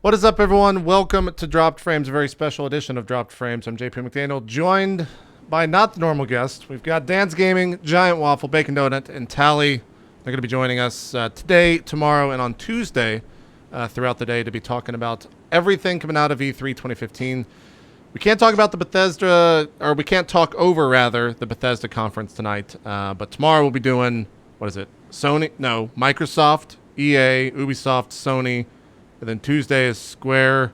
What is up, everyone? Welcome to Dropped Frames, a very special edition of Dropped Frames. I'm JP McDaniel, joined by not the normal guest. We've got DansGaming, GiantWaffle, Bacon Donut, and Towelliee. They're going to be joining us today, tomorrow, and on Tuesday throughout the day to be talking about everything coming out of E3 2015. We can't talk about the Bethesda, or we can't talk over, rather, the Bethesda conference tonight. But tomorrow we'll be doing, what is it? Microsoft, EA, Ubisoft, Sony. And then Tuesday is Square,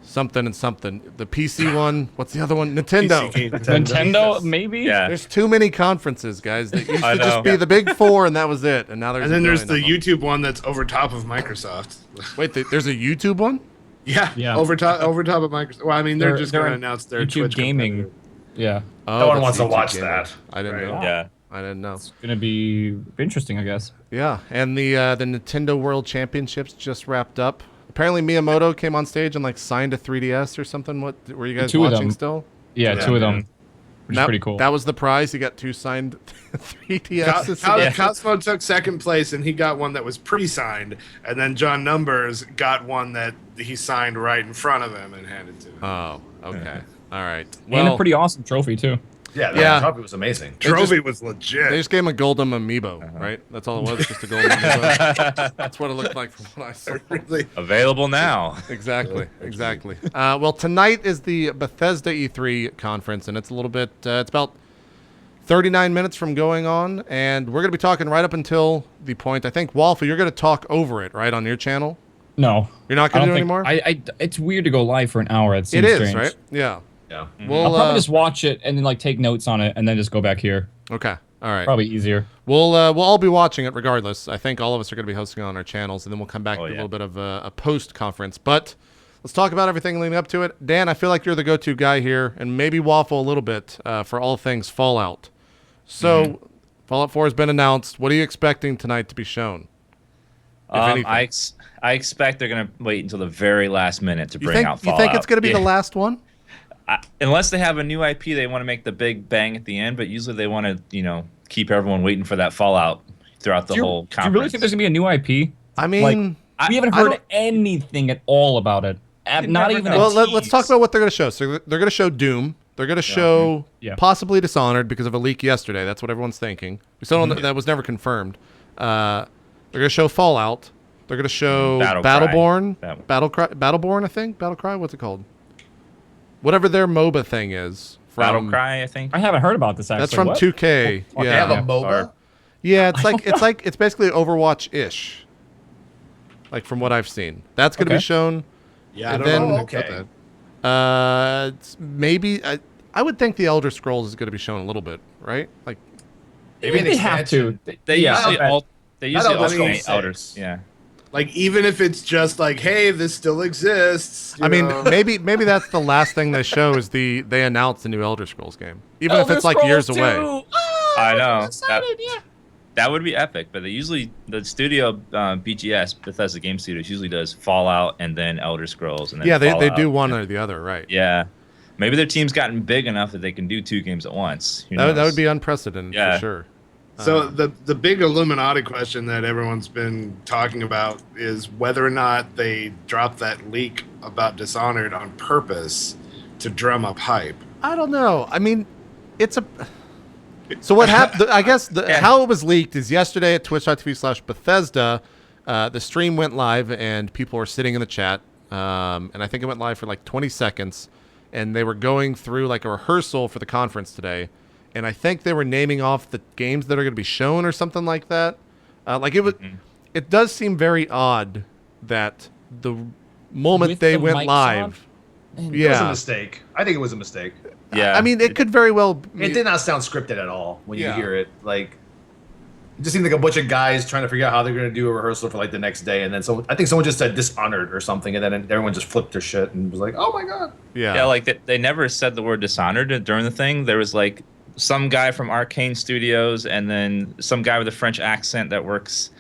something and something. The PC one, what's the other one? Nintendo. Nintendo, maybe? Yeah. There's too many conferences, guys. That used to just be the big four, and that was it. And now there's the YouTube one that's over top of Microsoft. Wait, there's a YouTube one? Yeah. Over top of Microsoft. Well, I mean, they're just going to announce their YouTube Twitch gaming. competitor. Yeah. Oh, No one that's wants to YouTube watch gaming. that. I didn't know. Yeah. I didn't know. It's going to be interesting, I guess. Yeah, and the Nintendo World Championships just wrapped up. Apparently Miyamoto came on stage and signed a 3DS or something. What were you guys watching still? Yeah, two of them. Which is pretty cool. That was the prize. He got two signed 3DSs. Cosmo took second place, and he got one that was pre-signed. And then John Numbers got one that he signed right in front of him and handed to him. Oh, okay. All right. And a pretty awesome trophy, too. Yeah, Yeah. the trophy was amazing. Trophy was legit. They just gave him a Golden Amiibo, right? That's all it was, just a Golden Amiibo. That's what it looked like from what I saw. Really. Available now. Exactly. Well, tonight is the Bethesda E3 conference, and it's a little bit, it's about 39 minutes from going on, and we're going to be talking right up until the point. I think, Waffle, you're going to talk over it, right, on your channel? No. You're not going to do it anymore? It's weird to go live for an hour. It It is, strange. right? Yeah. Yeah. We'll, I'll probably just watch it and then take notes on it and then just go back here. Okay. All right. Probably easier. We'll all be watching it regardless. I think all of us are going to be hosting on our channels, and then we'll come back to a little bit of a post-conference. But let's talk about everything leading up to it. Dan, I feel like you're the go-to guy here, and maybe Waffle a little bit for all things Fallout. So, Fallout 4 has been announced. What are you expecting tonight to be shown? I expect they're going to wait until the very last minute to bring out Fallout. You think it's going to be the last one? Unless they have a new IP, they want to make the big bang at the end, but usually they want to, keep everyone waiting for that Fallout throughout the whole conference. Do you really think there's going to be a new IP? I mean... we haven't heard anything at all about it. Not even Well, let's talk about what they're going to show. So they're going to show Doom. They're going to show possibly Dishonored because of a leak yesterday. That's what everyone's thinking. We still don't know, that was never confirmed. They're going to show Fallout. They're going to show Battleborn. Battleborn, I think. Battlecry, what's it called? Whatever their MOBA thing is. Battlecry, I think. I haven't heard about this, actually. That's from 2K. They have a MOBA? Yeah, it's basically Overwatch-ish. From what I've seen. That's going to be shown. Yeah, and I don't know about that. It's maybe... I would think the Elder Scrolls is going to be shown a little bit, right? Maybe they have to. They usually alternate Elders. Yeah. Even if it's just hey, this still exists. I mean, maybe that's the last thing they show is they announce the new Elder Scrolls game, even if it's years away. I know. That would be epic, but the studio BGS, Bethesda Game Studios, usually does Fallout and then Elder Scrolls and then they do one or the other, right? Yeah. Maybe their team's gotten big enough that they can do two games at once. That would be unprecedented for sure. So the big Illuminati question that everyone's been talking about is whether or not they dropped that leak about Dishonored on purpose to drum up hype. I don't know. I mean, so what happened? I guess how it was leaked is yesterday at twitch.tv/Bethesda, the stream went live and people were sitting in the chat, and I think it went live for 20 seconds, and they were going through a rehearsal for the conference today. And I think they were naming off the games that are going to be shown or something like that. It does seem very odd that the moment they went live, It was a mistake. I think it was a mistake. Yeah. I mean, it could very well. It did not sound scripted at all when you hear it. It just seemed like a bunch of guys trying to figure out how they're going to do a rehearsal for the next day, and then I think someone just said Dishonored or something, and then everyone just flipped their shit and was like, "Oh my god!" Yeah. They never said the word Dishonored during the thing. There was some guy from Arcane Studios and then some guy with a French accent that worked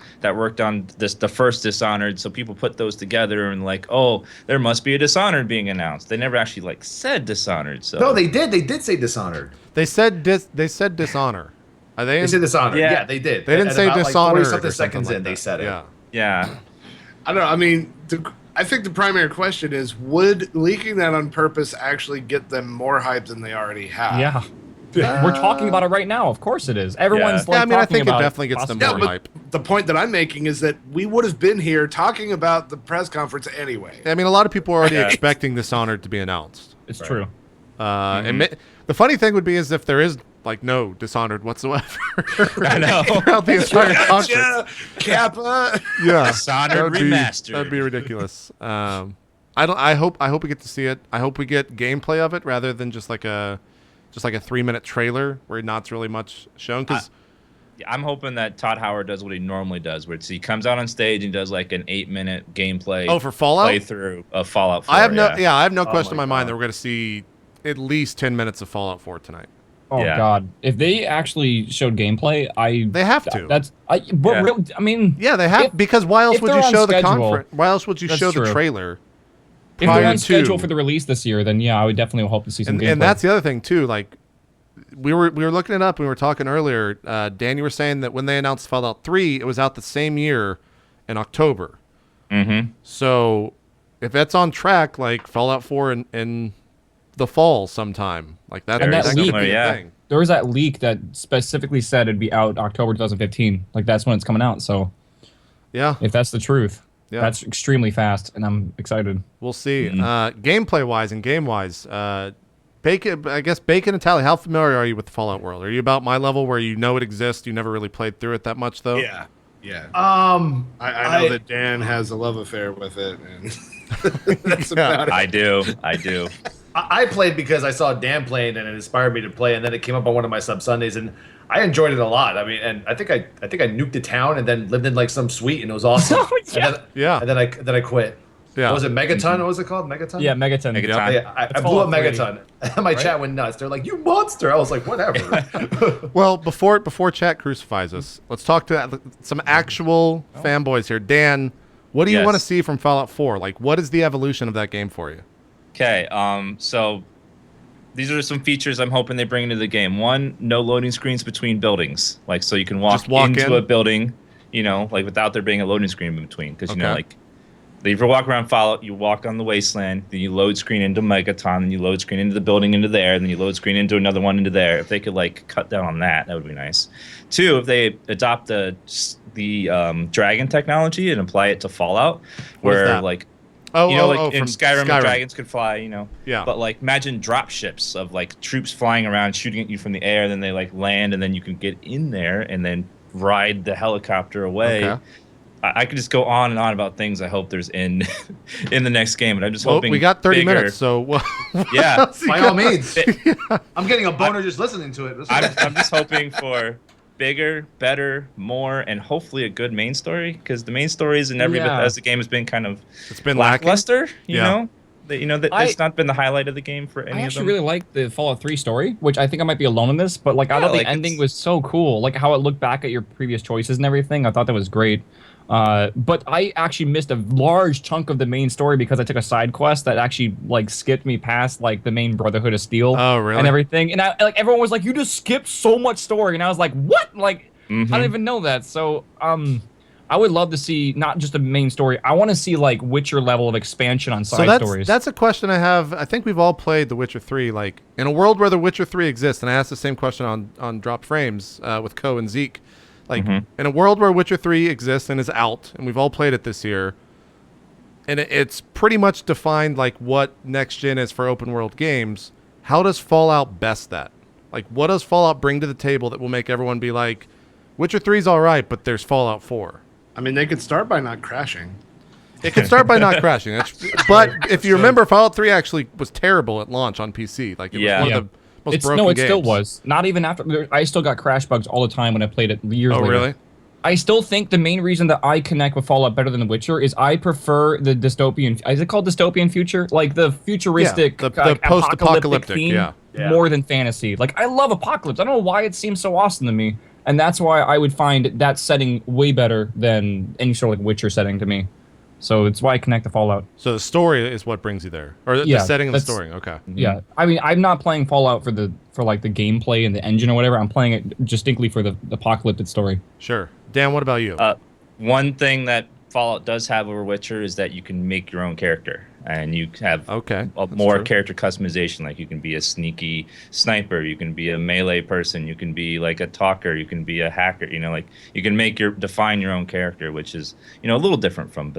on the first Dishonored. So people put those together and there must be a Dishonored being announced. They never actually said Dishonored. So no, they did. They did say Dishonored. They said Dishonor. Are they? They said Dishonored. Yeah. They did. They didn't say Dishonored. 40-something seconds in, they said it. Yeah. yeah. I don't know. I mean, I think the primary question is, would leaking that on purpose actually get them more hype than they already have? Yeah. We're talking about it right now. Of course it is. Everyone's Yeah, I mean, I think it about definitely gets them possibly. more Yeah, hype. but the point that I'm making is that we would have been here talking about the press conference anyway. I mean, a lot of people are already expecting Dishonored to be announced. It's true. And the funny thing would be is if there is like no Dishonored whatsoever. I know. Throughout the entire conference. Gotcha, Kappa. Yeah, Dishonored Remastered. That'd be ridiculous. I hope we get to see it. I hope we get gameplay of it rather than just like a 3-minute trailer where not really much shown. Because I'm hoping that Todd Howard does what he normally does, where he comes out on stage and does like an 8-minute gameplay. for Fallout playthrough of Fallout 4. I have I have no question in my my mind God. that we're going to see at least 10 minutes of Fallout 4 tonight. Oh Yeah. God! If they actually showed gameplay, They have to. Yeah. I mean, Yeah, they have, If- because why else if would they're you on show the schedule, conference? Why else would you that's show the true. trailer? if they're prior on schedule to- for the release this year, then yeah, I would definitely hope to see some gameplay. And that's the other thing too. Like we were looking it up. We were talking earlier. Dan, you were saying that when they announced Fallout 3, it was out the same year in October. Mm-hmm. So if that's on track, like Fallout 4 in the fall sometime, like that. And that that could leak- be a yeah. thing. There was that leak that specifically said it'd be out October 2015. Like that's when it's coming out. So Yeah, if that's the truth, Yeah. that's extremely fast, and I'm excited. we'll see. Gameplay wise and game wise, Bacon. I guess Bacon and Tally. How familiar are you with the Fallout world? Are you about my level where you know it exists? You never really played through it that much, though. Yeah. I know I- that Dan has a love affair with it, and that's Yeah. about it. I do. I played because I saw Dan playing and it inspired me to play, and then it came up on one of my sub Sundays, and I enjoyed it a lot. I mean, and I think I nuked a town and then lived in like some suite, and it was awesome. Oh, yeah. And then, Yeah. And then I quit. Yeah. What was it Megaton? What was it called? Megaton. Yeah, Megaton. Megaton. Yeah, I It's blew up Fallout 3, Megaton. My chat went nuts. They're like, "You monster!" I was like, "Whatever." Well, before chat crucifies us, let's talk to some actual fanboys here. Dan, what do you Yes. want to see from Fallout 4? Like, what is the evolution of that game for you? Okay, so these are some features I'm hoping they bring into the game. One, no loading screens between buildings, like so you can walk into in? a building, like without there being a loading screen in between. Because Okay. like if you walk around Fallout, you walk on the wasteland, then you load screen into Megaton, then you load screen into the building into there, then you load screen into another one into there. If they could like cut down on that, that would be nice. Two, if they adopt the dragon technology and apply it to Fallout, What is where that? like. Oh, In from Skyrim, the dragons could fly, Yeah. But like, imagine drop ships of like troops flying around, shooting at you from the air, then they like land, and then you can get in there and then ride the helicopter away. Okay. I could just go on and on about things I hope there's in in the next game, and I'm just Well, hoping we got 30 bigger- minutes, so Yeah. else you By got? all means, I'm getting a boner just listening to it. I'm just hoping for bigger, better, more, and hopefully a good main story, because the main stories in every Yeah. Bethesda game has been kind of It's been lacking. lackluster. Yeah. That's not been the highlight of the game for any I of actually them. really like the Fallout 3 story, which I think I might be alone in this, but like I Yeah, thought like, the ending it's- was so cool. Like how it looked back at your previous choices and everything. I thought that was great. But I actually missed a large chunk of the main story because I took a side quest that actually like skipped me past like the main Brotherhood of Steel Oh, really? and everything. And like everyone was like, "You just skipped so much story," and I was like, "What?" Like I don't even know that. So I would love to see not just the main story. I want to see like Witcher level of expansion on side So stories. that's a question I have. I think we've all played The Witcher 3. Like, in a world where The Witcher 3 exists, and I asked the same question on Dropped Frames with Ko and Zeke. Like, in a world where Witcher 3 exists and is out, and we've all played it this year, and it's pretty much defined like what next gen is for open world games, how does Fallout best that? Like, what does Fallout bring to the table that will make everyone be like, Witcher 3 is all right, but there's Fallout 4? I mean, they could start by not crashing. It can start by not crashing. But if you remember, Fallout 3 actually was terrible at launch on PC. Like, it Yeah. was one Yeah. of the most broken no, it games. still was. Not even after. I still got crash bugs all the time when I played it years Oh, later. really? I still think the main reason that I connect with Fallout better than The Witcher is I prefer the dystopian. Is it called dystopian future? Like the futuristic, Yeah, the like, post-apocalyptic, theme, yeah. Yeah. more than fantasy. Like I love apocalypse. I don't know why it seems so awesome to me, and that's why I would find that setting way better than any sort of like Witcher setting to me. So it's why I connect to Fallout. So the story is what brings you there, or the Yeah, setting of the that's- story. Okay. Yeah, I mean, I'm not playing Fallout for like the gameplay and the engine or whatever. I'm playing it distinctly for the apocalyptic story. Sure. Dan, what about you? One thing that Fallout does have over Witcher is that you can make your own character, and you have more true. character customization. Like you can be a sneaky sniper, you can be a melee person, you can be like a talker, you can be a hacker. You know, like you can define your own character, which is a little different from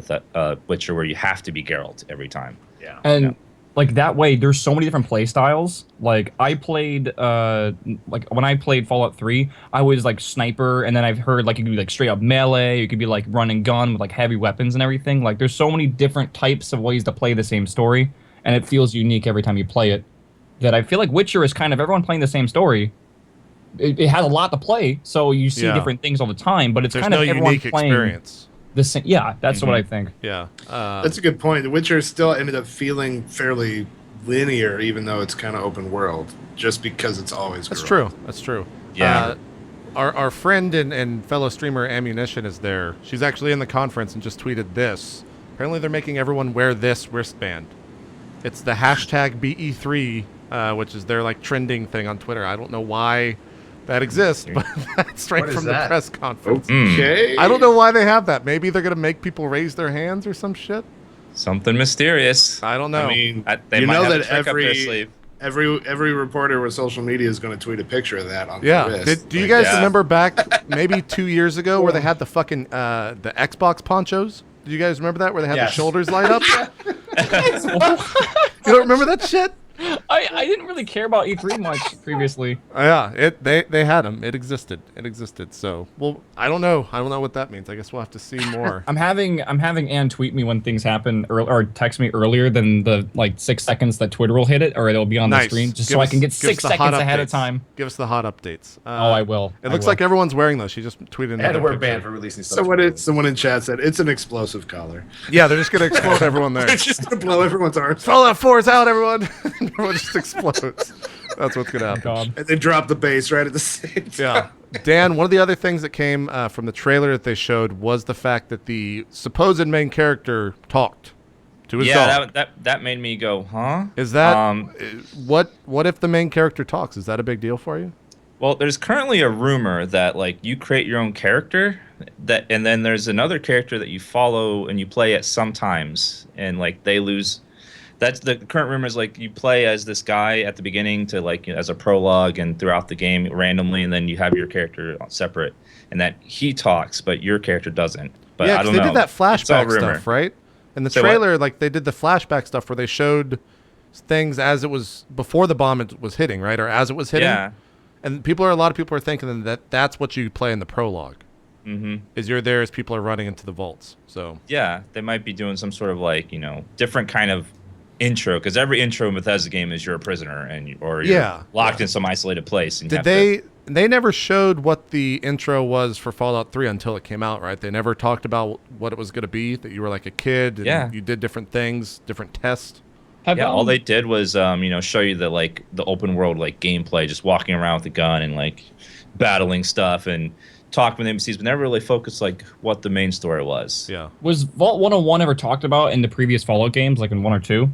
Witcher, where you have to be Geralt every time. Yeah. And like that way, there's so many different play styles. Like I played, like when I played Fallout 3, I was like sniper, and then I've heard like you could be like straight up melee, you could be like run and gun with like heavy weapons and everything. Like there's so many different types of ways to play the same story, and it feels unique every time you play it. That I feel like Witcher is kind of everyone playing the same story. It has a lot to play, so you see different things all the time, but it's There's kind of no everyone unique playing experience. the same. Yeah, that's what I think. Yeah. That's a good point. The Witcher still ended up feeling fairly linear, even though it's kind of open world, just because it's always That's growing. true. That's true. Yeah. Our friend and fellow streamer Ammunition is there. She's actually in the conference and just tweeted this. Apparently they're making everyone wear this wristband. It's the hashtag BE3, which is their like trending thing on Twitter. I don't know why that exists, but that's right What is from the that? press conference. Okay. I don't know why they have that. Maybe they're going to make people raise their hands or some shit. Something mysterious. I don't know. I mean, They you might know have a that trick up their sleeve. every reporter with social media is going to tweet a picture of that on Yeah. the wrist. Do you guys Yeah. remember back maybe 2 years ago where they had the fucking the Xbox ponchos? Do you guys remember that where they had the Yes. shoulders light up? You don't remember that shit? I didn't really care about E3 much previously. Yeah, they had them. It existed. So, well, I don't know. I don't know what that means. I guess we'll have to see more. I'm having Ann tweet me when things happen or text me earlier than the like 6 seconds that Twitter will hit it, or it'll be on the Nice. screen, just Give so I us- can get give us 6 the hot seconds ahead of updates. time. Give us the hot updates. I will. It looks like everyone's wearing those. She just tweeted They had to another wear a picture. ban for releasing stuff. Someone in chat said it's an explosive collar. Yeah, they're just gonna explode everyone there. It's just going to blow everyone's arms. Fallout 4 is out, everyone. Everyone just explodes. That's what's gonna happen. God. And they drop the bass right at the same time. Yeah. Dan, one of the other things that came from the trailer that they showed was the fact that the supposed main character talked to his dog. That made me go, huh? Is that what if the main character talks? Is that a big deal for you? Well, there's currently a rumor that like you create your own character and then there's another character that you follow and you play at sometimes and like they lose. That's the current rumor is like you play as this guy at the beginning to like as a prologue and throughout the game randomly, and then you have your character separate, and that he talks but your character doesn't. But Yeah, I 'cause don't they know. did that It's all flashback rumor. stuff, right? In the Say what? trailer, like they did the flashback stuff where they showed things as it was before the bomb was hitting, right, or as it was hitting. Yeah. And a lot of people are thinking that that's what you play in the prologue. Mm-hmm. Is you're there as people are running into the vaults. So Yeah, they might be doing some sort of like different kind of intro, because every intro in Bethesda game is you're a prisoner or you're locked in some isolated place. And you did have they never showed what the intro was for Fallout 3 until it came out, right? They never talked about what it was going to be, that you were like a kid and you did different things, different tests. all they did was show you the open world like gameplay, just walking around with a gun and like battling stuff and talking with NPCs, but never really focused like what the main story was. Yeah. Was Vault 101 ever talked about in the previous Fallout games, like in 1 or 2?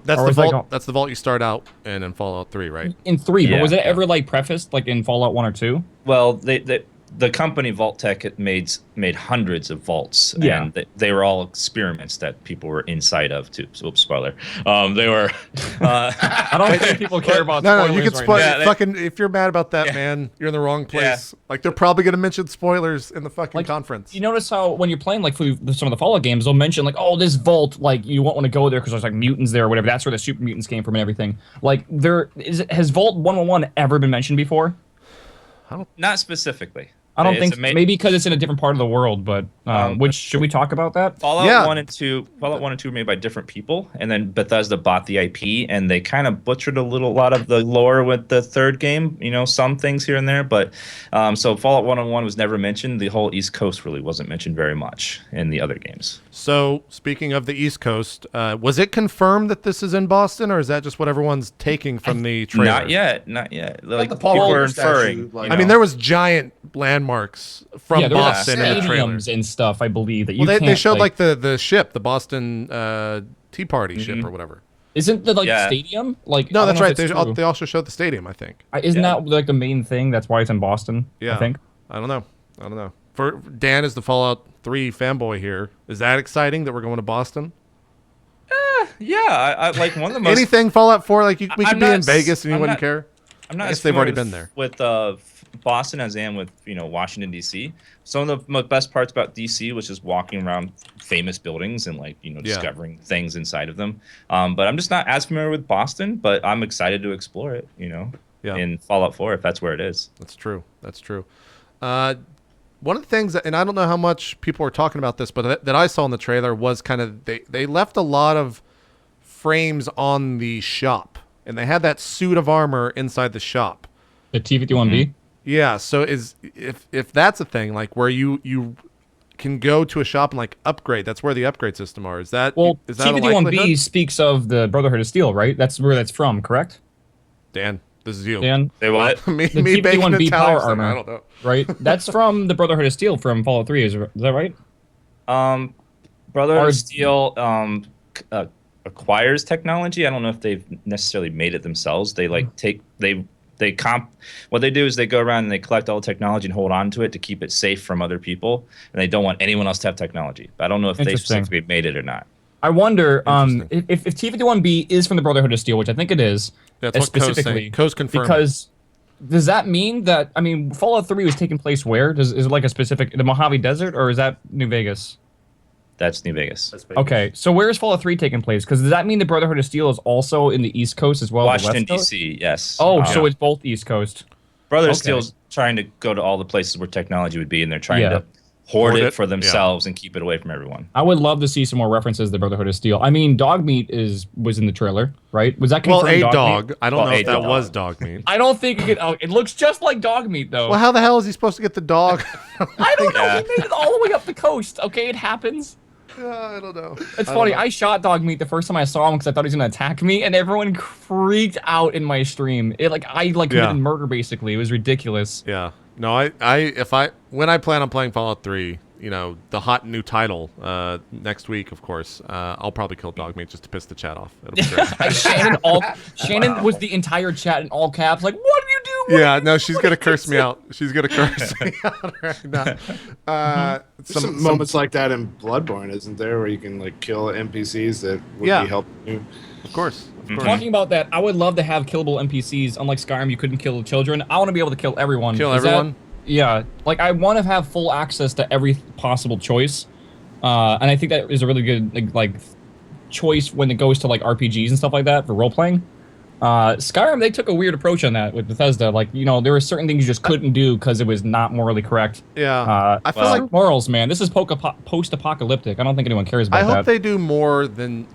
That's Or the was that vault. That's the vault you start out in Fallout 3, right? In 3, but Yeah, was it yeah. ever like prefaced like in Fallout 1 or 2? Well, the company Vault Tech had made hundreds of vaults, Yeah. and they were all experiments that people were inside of too. So, oops, spoiler. They were. I don't think people care about No, spoilers you can right spoil. now. Yeah, they- Fucking, if you're mad about that, man, you're in the wrong place. Like they're probably gonna mention spoilers in the fucking Like, conference. You notice how when you're playing like some of the Fallout games, they'll mention like, oh, this vault, like you won't want to go there because there's like mutants there or whatever. That's where the super mutants came from and everything. Like has Vault 101 ever been mentioned before? Not specifically. I don't It's think ama- maybe because it's in a different part of the world, but which should we talk about that? Fallout Yeah. 1 and 2 were made by different people, and then Bethesda bought the IP, and they kind of butchered a lot of the lore with the third game, some things here and there, but so Fallout 101 was never mentioned. The whole East Coast really wasn't mentioned very much in the other games. So speaking of the East Coast, was it confirmed that this is in Boston, or is that just what everyone's taking from the trailer? Not yet. Like the Paul people Walker are inferring. statue, like- I mean, there was giant landmarks from Yeah, there were Boston in the trailer. stadiums and stuff, I believe that you Well, they can't, showed like the ship, the Boston Tea Party ship or whatever. Isn't the Yeah. stadium like? No, I don't that's know right. if it's true. They also showed the stadium, I think. Isn't that like the main thing? That's why it's in Boston. Yeah. I think. I don't know. For Dan is the Fallout 3 fanboy here. Is that exciting that we're going to Boston? Yeah, I like one of the most. Anything Fallout 4? Like we could I'm be not in Vegas and you I'm wouldn't not- care. I'm not I as guess they've already familiar been there. with Boston as I am with Washington D.C. Some of the best parts about D.C. was just walking around famous buildings and discovering things inside of them. But I'm just not as familiar with Boston. But I'm excited to explore it. Yeah. In Fallout 4 if that's where it is. That's true. That's true. One of the things, and I don't know how much people were talking about this, but that I saw in the trailer was kind of they left a lot of frames on the shop, and they had that suit of armor inside the shop. The T-51B? Yeah. So if that's a thing, like where you can go to a shop and like upgrade, that's where the upgrade system are. Is that Well, is that a T-51B likelihood? speaks of the Brotherhood of Steel, right? That's where that's from, correct? Dan, this is you. Dan? Say what? me The baking T-51B Italian power stuff, armor. I don't know. Right? That's from the Brotherhood of Steel from Fallout 3, is that right? Brotherhood Or- of Steel acquires technology. I don't know if they've necessarily made it themselves. They what they do is they go around and they collect all the technology and hold on to it to keep it safe from other people, and they don't want anyone else to have technology. But I don't know if they Interesting. specifically made it or not. I wonder Interesting. if T-51B is from the Brotherhood of Steel, which I think it is. That's what Co's specifically saying. Co's confirmed. Because does that mean that Fallout 3 was taking place where? Is it like a specific the Mojave Desert or is that New Vegas? That's New Vegas. That's Vegas. Okay, so where is Fallout 3 taking place? Because does that mean the Brotherhood of Steel is also in the East Coast as well as the Washington West Coast? D.C. Yes. Oh, Um, so it's both East Coast. Brother okay. Steel's trying to go to all the places where technology would be, and they're trying Yeah. to hoard Hoard it it, for themselves and keep it away from everyone. I would love to see some more references to the Brotherhood of Steel. I mean, Dogmeat was in the trailer, right? Was that well, confirmed? a Dogmeat? dog. I don't Well, know a if that dog. was dog meat. I don't think it looks just like Dogmeat though. Well, how the hell is he supposed to get the dog? I don't know. Yeah. He made it all the way up the coast. Okay, it happens. I don't know. It's I funny. don't know. I shot Dogmeat the first time I saw him because I thought he was gonna attack me, and everyone freaked out in my stream. I committed Yeah. murder basically. It was ridiculous. Yeah. No, when I plan on playing Fallout 3, the hot new title next week, of course, I'll probably kill Dogmeat just to piss the chat off. It'll be great. Shannon was the entire chat in all caps, like, "What did you do?" What Yeah, did you no, do? she's What gonna did you curse me do?" out. She's gonna curse me out right now. Some moments like that in Bloodborne, isn't there, where you can like kill NPCs that would Yeah. be helping you? Of course. Talking about that, I would love to have killable NPCs. Unlike Skyrim, you couldn't kill children. I want to be able to kill everyone. Kill Is that- everyone? Yeah, like I want to have full access to every possible choice, and I think that is a really good like choice when it goes to like RPGs and stuff like that for role playing. Skyrim, they took a weird approach on that with Bethesda. Like, there were certain things you just couldn't do because it was not morally correct. Yeah. I feel well, like Morals, man. This is post-apocalyptic. I don't think anyone cares about I that. hope they do more than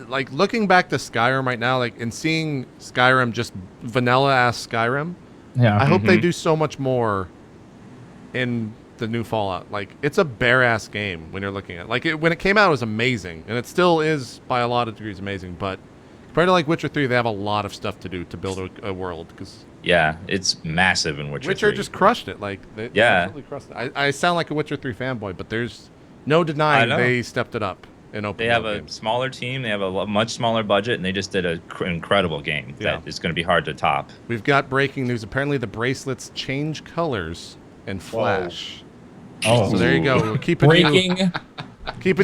like looking back to Skyrim right now, like and seeing Skyrim just vanilla ass Skyrim. Yeah. I hope they do so much more in the new Fallout. Like it's a bare ass game when you're looking at it. Like when it came out it was amazing, and it still is by a lot of degrees amazing, but compared to like Witcher 3, they have a lot of stuff to do to build a world because Yeah, it's massive in Witcher. Witcher 3. just crushed it. Like they Yeah. absolutely crushed it. I sound like a Witcher 3 fanboy, but there's no denying I know. they stepped it up in open They have world a games. smaller team. They have a much smaller budget, and they just did an incredible game Yeah. that is going to be hard to top. We've got breaking news. Apparently the bracelets change colors and flash. Oh. So there you go. We're keeping you Breaking.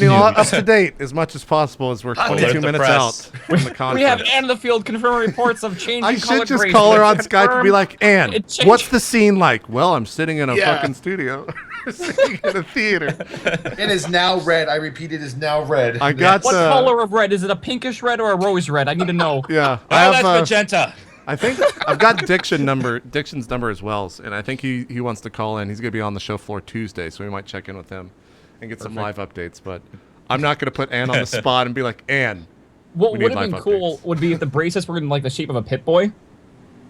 all up to date as much as possible as we're Alert 22 the minutes press. out from the conference. We have Ann in the field confirming reports of changing I color should just call her on Skype and be like, Ann, It changed. what's the scene like? Well, I'm sitting in a Yeah. fucking studio. Sitting in a theater. It is now red. I repeat, it is now red. I got What color of red? Is it a pinkish red or a rose red? I need to know. Yeah. Oh, I have, that's magenta. I think I've got Dixon's number as well, and I think he wants to call in. He's going to be on the show floor Tuesday, so we might check in with him and get some live updates. But I'm not going to put Ann on the spot and be like, Ann. What We would need have been live cool updates. would be if the bracelets were in like the shape of a Pit Boy.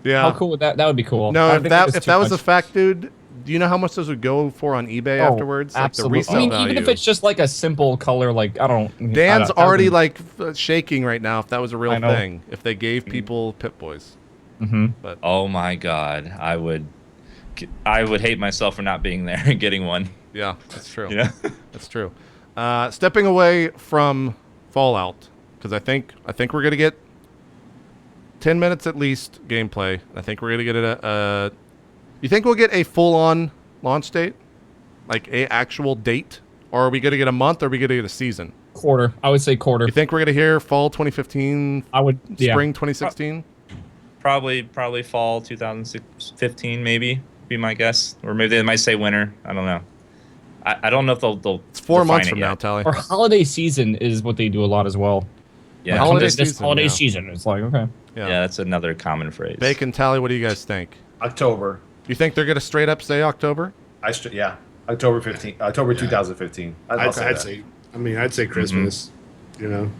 Yeah. How cool would that? That would be cool. No, I if think that it's if too that was a much. fact, dude, do you know how much those would go for on eBay Oh, afterwards? absolutely. Like the I mean, resale value. even if it's just like a simple color, like I don't. Dan's I don't- already like shaking right now. If that was a real I know. thing, if they gave people Pit Boys, Mhm. but Oh my God, I would hate myself for not being there and getting one. yeah, that's true. Yeah. That's true. Stepping away from Fallout, because I think we're gonna get 10 minutes at least gameplay. I think we're gonna get you think we'll get a full-on launch date, like a actual date, Or are we going to get a month, or are we going to get a season? Quarter. I would say quarter. You think we're going to hear fall 2015, I would. Yeah. spring 2016? Probably fall 2015, maybe be my guess, or maybe they might say winter. I don't know. I don't know if they'll. It's 4 define months it from yet. now, Tally. Or holiday season is what they do a lot as well. Yeah, Holiday This season, holiday yeah. season. It's like, okay. yeah, that's another common phrase. Bacon, Tally, what do you guys think? October. You think they're going to straight up say October? Yeah. October 15th. October 2015. I'd that. say. I mean, I'd say Christmas. You know,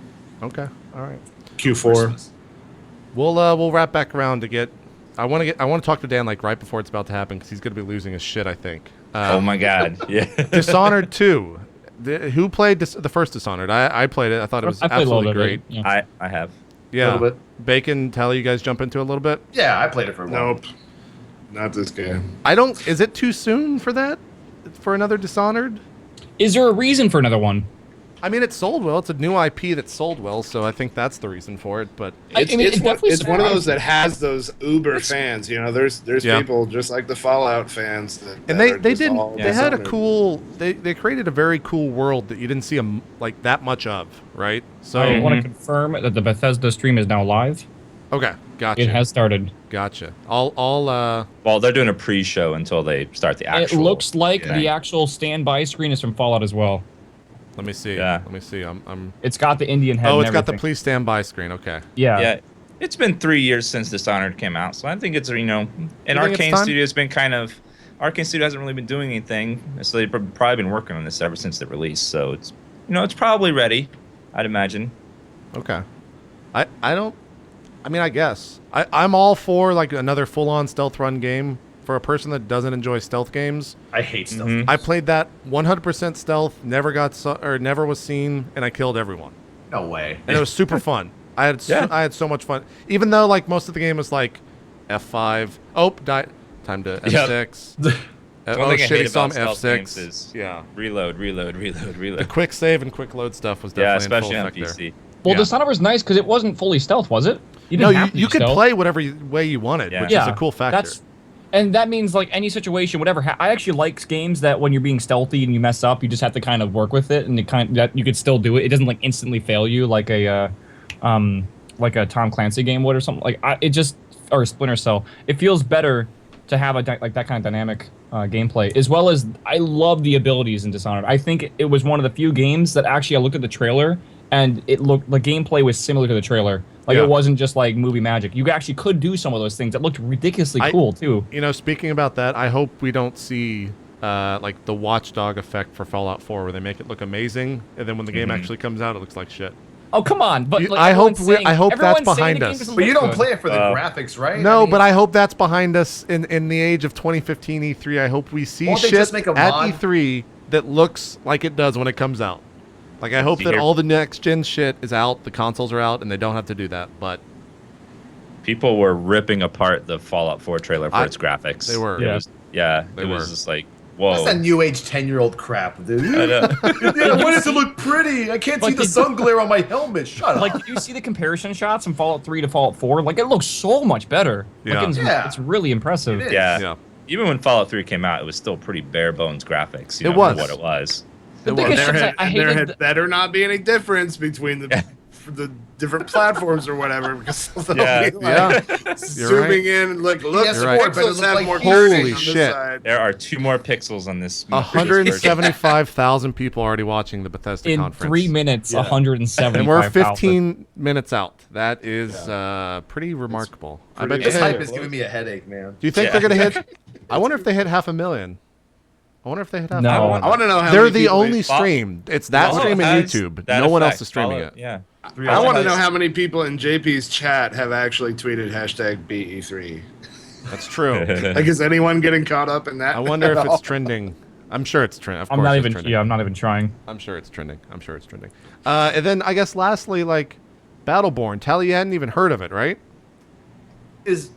Okay. All right. Q4. Christmas. We'll wrap back around to get. I want to talk to Dan like right before it's about to happen because he's going to be losing his shit. I think. Oh my God! Yeah. Dishonored 2. Who played the first Dishonored? I played it. I thought it was I played a little absolutely bit, great. yeah. I have. Yeah. Little bit. Bacon, Tally, you guys jump into it a little bit. Yeah, I played it for a while. Nope, not this game. I don't. Is it too soon for that? For another Dishonored? Is there a reason for another one? I mean, it sold well. It's a new IP that sold well, so I think that's the reason for it. But It's, I mean, it's, it one, definitely it's one of those surprised that has those uber fans. You know, there's Yeah. people just like the Fallout fans that. and that are they just didn't. all They had a Dishonored. cool. They created a very cool world that you didn't see like that much of, right? So I want to confirm that the Bethesda stream is now live. okay, gotcha. It has started. Gotcha. All Well, they're doing a pre-show until they start the actual. It looks like yeah. the actual standby screen is from Fallout as well. let me see. Yeah. Let me see. I'm. It's got the Indian head. Oh, and it's got the everything. please stand by screen. Okay. Yeah. Yeah, it's been 3 years since Dishonored came out, so I think it's and You think it's Arcane time? Studio's been Arcane Studio hasn't really been doing anything, so they've probably been working on this ever since the release. So it's it's probably ready, I'd imagine. Okay. I don't. I mean, I guess I'm all for like another full-on stealth run game for a person that doesn't enjoy stealth games. I hate stuff. Mhm. I played that 100% stealth, never never was seen, and I killed everyone. No way. And it was super fun. I had so much fun. Even though like most of the game was like F5. Oh, time to F6. One Oh thing I shit, hate he saw him about stealth games F6. is Yeah. reload. The quick save and quick load stuff was Yeah, definitely in especially full on effect there. PC. Well, Yeah. Dishonored was nice because it wasn't fully stealth, was it? You No, didn't have to you do could stealth. play whatever way you wanted, Yeah. which is a cool factor. And that means like any situation, whatever. I actually like games that when you're being stealthy and you mess up, you just have to kind of work with it, and that you could still do it. It doesn't like instantly fail you like a Tom Clancy game would or something. Or a Splinter Cell. It feels better to have like that kind of dynamic gameplay, as well as I love the abilities in Dishonored. I think it was one of the few games that actually I looked at the trailer and the gameplay was similar to the trailer. Like Yeah. it wasn't just like movie magic. You actually could do some of those things that looked ridiculously cool too. Speaking about that, I hope we don't see like the watchdog effect for Fallout 4, where they make it look amazing, and then when the game actually comes out, it looks like shit. Oh come on! But like, I hope everyone's that's saying behind the game us. doesn't But you look don't good. play it for the graphics, right? No, I mean, but I hope that's behind us in the age of 2015 E3. I hope we see Won't they shit just make a at mod? E3 that looks like it does when it comes out. Like I hope You that hear- all the next gen shit is out, the consoles are out, and they don't have to do that. But People were ripping apart the Fallout 4 trailer for its graphics. They were. It Yeah. was, They it were. was just like, whoa. That's that new age 10-year-old crap, dude. I know. Yeah, why does it look pretty? I can't see Like the the- sun glare on my helmet. Shut Like, up. did you see the comparison shots from Fallout 3 to Fallout 4? Like, it looks so much better. Yeah. Like, Yeah. it's really impressive. It is. Yeah. yeah, Even when Fallout 3 came out, it was still pretty bare bones graphics. You It know, was. For what it was. The It was. biggest There shit is had, I there hated had the- better not be any difference between the different platforms or whatever, because they'll Yeah. be Yeah. like You're zooming in and look, Yes, You're right. but it pixels looked have like more holy clarity on this shit. side. There are 2 more pixels on this. 175,000 people already watching the Bethesda in conference. 3 minutes, Yeah. 175,000. And we're 15 minutes out. That is pretty remarkable. I bet you. This Hey, hype is giving me a headache, man. do you think Yeah. they're gonna hit? I wonder if they hit 500,000. I wonder if they hit half. No. a I million. want- I want to know how They're many the people- only stream. It's that Fallout stream and has YouTube. that No one else effect. is streaming Fallout- it. Yeah. I want to know how many people in JP's chat have actually tweeted hashtag BE3. That's true. Like, is anyone getting caught up in that? I wonder if at it's all? trending. I'm sure it's trending. Of I'm course not it's even. trending. Yeah, I'm not even trying. I'm sure it's trending. And then I guess lastly, like Battleborn. Tally, you hadn't even heard of it, right? Is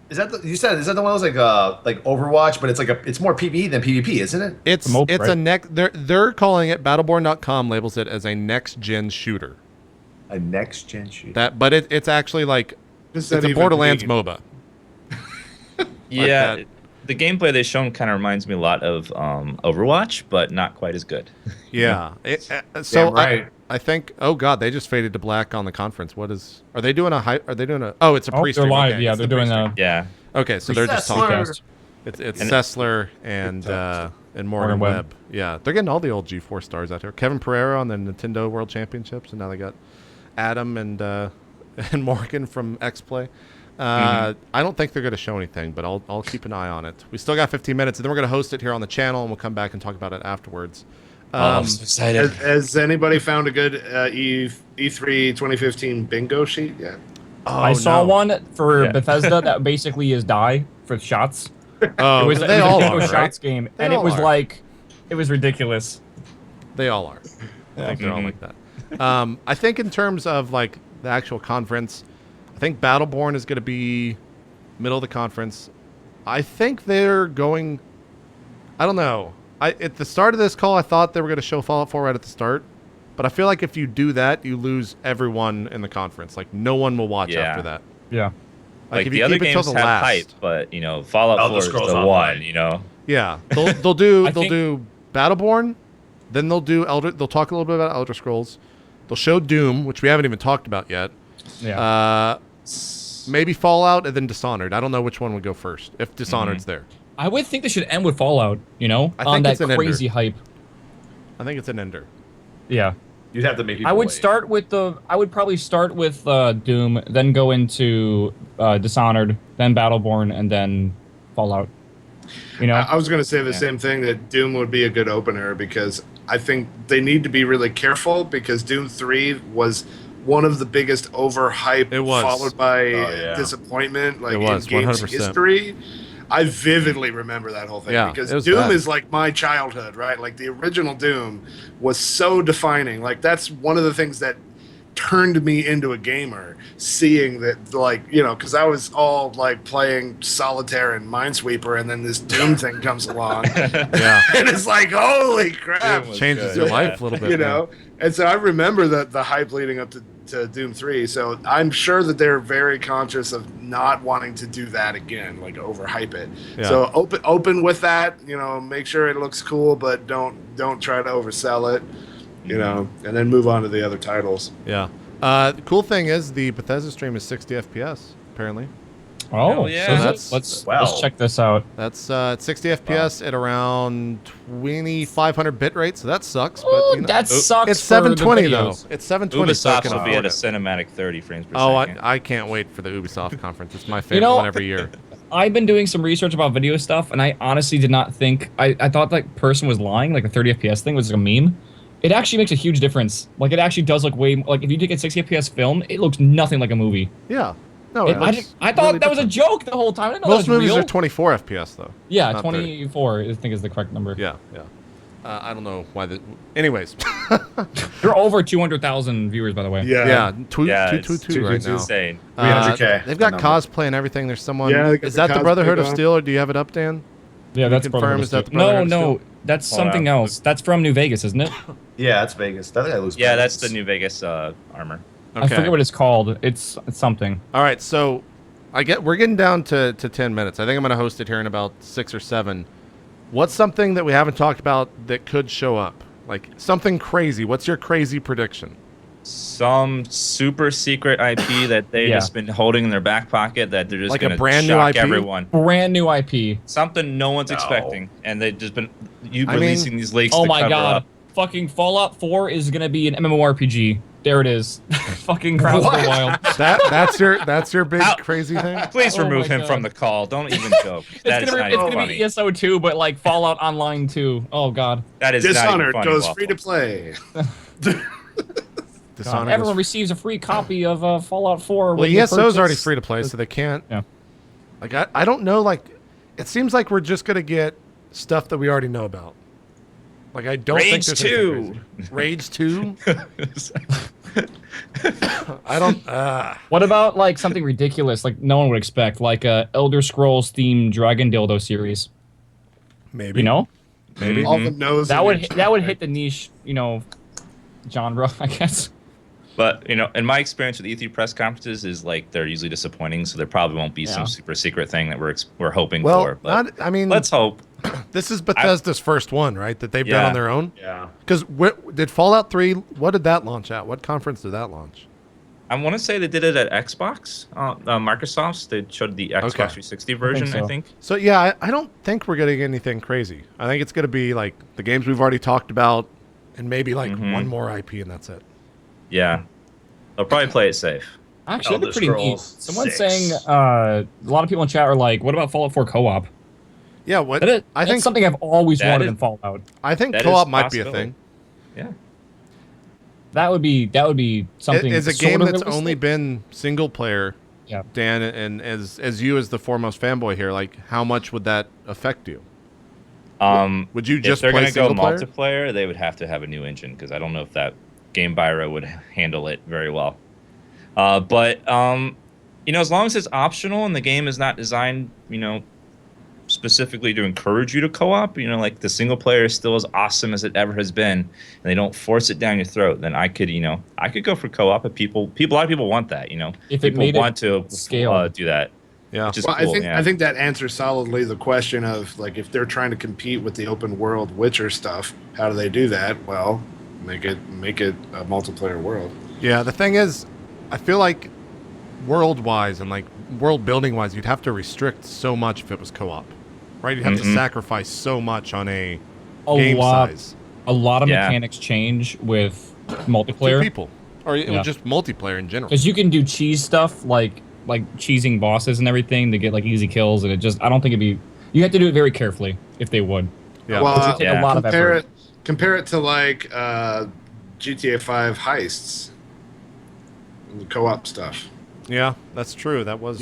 that is that the one that was like Overwatch, but it's more PvE than PvP, isn't it? It's MOBA, it's a right? next. They're calling it. Battleborn.com labels it as a next gen shooter. A next gen shooter. But it's actually like Is it's that a even Borderlands vegan? MOBA. Yeah. that. The gameplay they've shown kind of reminds me a lot of Overwatch, but not quite as good. Yeah. Damn right. I think. Oh God, they just faded to black on the conference. What is? Are they doing a hype? Are they doing a? Oh, it's a Oh, pre-stream. they're live. Okay, Yeah, it's they're the doing pre-stream. Yeah. Okay, so they're just talking. Sessler. It's And- Sessler and Morgan Morgan Webb. Webb. Yeah, they're getting all the old G4 stars out here. Kevin Pereira on the Nintendo World Championships, and now they got Adam and and Morgan from X Play. I don't think they're going to show anything, but I'll keep an eye on it. We still got 15 minutes, and then we're going to host it here on the channel, and we'll come back and talk about it afterwards. I'm so excited. Has anybody found a good E3 2015 bingo sheet yet? Oh, I saw no. one for Yeah. Bethesda that basically is die for shots. Oh, It was, they it was all a are, bingo right? shots game, They and it all was are. like, it was ridiculous. They all are. I think they're all like that. I think in terms of like the actual conference, I think Battleborn is going to be middle of the conference. I think they're going. I don't know. At the start of this call, I thought they were going to show Fallout 4 right at the start, but I feel like if you do that, you lose everyone in the conference. Like no one will watch Yeah. after that. Yeah. Like if the you other keep it till games the have last, hype, but Fallout Elder 4 is Scrolls the Online. one. You know. yeah, they'll do I they'll think- do Battleborn, then they'll talk a little bit about Elder Scrolls. They'll show Doom, which we haven't even talked about yet. Yeah. Maybe Fallout and then Dishonored. I don't know which one would go first if Dishonored's there. I would think they should end with Fallout, you know? I on think that it's an ender. crazy hype. I think it's an ender. Yeah. You'd have to make people I would wait. start with I would probably start with Doom, then go into Dishonored, then Battleborn, and then Fallout. You know? I was going to say the same thing, that Doom would be a good opener, because I think they need to be really careful, because Doom 3 was one of the biggest overhype, It was. followed by yeah. disappointment, like It was, in games 100%. history. I vividly remember that whole thing, Yeah, because it was Doom bad. is like my childhood, right? Like the original Doom was so defining. Like that's one of the things that turned me into a gamer, seeing that, like, you know, because I was all like playing solitaire and Minesweeper, and then this Doom thing comes along, Yeah, and it's like, holy crap, changes good. your Yeah. life a little bit. you know. And so I remember the hype leading up to Doom 3. So I'm sure that they're very conscious of not wanting to do that again, like overhype it. Yeah. So open with that, you know, make sure it looks cool, but don't try to oversell it, you know, and then move on to the other titles. Yeah. The cool thing is the Bethesda stream is 60 FPS apparently. Oh, Hell yeah. so That's- let's well. check this out. That's 60 FPS at around 2500 bit rate, so that sucks. But Oh, you know, that sucks. it's for the 720 though. videos. It's 720. so I Ubisoft can will be at afford a it. cinematic 30 frames per Oh, second. I can't wait for the Ubisoft conference. It's my favorite You know- one every year. I've been doing some research about video stuff, and I honestly did not think I thought that person was lying. Like the 30 FPS thing was like a meme. It actually makes a huge difference. Like it actually does look way like if you take a 60 FPS film, it looks nothing like a movie. Yeah. No, I thought that was a joke the whole time. I didn't know Most that was movies real. are 24 FPS though. Yeah, not 30. 24 I think is the correct number. Yeah, yeah. I don't know why the. Anyways, You're over 200,000 viewers, by the way. yeah, two, Yeah, two, it's two, two right it's now. insane. 300K, They've got the number. cosplay and everything. There's someone. Yeah, they got is the that the cosplay Brotherhood of going. Steel, or do you have it up, Dan? Yeah, that's confirm, Brotherhood is that of the Steel. Brotherhood No, of no, that's Hold on. something else. That's from New Vegas, isn't it? Yeah, that's Vegas. I think I lose. Yeah, points. that's the New Vegas armor. I forget what it's called. It's something. All right, so we're getting down to 10 minutes. I think I'm going to host it here in about 6 or 7. What's something that we haven't talked about that could show up? Like something crazy. What's your crazy prediction? Some super secret IP that they've Yeah. just been holding in their back pocket that they're just Like a gonna brand new shock IP? everyone. Brand new IP. Something no one's No. expecting, and they've just been I mean- releasing these leaks Oh to my cover god. up. Fucking Fallout 4 is gonna be an MMORPG. There it is. Fucking Crowds of the Wild. That's your big How- crazy thing. Please Oh remove my him God. from the call. Don't even joke. It's That is gonna, not be, it's even gonna funny. be ESO 2, but like Fallout Online 2. Oh god. That is not even Dishonored funny, goes Waffle. free to play. Dishonored Everyone is- receives a free copy of Fallout 4. well, when they ESO's already purchase- free to play, so they can't. Yeah. Like I don't know. Like it seems like we're just gonna get stuff that we already know about. Like I don't think Rage there's 2. anything crazy. Rage 2. I don't. What about like something ridiculous like no one would expect, like a Elder Scrolls themed Dragon Dildo series? Maybe. You know? Maybe. All the nose. That would hit the niche, you know, genre, I guess. But in my experience with E3 press conferences is like they're usually disappointing, so there probably won't be some super secret thing that we're hoping for. But I mean, let's hope. This is Bethesda's first one, right? That they've done on their own. Yeah. Because did Fallout 3? What did that launch at? What conference did that launch? I want to say they did it at Xbox, Microsoft's. They showed the Xbox 360 version, I think. So yeah, I don't think we're getting anything crazy. I think it's going to be like the games we've already talked about, and maybe like one more IP, and that's it. Yeah, they'll probably play it safe. Actually, Elder that'd be pretty neat. Scrolls Someone's 6. saying a lot of people in chat are like, "What about Fallout 4 co-op?" Yeah, what I That's think something I've always wanted in Fallout. I think that co-op is might be a possibility. thing. Yeah. That would be something. It's a sort game of that's realistic. only been single player. Yeah. Dan, and as you as the foremost fanboy here, like how much would that affect you? Would you just if they're play gonna go single player? multiplayer, they would have to have a new engine because I don't know if that game biro would handle it very well. But as long as it's optional and the game is not designed, specifically to encourage you to co-op, like the single player is still as awesome as it ever has been, and they don't force it down your throat, then I could go for co-op. If a lot of people want that, If it people made want to scale. do that. Yeah. Which is Well, cool, I think that answers solidly the question of like if they're trying to compete with the open world Witcher stuff, how do they do that? Well, make it a multiplayer world. Yeah, the thing is, I feel like world-wise and like world building-wise, you'd have to restrict so much if it was co-op, right? You'd have to sacrifice so much on a game size. A lot of Yeah. mechanics change with Two multiplayer people, or just multiplayer in general. because you can do cheese stuff like cheesing bosses and everything to get like easy kills, and I don't think it'd be. You have to do it very carefully if they would. Yeah. Which Well, would take a lot of compare effort. compare it to like GTA 5 heists, the co-op stuff. Yeah, that's true. That was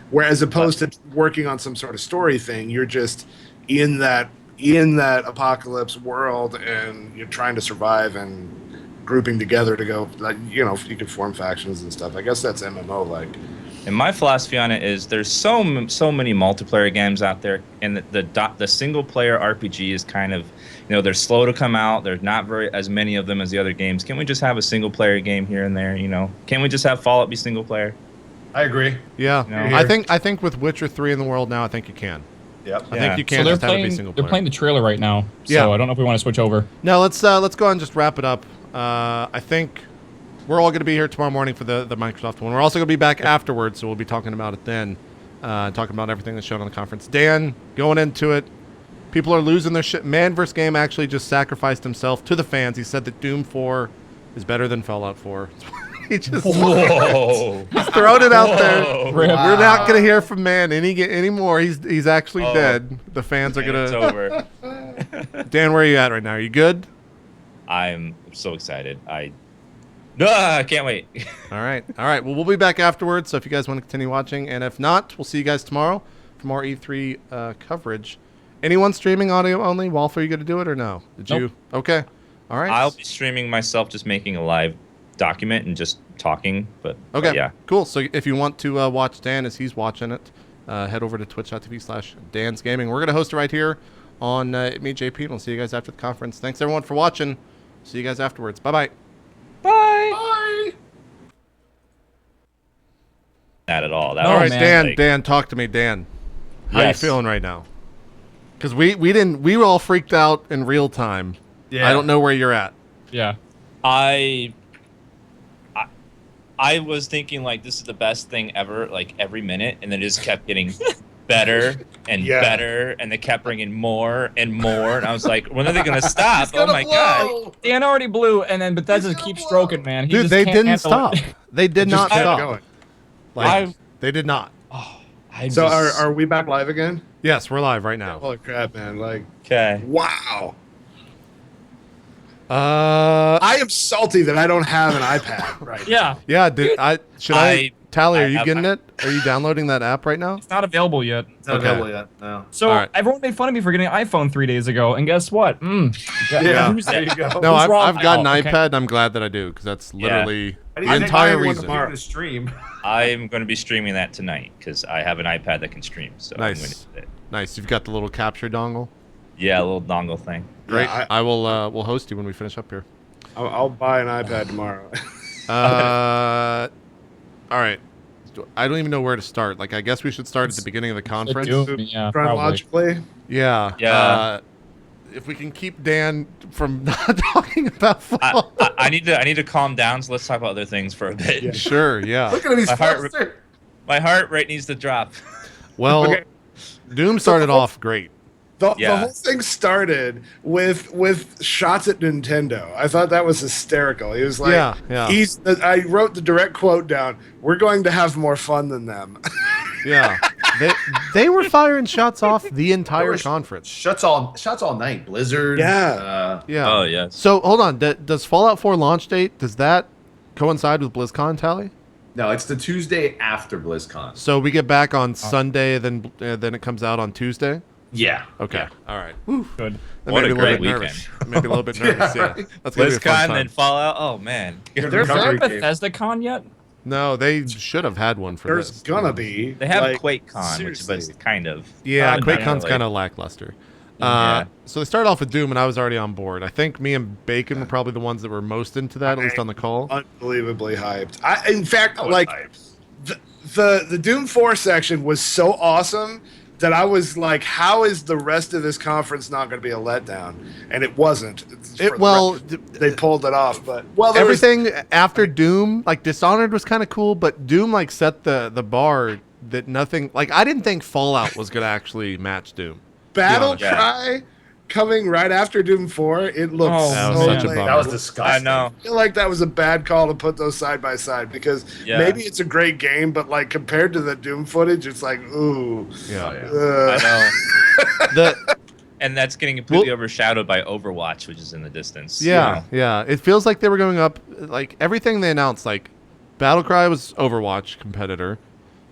Where as opposed to working on some sort of story thing, you're just in that apocalypse world and you're trying to survive and grouping together to go, like, you can form factions and stuff. I guess that's MMO like. And my philosophy on it is there's so many multiplayer games out there, and the single player RPG is kind of, they're slow to come out. There's not as many of them as the other games. Can we just have a single player game here and there? Can we just have Fallout be single player? I agree. Yeah, No. I think with Witcher 3 in the world now, I think you can. Yep. I think you So can they're just have it be playing. single They're player. playing the trailer right now. So Yeah. I don't know if we want to switch over. Now let's go ahead and just wrap it up. I think we're all going to be here tomorrow morning for the Microsoft one. We're also going to be back afterwards, so we'll be talking about it then, talking about everything that's shown on the conference. Dan, going into it, people are losing their shit. Man vs. Game actually just sacrificed himself to the fans. He said that Doom 4 is better than Fallout 4. He just Whoa! he's throwing it out there. Whoa. We're not going to hear from Man anymore. He's actually dead. The fans are going It's to... over. Dan, where are you at right now? Are you good? I'm so excited. I can't wait. All right. Well, we'll be back afterwards, so if you guys want to continue watching, and if not, we'll see you guys tomorrow for more E3 coverage. Anyone streaming audio only? Wolf, are you going to do it or no? Did Nope. you? Okay. All right. I'll be streaming myself just making a live document and just talking. But Okay. yeah. Cool. So if you want to watch Dan as he's watching it, head over to twitch.tv/DansGaming. We're going to host it right here on itmeJP, and we'll see you guys after the conference. Thanks, everyone, for watching. See you guys afterwards. Bye-bye. Bye. Not at all. That All right, was Dan. like- Dan, talk to me, Dan. How Yes. you feeling right now? Because we were all freaked out in real time. Yeah. I don't know where you're at. Yeah. I was thinking like this is the best thing ever, like every minute, and then it just kept getting better and Yeah. better, and they kept bringing more and more, and I was like, when are they gonna stop? Oh my god! Dan already blew, and then Bethesda keeps stroking, man. He Dude, just they can't didn't handle stop. it. They did not Kept stop. going. Like, they did not. So are we back live again? Yes, we're live right now. Holy crap, man! Like, okay? wow. I I am salty that I don't have an iPad right now. Yeah. yeah. Should I Tally? Are I you have getting my- it? Are you downloading that app right now? It's not available yet. It's not Okay. available yet. No. So All right. everyone made fun of me for getting an iPhone 3 days ago, and guess what? Yeah. Who's There you that? go. No, Who's I've wrong? got an Oh, okay. iPad, and I'm glad that I do because that's literally I need the to take entire my one reason. tomorrow to stream. I'm going to be streaming that tonight because I have an iPad that can stream. So I'm Nice. going to do it. Nice. You've got the little capture dongle. Yeah, a little dongle thing. Great. Yeah, I will. We'll host you when we finish up here. I'll buy an iPad tomorrow. All right. I don't even know where to start. Like, I guess we should start at the beginning of the conference. Yeah, probably. Chronologically. Yeah. Yeah. If we can keep Dan from not talking about Fallout. I need to calm down. So let's talk about other things for a bit. Yeah. Sure. Yeah. Look at him, he's My heart- flustered. My heart rate needs to drop. Well, Okay. Doom started off great. The Yeah. whole thing started with shots at Nintendo. I thought that was hysterical. He was like, Yeah. I wrote the direct quote down. We're going to have more fun than them. Yeah. They were firing shots off the entire were conference. Shots all night. Blizzard. Yeah. Yeah. Oh yes. So hold on. Does Fallout 4 launch date, does that coincide with BlizzCon, Tally? No, it's the Tuesday after BlizzCon. So we get back on Sunday, then it comes out on Tuesday? Yeah. Okay. Yeah. All right. Whew. Good. That What made a me a little great bit nervous. Maybe a little bit nervous, yeah. right. That's gonna be a fun BlizzCon time. and Fallout. Oh man. There's There's Is there a Recovery game. Bethesda con yet? No, they should have had one for There's this. gonna be. They have like, QuakeCon, which seriously. was kind of. Yeah, not QuakeCon's really. kind of lackluster. Yeah. So they started off with Doom, and I was already on board. I think me and Bacon were probably the ones that were most into that, at least on the call. Unbelievably hyped. In fact, I was like hyped. the Doom 4 section was so awesome that I was like, how is the rest of this conference not going to be a letdown? And it wasn't. They pulled it off, but there was- Everything after Doom, like Dishonored was kind of cool, but Doom like set the bar that nothing. Like I didn't think Fallout was going to actually match Doom. Battlecry coming right after Doom 4. It looked Oh, That was so such a lame. bummer. That was I disgusting. know. I feel like that was a bad call to put those side by side because Yeah. maybe it's a great game, but like compared to the Doom footage, it's like ooh. Yeah. Oh, yeah. I know. The And that's getting completely overshadowed by Overwatch, which is in the distance. you yeah, know? yeah. It feels like they were going up. Like everything they announced, like Battlecry was Overwatch competitor,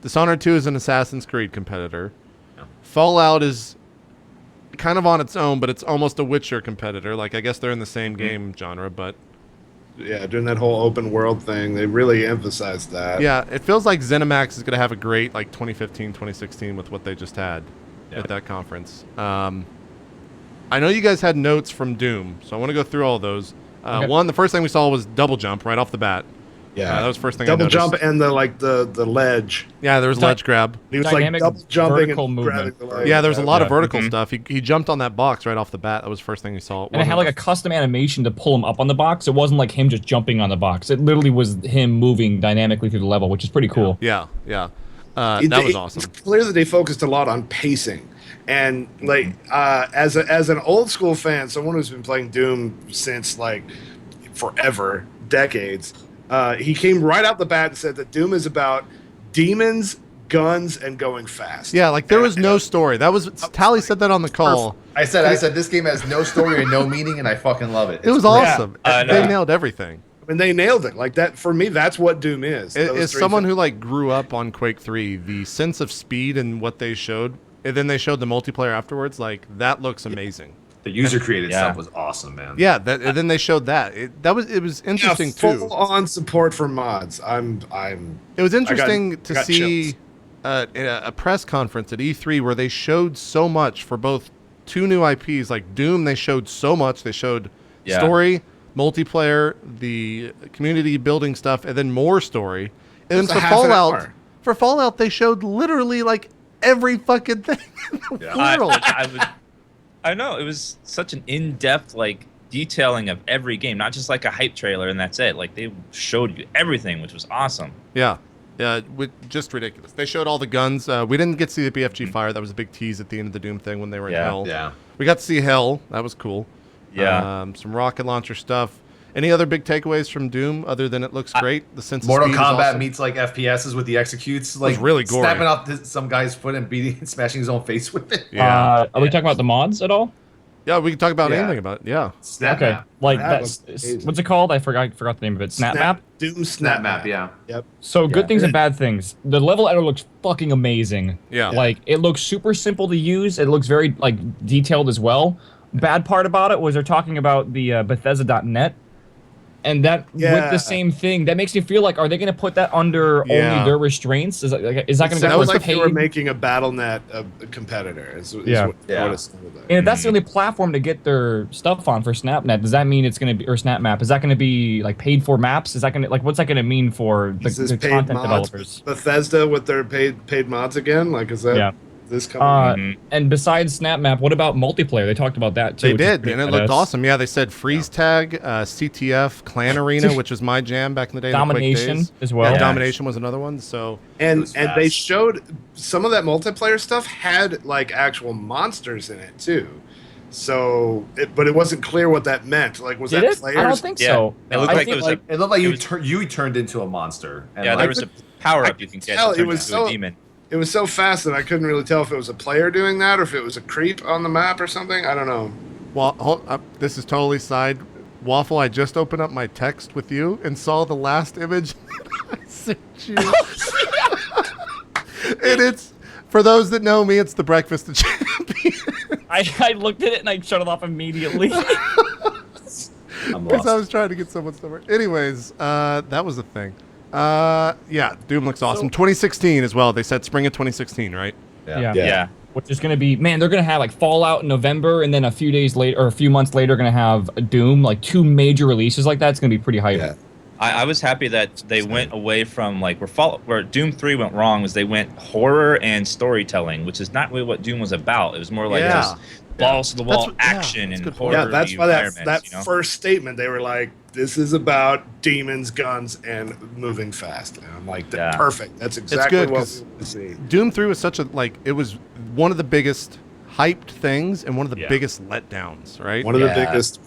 Dishonored 2 is an Assassin's Creed competitor, Fallout is kind of on its own, but it's almost a Witcher competitor. Like I guess they're in the same game genre, but Yeah, doing that whole open world thing, they really emphasized that. yeah, it feels like ZeniMax is going to have a great like 2015, 2016 with what they just had at that conference. I know you guys had notes from Doom, so I want to go through all those. Okay. One, the first thing we saw was double jump right off the bat. Yeah, that was the first thing I double noticed. jump and the ledge. Yeah, there was ledge grab. He was Dynamic like double jumping vertical and movement. grabbing the ledge. Yeah, there was a lot of Yeah. vertical stuff. He jumped on that box right off the bat. That was the first thing we saw. And it had like a custom animation to pull him up on the box. It wasn't like him just jumping on the box. It literally was him moving dynamically through the level, which is pretty cool. Yeah. That was awesome. It's clear that they focused a lot on pacing. And like as an old school fan, someone who's been playing Doom since like forever, decades, he came right out the bat and said that Doom is about demons, guns, and going fast. Yeah, like there was no story. That was Tally said that on the call. I said this game has no story and no meaning, and I fucking love it. It was It's great. awesome. I They know. nailed everything. And they nailed it. Like that for me, that's what Doom is. As someone who like grew up on Quake 3, the sense of speed and what they showed, and then they showed the multiplayer afterwards, like that looks amazing. The user created Yeah. stuff was awesome, man. Yeah, and then they showed that. It was interesting too. full on support for mods. I'm It was interesting I to got see chills. a press conference at E3 where they showed so much for both two new IPs. Like Doom, they showed so much. They showed Yeah. story, multiplayer, the community building stuff, and then more story. And then Just for a half an Fallout, hour. they showed literally like every fucking thing in the world. I know it was such an in-depth like detailing of every game, not just like a hype trailer and that's it. Like they showed you everything, which was awesome. Yeah. Just ridiculous. They showed all the guns. We didn't get to see the BFG fire. That was a big tease at the end of the Doom thing when they were in Yeah. Hell. Yeah. We got to see Hell. That was cool. Yeah. Some rocket launcher stuff. Any other big takeaways from Doom other than it looks great? The sense of Mortal speed is Kombat awesome. meets like FPSs with the executes, like really gory. snapping off some guy's foot and beating, smashing his own face with it. Yeah. Are we talking about the mods at all? Yeah, we can talk about Yeah. anything about it. Yeah. Snap Okay, map. like That that's was amazing. what's it called? I forgot the name of it. Snap map. Doom Snap map, yeah. Yep. So good Yeah. things and bad things. The level editor looks fucking amazing. Yeah. Like it looks super simple to use. It looks very like detailed as well. Bad part about it was they're talking about the Bethesda.net, And that with Yeah. the same thing, that makes me feel like, are they going to put that under Yeah. only their restraints? Is that going It to sounds go like they were paid? making a BattleNet a competitor. Yeah. What it sounded like. And if that's the only platform to get their stuff on for SnapNet, does that mean it's going to be, or SnapMap, is that going to be like paid for maps? Is that going to, like, what's that going to mean for Is this the paid content mods? developers? Bethesda with their paid mods again? Like, is that Yeah. this coming? And besides SnapMap, what about multiplayer? They talked about that too. They which is did, pretty and it looked badass. awesome. Yeah, they said freeze tag, CTF, Clan Arena, which was my jam back in the day. in the quick Domination days. as well. Yeah, Yeah. Domination was another one. So And was and they fast. showed some of that multiplayer stuff had like actual monsters in it too. So, but it wasn't clear what that meant. Like, was Did that it? players? I don't think Yeah. so. It looked I like think, it was It looked like it was- you turned into a monster. And Yeah, like, there was a power I up you can could get tell to it turn was into a so- demon. It was so fast that I couldn't really tell if it was a player doing that or if it was a creep on the map or something. I don't know. well, hold up. This is totally side. Waffle, I just opened up my text with you and saw the last image I sent you. And it's, for those that know me, it's the Breakfast of Champions. I looked at it and I shut it off immediately. I'm Because I lost. was trying to get someone's number. Anyways, that was the thing. Yeah, Doom looks awesome. 2016 as well. They said spring of 2016, right? Yeah. Yeah. Which is going to be, man, they're going to have like Fallout in November, and then a few days later, or a few months later, going to have Doom, like 2 major releases like that. It's going to be pretty hype. Yeah. I was happy that they went away from like where Doom 3 went wrong was they went horror and storytelling, which is not really what Doom was about. It was more like Yeah. just balls to the wall That's what- yeah, action that's a and good point. horror. Yeah, that's why that environments, you know? first statement they were like, "This is about demons, guns, and moving fast." And I'm like, Yeah. "Perfect. That's exactly good, what 'cause- we want to see." Doom 3 was such a, like, it was one of the biggest hyped things and one of the Yeah. biggest letdowns, right? One of the Yeah. biggest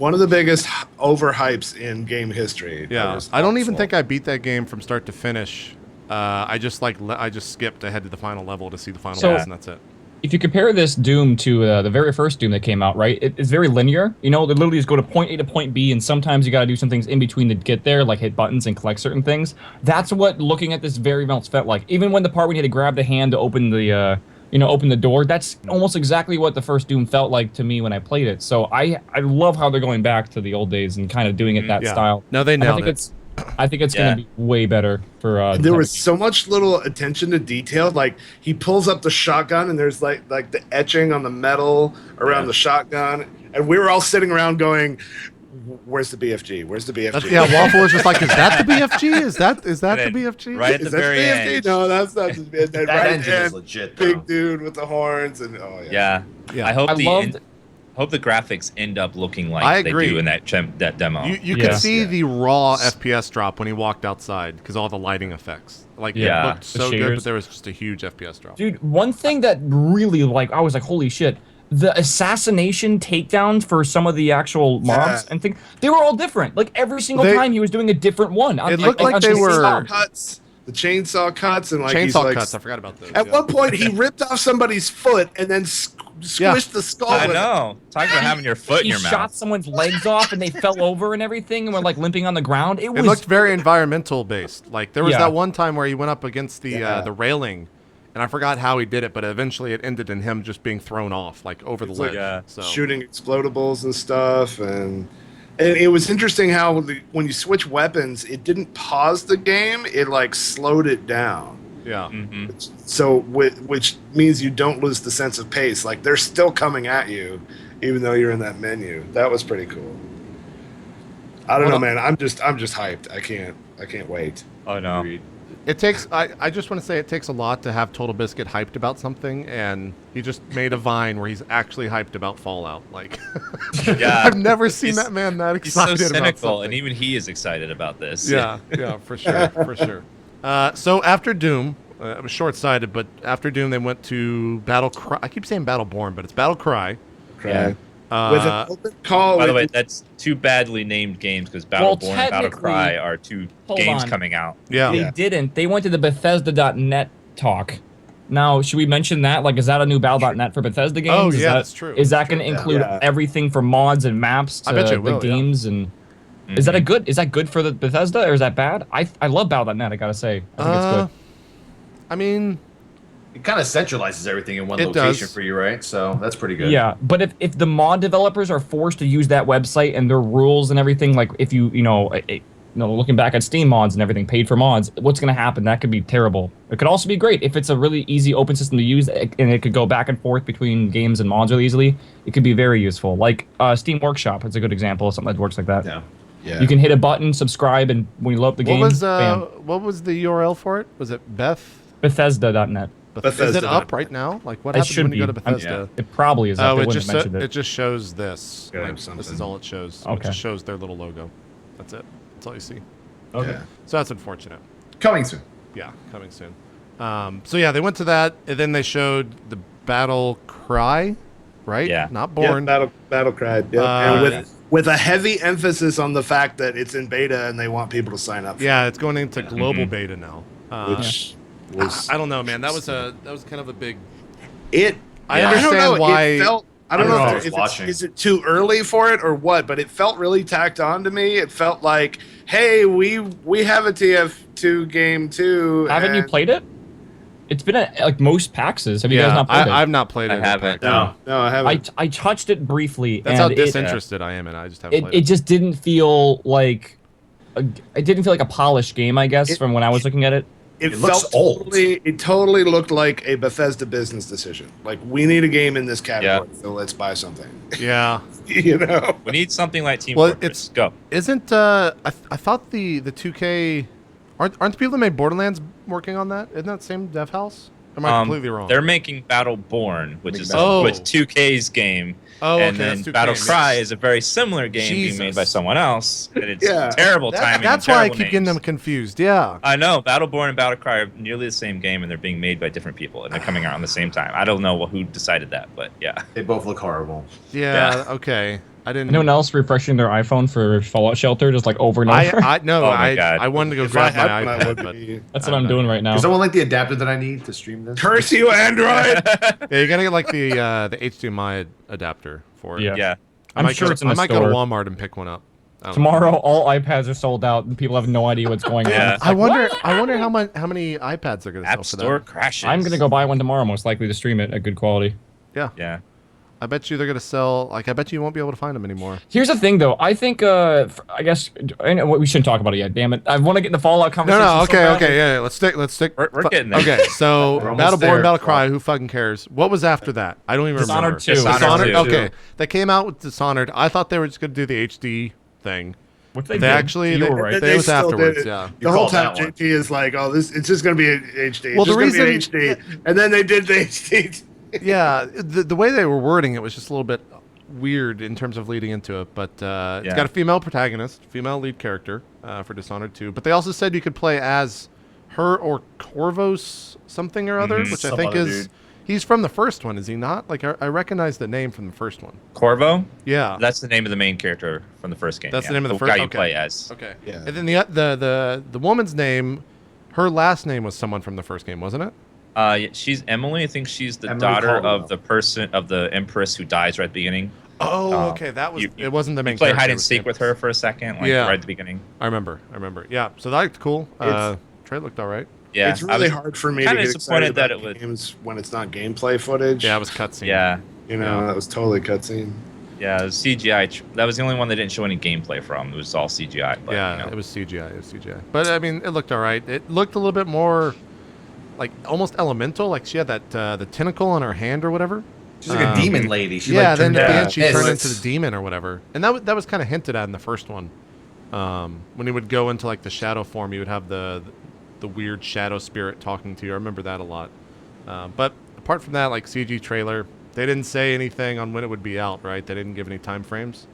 overhypes in game history. That Yeah, was I don't even awful. think I beat that game from start to finish. I just I just skipped ahead to the final level to see the final So- boss, and that's it. If you compare this Doom to the very first Doom that came out, right? It's very linear. You know, they literally just go to point A to point B, and sometimes you got to do some things in between to get there, like hit buttons and collect certain things. That's what looking at this very much felt like. Even when the part when you had to grab the hand to open the, open the door, that's almost exactly what the first Doom felt like to me when I played it. So I love how they're going back to the old days and kind of doing it that Yeah. style. No, they And nailed it. I think it's Yeah. going to be way better for. There was so much little attention to detail. Like he pulls up the shotgun, and there's like the etching on the metal around the shotgun, and we were all sitting around going, "Where's the BFG? Where's the BFG?" Yeah, Waffle was just like, "Is that the BFG? Is that the then BFG?" right at Is the that very BFG? end. No, that's not. That That right engine is end, legit. big Though. dude with the horns, and Yeah. Yeah. I hope I the loved. hope the graphics end up looking like I they agree. do in that demo. You Yeah. could see Yeah. the raw FPS drop when he walked outside because all the lighting effects. Like Yeah. it looked The so good, shaders. but there was just a huge FPS drop. Dude, one thing that really, like, I was like, holy shit. The assassination takedowns for some of the actual mobs and things, they were all different. Like, every single They- time he was doing a different one. It looked like on they the were- stop. cuts, the chainsaw cuts, and like he's Chainsaw like, cuts. I forgot about those. At yeah. one point, he ripped off somebody's foot and then squished Yeah. the skull. I with it. know. Talk about having your foot in He your shot mouth. someone's legs off and they fell over and everything and were, like, limping on the ground. It was... It looked very environmental based. Like there was Yeah. that one time where he went up against the Yeah. the railing, and I forgot how he did it, but eventually it ended in him just being thrown off, like over the It's like, ledge. So Shooting explodables and stuff, and it was interesting how when you switch weapons, it didn't pause the game; it like slowed it down. yeah, hmm So which means you don't lose the sense of pace. Like they're still coming at you, even though you're in that menu. That was pretty cool. I don't know, man. I'm just hyped. I can't wait. Oh no. Agreed. it takes. I just want to say it takes a lot to have Total Biscuit hyped about something, and he just made a Vine where he's actually hyped about Fallout. Like, Yeah. I've never seen He's- that man that He's so excited about cynical, something. and even he is excited about this. Yeah, yeah, for sure, for sure. So after Doom, it was short-sighted, but after Doom, they went to Battlecry. I keep saying Battleborn, but it's Battlecry. Yeah. With an open call. By the with- way, that's two badly named games because Well, Battleborn and technically- Battlecry are two Hold games on. coming out. Yeah. They didn't. They went to the Bethesda.net talk. Now, should we mention that? Like, is that a new Battle.net for Bethesda games? Oh, Is yeah, that- that's true. Is that going to Yeah. include Yeah. everything from mods and maps to I bet you it the will, yeah. games? And is that a good? Is that good for the Bethesda or is that bad? I love Battle.net. I gotta say, I think it's good. I mean, It kind of centralizes everything in one It location does. for you, right? So that's pretty good. Yeah, but if the mod developers are forced to use that website and their rules and everything, like if looking back at Steam mods and everything, paid for mods, what's going to happen? That could be terrible. It could also be great if it's a really easy open system to use and it could go back and forth between games and mods really easily. It could be very useful. Like Steam Workshop is a good example of something that works like that. Yeah. Yeah. You can hit a button, subscribe, and when you load up the game, bam. What was the URL for it? Was it Bethesda.net. Is Bethesda it up dot- right now? Like what It happens should when you go be. to Bethesda? It probably is up. Oh, They it wouldn't just have mentioned it. it just shows this. Gotta have This is something. all it shows. It Okay. just shows their little logo. That's it. That's all you see. Okay. Yeah. So that's unfortunate. Coming soon. Yeah, coming soon. So yeah, they went to that, and then they showed the Battlecry, right? Yeah. Not Yeah, Born. Battlecry. Yep. Uh, And with a heavy emphasis on the fact that it's in beta and they want people to sign up. For Yeah, it's going into global Mm-hmm. beta now. it, which was I don't know, man. That was kind of a big. it. I Yeah. understand don't know, why. It felt, I don't I don't know know if if I was watching. is it too early for it or what, but it felt really tacked on to me. It felt like, hey, we have a TF2 game too. Haven't you and- played it? It's been at like most PAXs. Have you guys yeah, not played it? I've not played it. I haven't. No, I haven't. I touched it briefly. That's how and disinterested I am in it. I just haven't It played it it. just didn't feel like it didn't feel like a polished game. I guess It- from when I was looking at it. It, It looks felt old. totally. It totally looked like a Bethesda business decision. Like we need a game in this category, so let's buy something. Yeah. You know. We need something like Team Well, Fortress. Go. Isn't I thought the 2K aren't the people that made Borderlands working on that? Isn't that the same dev house? Am I completely wrong? They're making Battleborn, which is Oh. which 2K's game. Oh, and okay, then that's 2K, Battlecry yes. is a very similar game being made by Jesus. someone else. And it's Yeah. terrible timing. That's and why I terrible keep getting names. them confused. Yeah. I know Battleborn and Battlecry are nearly the same game, and they're being made by different people, and they're coming out on the same time. I don't know who decided that, but yeah. They both look horrible. Yeah. Yeah. Okay. I didn't. Anyone else refreshing their iPhone for Fallout Shelter just like over and over? I no. Oh my I God. I wanted to go If grab I had my one, I iPad, would but be- That's what I'm doing right now. Does someone like the adapter that I need to stream this? Curse you, Android! yeah, you gotta get like the HDMI adapter for it. Yeah. Yeah. I I'm might sure go, it's in I the might go to store. Walmart and pick one up. I don't know. Tomorrow, all iPads are sold out, and people have no idea what's going Yeah. on. It's I like, wonder. what? I wonder how many iPads they're gonna App sell for Store that. crashes. I'm gonna go buy one tomorrow, most likely to stream it at good quality. Yeah. Yeah. I bet you they're gonna sell. Like I bet you won't be able to find them anymore. Here's the thing, though. I think, I guess, we shouldn't talk about it yet. Damn it! I want to get in the Fallout No, conversation. no. so Okay, badly. okay. Yeah. Let's stick. We're getting there. Okay. So We're almost Battleborn, there. Battlecry. Who fucking cares? What was after that? I don't even remember. Dishonored 2. Dishonored 2. Okay. They came out with Dishonored. I thought they were just gonna do the HD thing. What They actually. You They, were right. they was still did afterwards. it. Yeah. The whole called time that one. JP is like, "Oh, it's just gonna be an HD. Well, It's the just gonna be an reason- HD," and then they did the HD. Yeah. The way they were wording it was just a little bit weird in terms of leading into it, but it's Yeah. got a female protagonist, female lead character for Dishonored 2. But they also said you could play as her or Corvos something or other, which I Some think other is dude. he's from the first one, is he not? Like I recognize the name from the first one. Corvo? Yeah. That's the name of the main character from the first game. That's the yeah. name of the guy first- you okay. play as. Okay. Yeah. And then the woman's name, her last name was someone from the first game, wasn't it? Yeah, she's Emily. I think she's the Emily daughter Caldwell. of the Empress who dies right at the beginning. Oh, Um, okay. That was you- it. Wasn't the main. You play character, hide it and was seek with her for a second, like Yeah. right at the beginning. I remember. Yeah. So that looked cool. It's- Trey looked all right. Yeah, It's I really was hard for me to kinda get disappointed excited that about it would- games when it's not gameplay footage. Yeah, it was cutscene. Yeah, You know, Yeah. that was totally cutscene. yeah. It was CGI. That was the only one they didn't show any gameplay from. It was all CGI. But, Yeah, you know. it was CGI. But I mean, it looked all right. It looked a little bit more, like almost elemental. Like she had that the tentacle on her hand or whatever. She's like a demon lady. She yeah, like then turned at the into end she piss. turned into the demon or whatever, and that was kind of hinted at in the first one. When he would go into like the shadow form, you would have the weird shadow spirit talking to you. I remember that a lot. But apart from that, like CG trailer, they didn't say anything on when it would be out, right? They didn't give any time frames.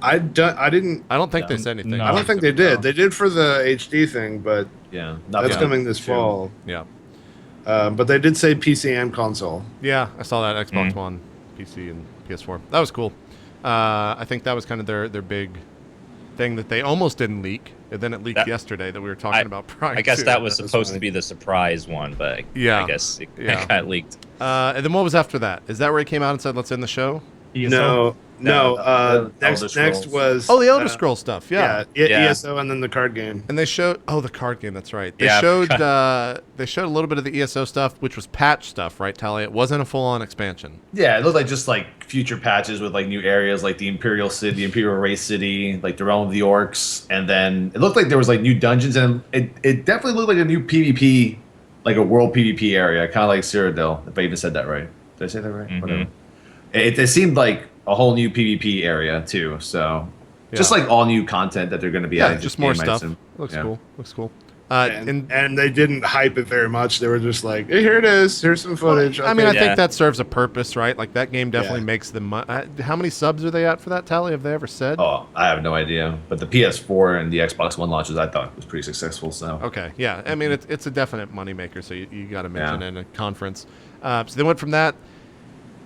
I didn't. I don't think they said anything. No. I don't think they did. No. They did for the HD thing, but Yeah, that's Yeah. coming this Two. fall. Yeah. But they did say PC and console. Yeah, I saw that Xbox Mhm. One, PC, and PS4. That was cool. I think that was kind of their big thing that they almost didn't leak, and then it leaked That- yesterday that we were talking about prior. I guess to. that was That's supposed funny. to be the surprise one, but Yeah. I guess it Yeah. got leaked. And then what was after that? Is that where he came out and said, "Let's end the show"? No, no. Elder Next Scrolls. was Oh, the Elder Scrolls stuff. Yeah. Yeah. ESO, and then the card game. And they showed the card game. That's right. They Yeah, I showed a little bit of the ESO stuff, which was patch stuff, right, Towelliee? It wasn't a full-on expansion. Yeah, it looked like just like future patches with like new areas, like the Imperial City, the Imperial Race City, like the Realm of the Orcs, and then it looked like there was like new dungeons, and it definitely looked like a new PvP, like a world PvP area, kind of like Cyrodiil, if I even said that right. Did I say that right? Mhm. Whatever. It seemed like a whole new PvP area too. So just Yeah. like all new content that they're going to be Yeah, adding to just the more game, I stuff. assume. Looks Yeah. cool. Looks cool. And they didn't hype it very much. They were just like, hey, here it is. Here's some footage. I mean, I Okay. think Yeah. that serves a purpose, right? Like that game definitely Yeah. makes them. How many subs are they at for that, Tally? Have they ever said? Oh, I have no idea. But the PS4 and the Xbox One launches, I thought was pretty successful. So Okay, yeah. I mean, it's a definite moneymaker, so you got to mention Yeah. it in a conference. So they went from that.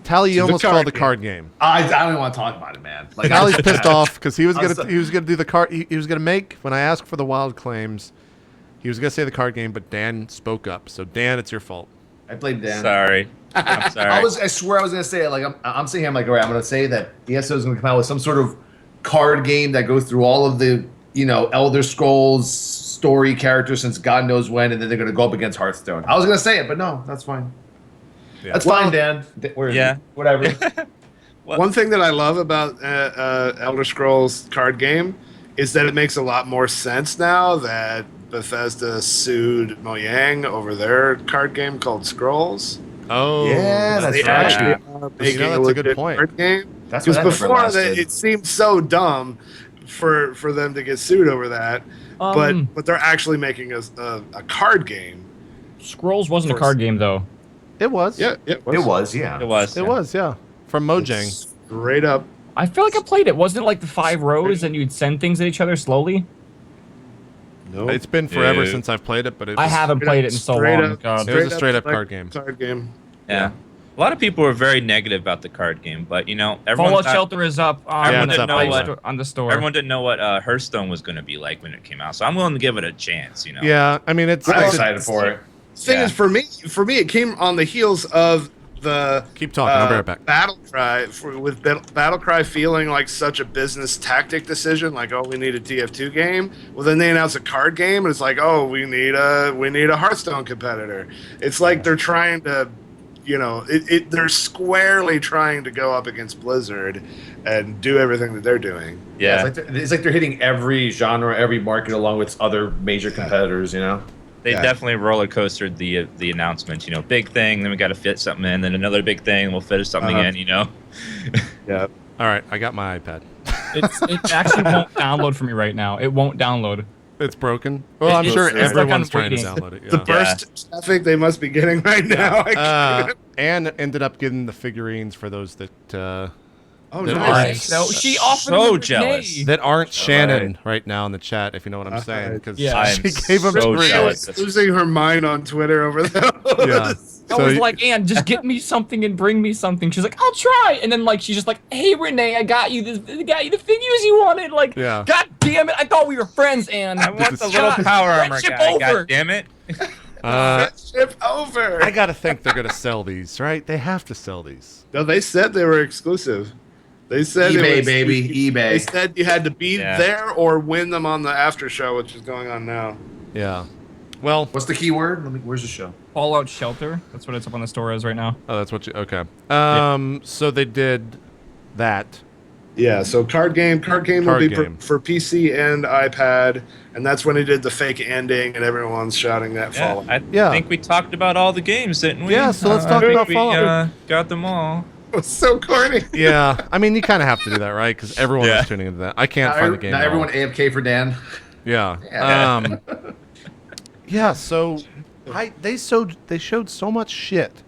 Tally, you To the almost card called the game. card game. I don't even want to talk about it, man. Like Tally's pissed off because he was I'm gonna so- he was gonna do the card. He was gonna make when I asked for the wild claims. He was gonna say the card game, but Dan spoke up. So Dan, it's your fault. I played Dan. Sorry. I'm sorry. I swear I was gonna say it. Like I'm saying, I'm like, all right, I'm gonna say that ESO is gonna come out with some sort of card game that goes through all of the, Elder Scrolls story characters since God knows when, and then they're gonna go up against Hearthstone. I was gonna say it, but no, that's fine. Yeah. That's Well- fine, Dan. Where is Yeah. it? Whatever. One thing that I love about Elder Scrolls card game is that it makes a lot more sense now that Bethesda sued Mojang over their card game called Scrolls. Oh, Yeah, that's They right. actually Yeah. are making that's a legit good point. card game. That's Because what that never before lasted. it seemed so dumb for them to get sued over that, but they're actually making a card game. Scrolls wasn't a Of card course. game though. It was. Yeah, It was, yeah. It was. It was, yeah, from Mojang. Straight up. I feel like I played it. Wasn't it like the 5 rows and you'd send things at each other slowly? No. It's been forever Dude. since I've played it, but it I was, haven't played it in so Straight long. up. God. It was a straight up like card game. Card game. Yeah. A lot of people were very negative about the card game, but everyone Fallout thought- Shelter is up on, Yeah, the, it's up Play right Store- on the store. everyone didn't know what Hearthstone was going to be like when it came out, so I'm willing to give it a chance. Yeah, I mean, it's. I'm it's- excited for it. Thing Yeah. is, for me, it came on the heels of the Keep talking. I'll be right back. Battlecry with Battlecry feeling like such a business tactic decision, like, oh, we need a TF2 game. Well, then they announce a card game, and it's like, oh, we need a Hearthstone competitor. It's like they're trying to, they're squarely trying to go up against Blizzard and do everything that they're doing. Yeah. It's like they're hitting every genre, every market, along with other major competitors. They Yeah. definitely roller coastered the announcement. Big thing, then we got to fit something in, then another big thing, we'll fit something in. Yeah. All right, I got my iPad. It actually won't download for me right now. It won't download. It's broken. Well, I'm sure it's stuck everyone's on trying to waiting. download it. The Yeah. burst traffic they must be getting right now. Anne ended up getting the figurines for those that oh, that nice. So she offered So them to jealous. me. that aren't Shannon right now in the chat, if you know what I'm saying, because Yeah. she I'm gave them so to her. jealous. Losing her mind on Twitter over those. Yeah. I was like, Ann, just get me something and bring me something. She's like, I'll try. And then she's just like, hey Renee, I got you the figures you wanted. Like, Yeah. God damn it, I thought we were friends, Ann. I want the is- little power armor Friendship guy. over. God damn it. Friendship over. I gotta think they're gonna sell these, right? They have to sell these. No, they said they were exclusive. They said eBay, it was, baby, They eBay. said you had to be Yeah. there or win them on the after show, which is going on now. Yeah. Well, What's the keyword? Where's the show? Fallout Shelter. That's what it's up on the store as right now. oh, that's what you. Okay. So they did that. Yeah, so card game will Card be game. for PC and iPad, and that's when he did the fake ending, and everyone's shouting that Yeah, Fallout. I Yeah. think we talked about all the games, didn't we? Yeah, so let's I talk think about we, Fallout. got them all. It was so corny. Yeah. I mean, you kind of have to do that, right? Because everyone Yeah. is tuning into that. I can't find the game. Not at all. everyone AFK for Dan. Yeah. Yeah. Yeah. So, they showed so much shit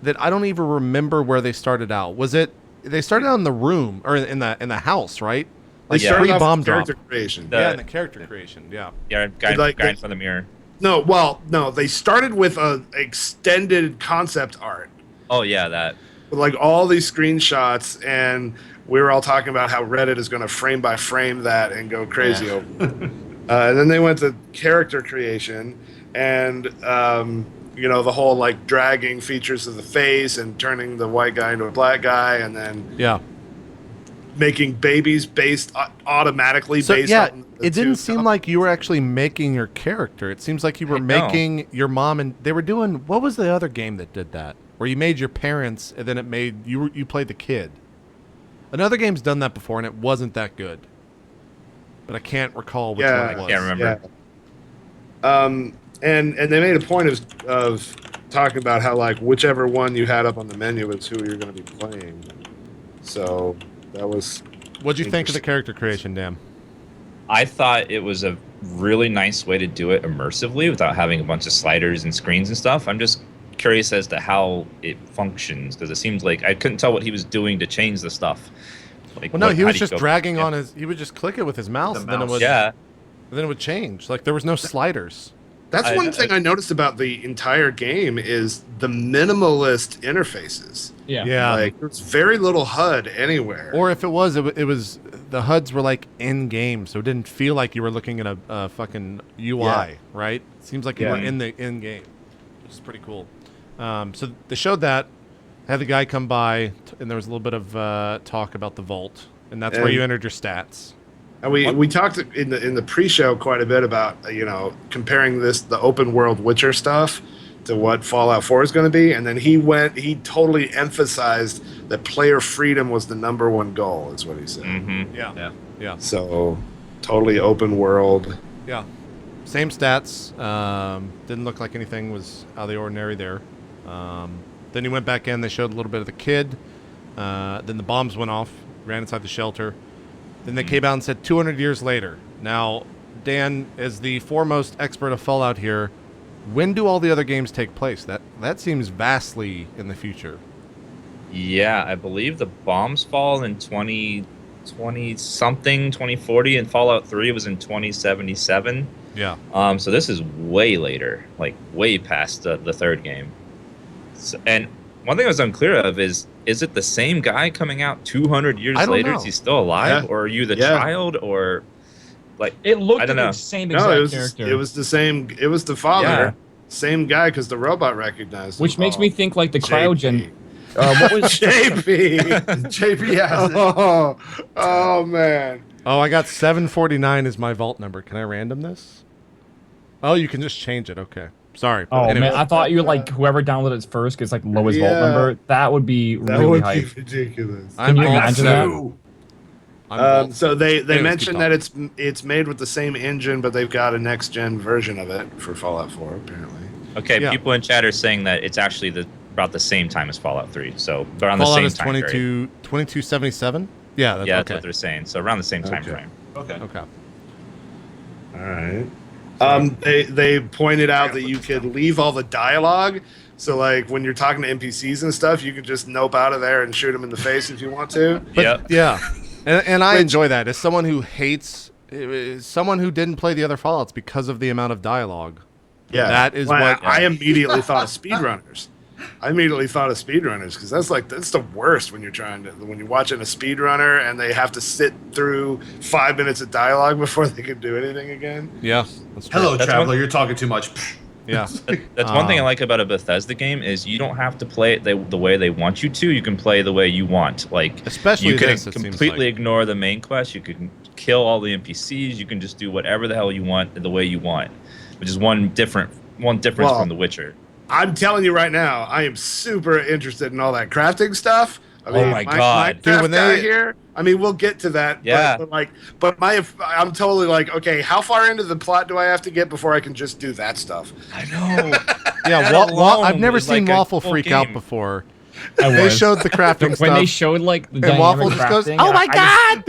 that I don't even remember where they started out. Was it they started out in the room or in the house, right? They Yeah. started off Pre-bomb with drop. character creation. The- Yeah, in the character creation. Yeah. Yeah, guy Like, in front of the mirror. No, they started with a extended concept art. Oh yeah, that. With like all these screenshots, and we were all talking about how Reddit is going to frame by frame that and go crazy over it. And then they went to character creation, and you know, the whole like dragging features of the face and turning the white guy into a black guy, and then Yeah. making babies automatically So based yeah, on the it didn't two seem couples. like you were actually making your character. It seems like you were I know. making your mom, and they were doing. What was the other game that did that? Where you made your parents, and then it made you played the kid. Another game's done that before, and it wasn't that good. But I can't recall which one it was. Can't remember. And they made a point of talking about how like whichever one you had up on the menu is who you're going to be playing. So that was. What'd you think of the character creation, Dan? I thought it was a really nice way to do it immersively without having a bunch of sliders and screens and stuff. I'm just curious as to how it functions because it seems like I couldn't tell what he was doing to change the stuff. Like, Well, no, he how was do you just go- dragging yeah. on his. He would just click it with his mouse, The and then it mouse. would. Yeah. And then it would change. Like there was no sliders. That's I- one thing I noticed about the entire game is the minimalist interfaces. Yeah. Yeah. Like there's very little HUD anywhere. Or if it was the HUDs were like in game, so it didn't feel like you were looking at a fucking UI, Yeah. right? It seems like you Yeah. were in the in game, which is pretty cool. So they showed that, had the guy come by, and there was a little bit of talk about the vault, and that's where And- you entered your stats. And we talked in the pre-show quite a bit about comparing the open world Witcher stuff to what Fallout 4 is going to be, and then he totally emphasized that player freedom was the #1 goal, is what he said. Mm-hmm. Yeah, yeah, So totally open world. yeah. Same stats. Didn't look like anything was out of the ordinary there. Then he went back in. They showed a little bit of the kid. Then the bombs went off. Ran inside the shelter. Then they came out and said 200 years later. Now, Dan, as the foremost expert of Fallout here, when do all the other games take place? That seems vastly in the future. Yeah, I believe the bombs fall in 2020 something, 2040, and Fallout 3 was in 2077. Yeah. So this is way later, like way past the third game. So, and one thing I was unclear of is it the same guy coming out 200 years I don't later? know. Is he still alive, Yeah. or are you the Yeah. child, or like It looked I don't like know. the same exact No, character. it was the same. It was the father, Yeah. same guy, because the robot recognized him. which makes me think like the cryogen. JP. What was JP. JP has it. Oh man. Oh, I got 749 is my vault number. Can I random this? Oh, you can just change it. Okay. Sorry. Oh Anyways. man, I thought you were like whoever downloaded it first gets like lowest vault Yeah. number. That would be That really would be hype. ridiculous. I'm Can you vault imagine seven. that? I'm vault So they Anyways, mentioned keep that it's made with the same engine, but they've got a next gen version of it for Fallout 4 apparently. okay? Yeah. People in chat are saying that it's actually about the same time as Fallout 3, so but on Fallout the is same time period. 2277. Yeah. That's Yeah, okay. that's what they're saying. So around the same time Okay. frame. Okay. Okay. All right. They pointed out that you could leave all the dialogue. So like when you're talking to NPCs and stuff, you could just nope out of there and shoot them in the face if you want to. But, Yep. Yeah. And I Which- enjoy that. As someone who hates, someone who didn't play the other Fallouts because of the amount of dialogue. Yeah, That is Well, what- I immediately thought of speedrunners. I immediately thought of speedrunners because that's the worst when you're watching a speedrunner and they have to sit through 5 minutes of dialogue before they can do anything again. Yeah. That's true. Hello, That's traveler. one- You're talking too much. Yeah. That's one thing I like about a Bethesda game is you don't have to play it the way they want you to. You can play the way you want. Like Especially you can this, it seems completely like. ignore the main quest. You can kill all the NPCs. You can just do whatever the hell you want the way you want, which is one difference Well, from The Witcher. I'm telling you right now, I am super interested in all that crafting stuff. I Oh my God. Dude, Dude, when when guy they- here, I mean, we'll get to that. Yeah. But I'm totally like, okay, how far into the plot do I have to get before I can just do that stuff? I know. Yeah. That alone I've never is seen like a Waffle full freak out game. before. I They was. showed the crafting when stuff. they showed like the and dynamic Waffle just goes, crafting, "Oh my I god!"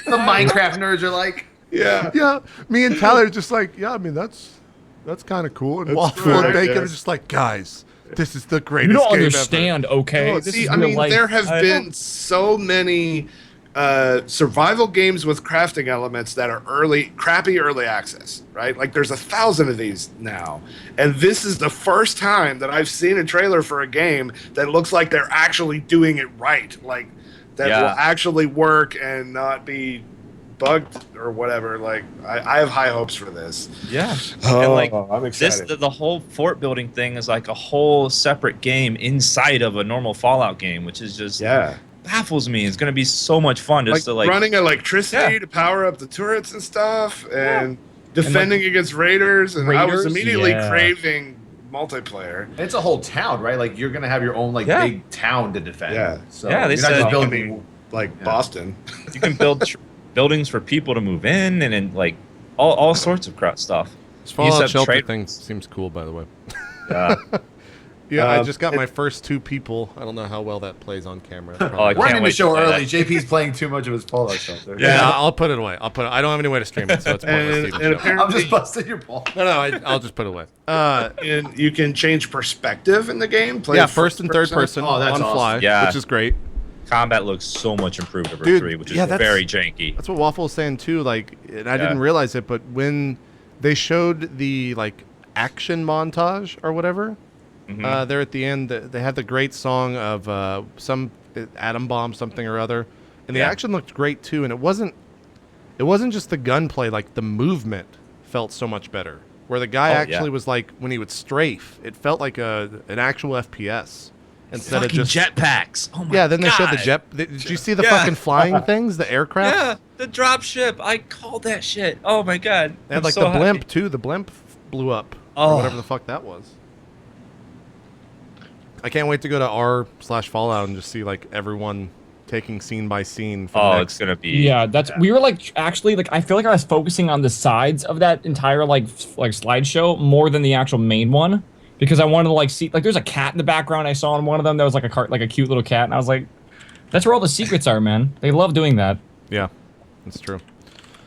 The Minecraft nerds are like, Yeah. Yeah, me and Tyler are just like, yeah, I mean that's kind of cool. And That's Waffle cool, and I Bacon are guess. just like, guys, this is the you greatest don't game understand, okay? Oh, This see, is I real mean, life. there have I been know. so many survival games with crafting elements that are crappy early access, right? Like there's 1,000 of these now. And this is the first time that I've seen a trailer for a game that looks like they're actually doing it right. Like that Yeah. will actually work and not be bugged or whatever, like I have high hopes for this. Yeah. Oh, And like I'm this, excited. the whole fort building thing is like a whole separate game inside of a normal Fallout game, which is just baffles me. It's gonna be so much fun just to like running electricity to power up the turrets and stuff, and defending against raiders. And I was immediately craving multiplayer. It's a whole town, right? Like you're gonna have your own like big town to defend. Yeah. So Yeah, they you're not said just you building like Boston. you can build buildings for people to move in and then like all sorts of crap stuff. This Fallout said shelter trade- thing seems cool, by the way. Yeah. Yeah, I just got my first 2 people. I don't know how well that plays on camera. I We're can't ending the wait show to play early. that. JP's playing too much of his Fallout shelter. Yeah, I'll put it away. I don't have any way to stream it, so it's pointless to even show. apparently, I'm just busting your ball. No, I'll just put it away. and you can change perspective in the game. Play Yeah, first and third person Oh, that's on awesome. fly, Yeah. which is great. Combat looks so much improved over Dude, 3, which is yeah, that's- very janky. That's what Waffle was saying too. Like, and I didn't realize it, but when they showed the like action montage or whatever, there at the end, they had the great song of some atom bomb something or other, and the action looked great too. And it wasn't just the gunplay; like the movement felt so much better. Where the guy actually was like, when he would strafe, it felt like an actual FPS. Instead of just jetpacks. Oh my yeah, then they showed the God. jet. Did you see the fucking flying things, the aircraft? Yeah, the drop ship. I called that shit. Oh my god. They had I'm like so the blimp happy. too. The blimp blew up. Oh. Or whatever the fuck that was. I can't wait to go to r/Fallout and just see like everyone taking scene by scene. For the Oh, next... it's gonna be. Yeah, that's we were like actually like I feel like I was focusing on the sides of that entire like slideshow more than the actual main one because I wanted to like see like there's a cat in the background I saw in one of them that was like a cute little cat and I was like, that's where all the secrets are, man. They love doing that. Yeah, that's true.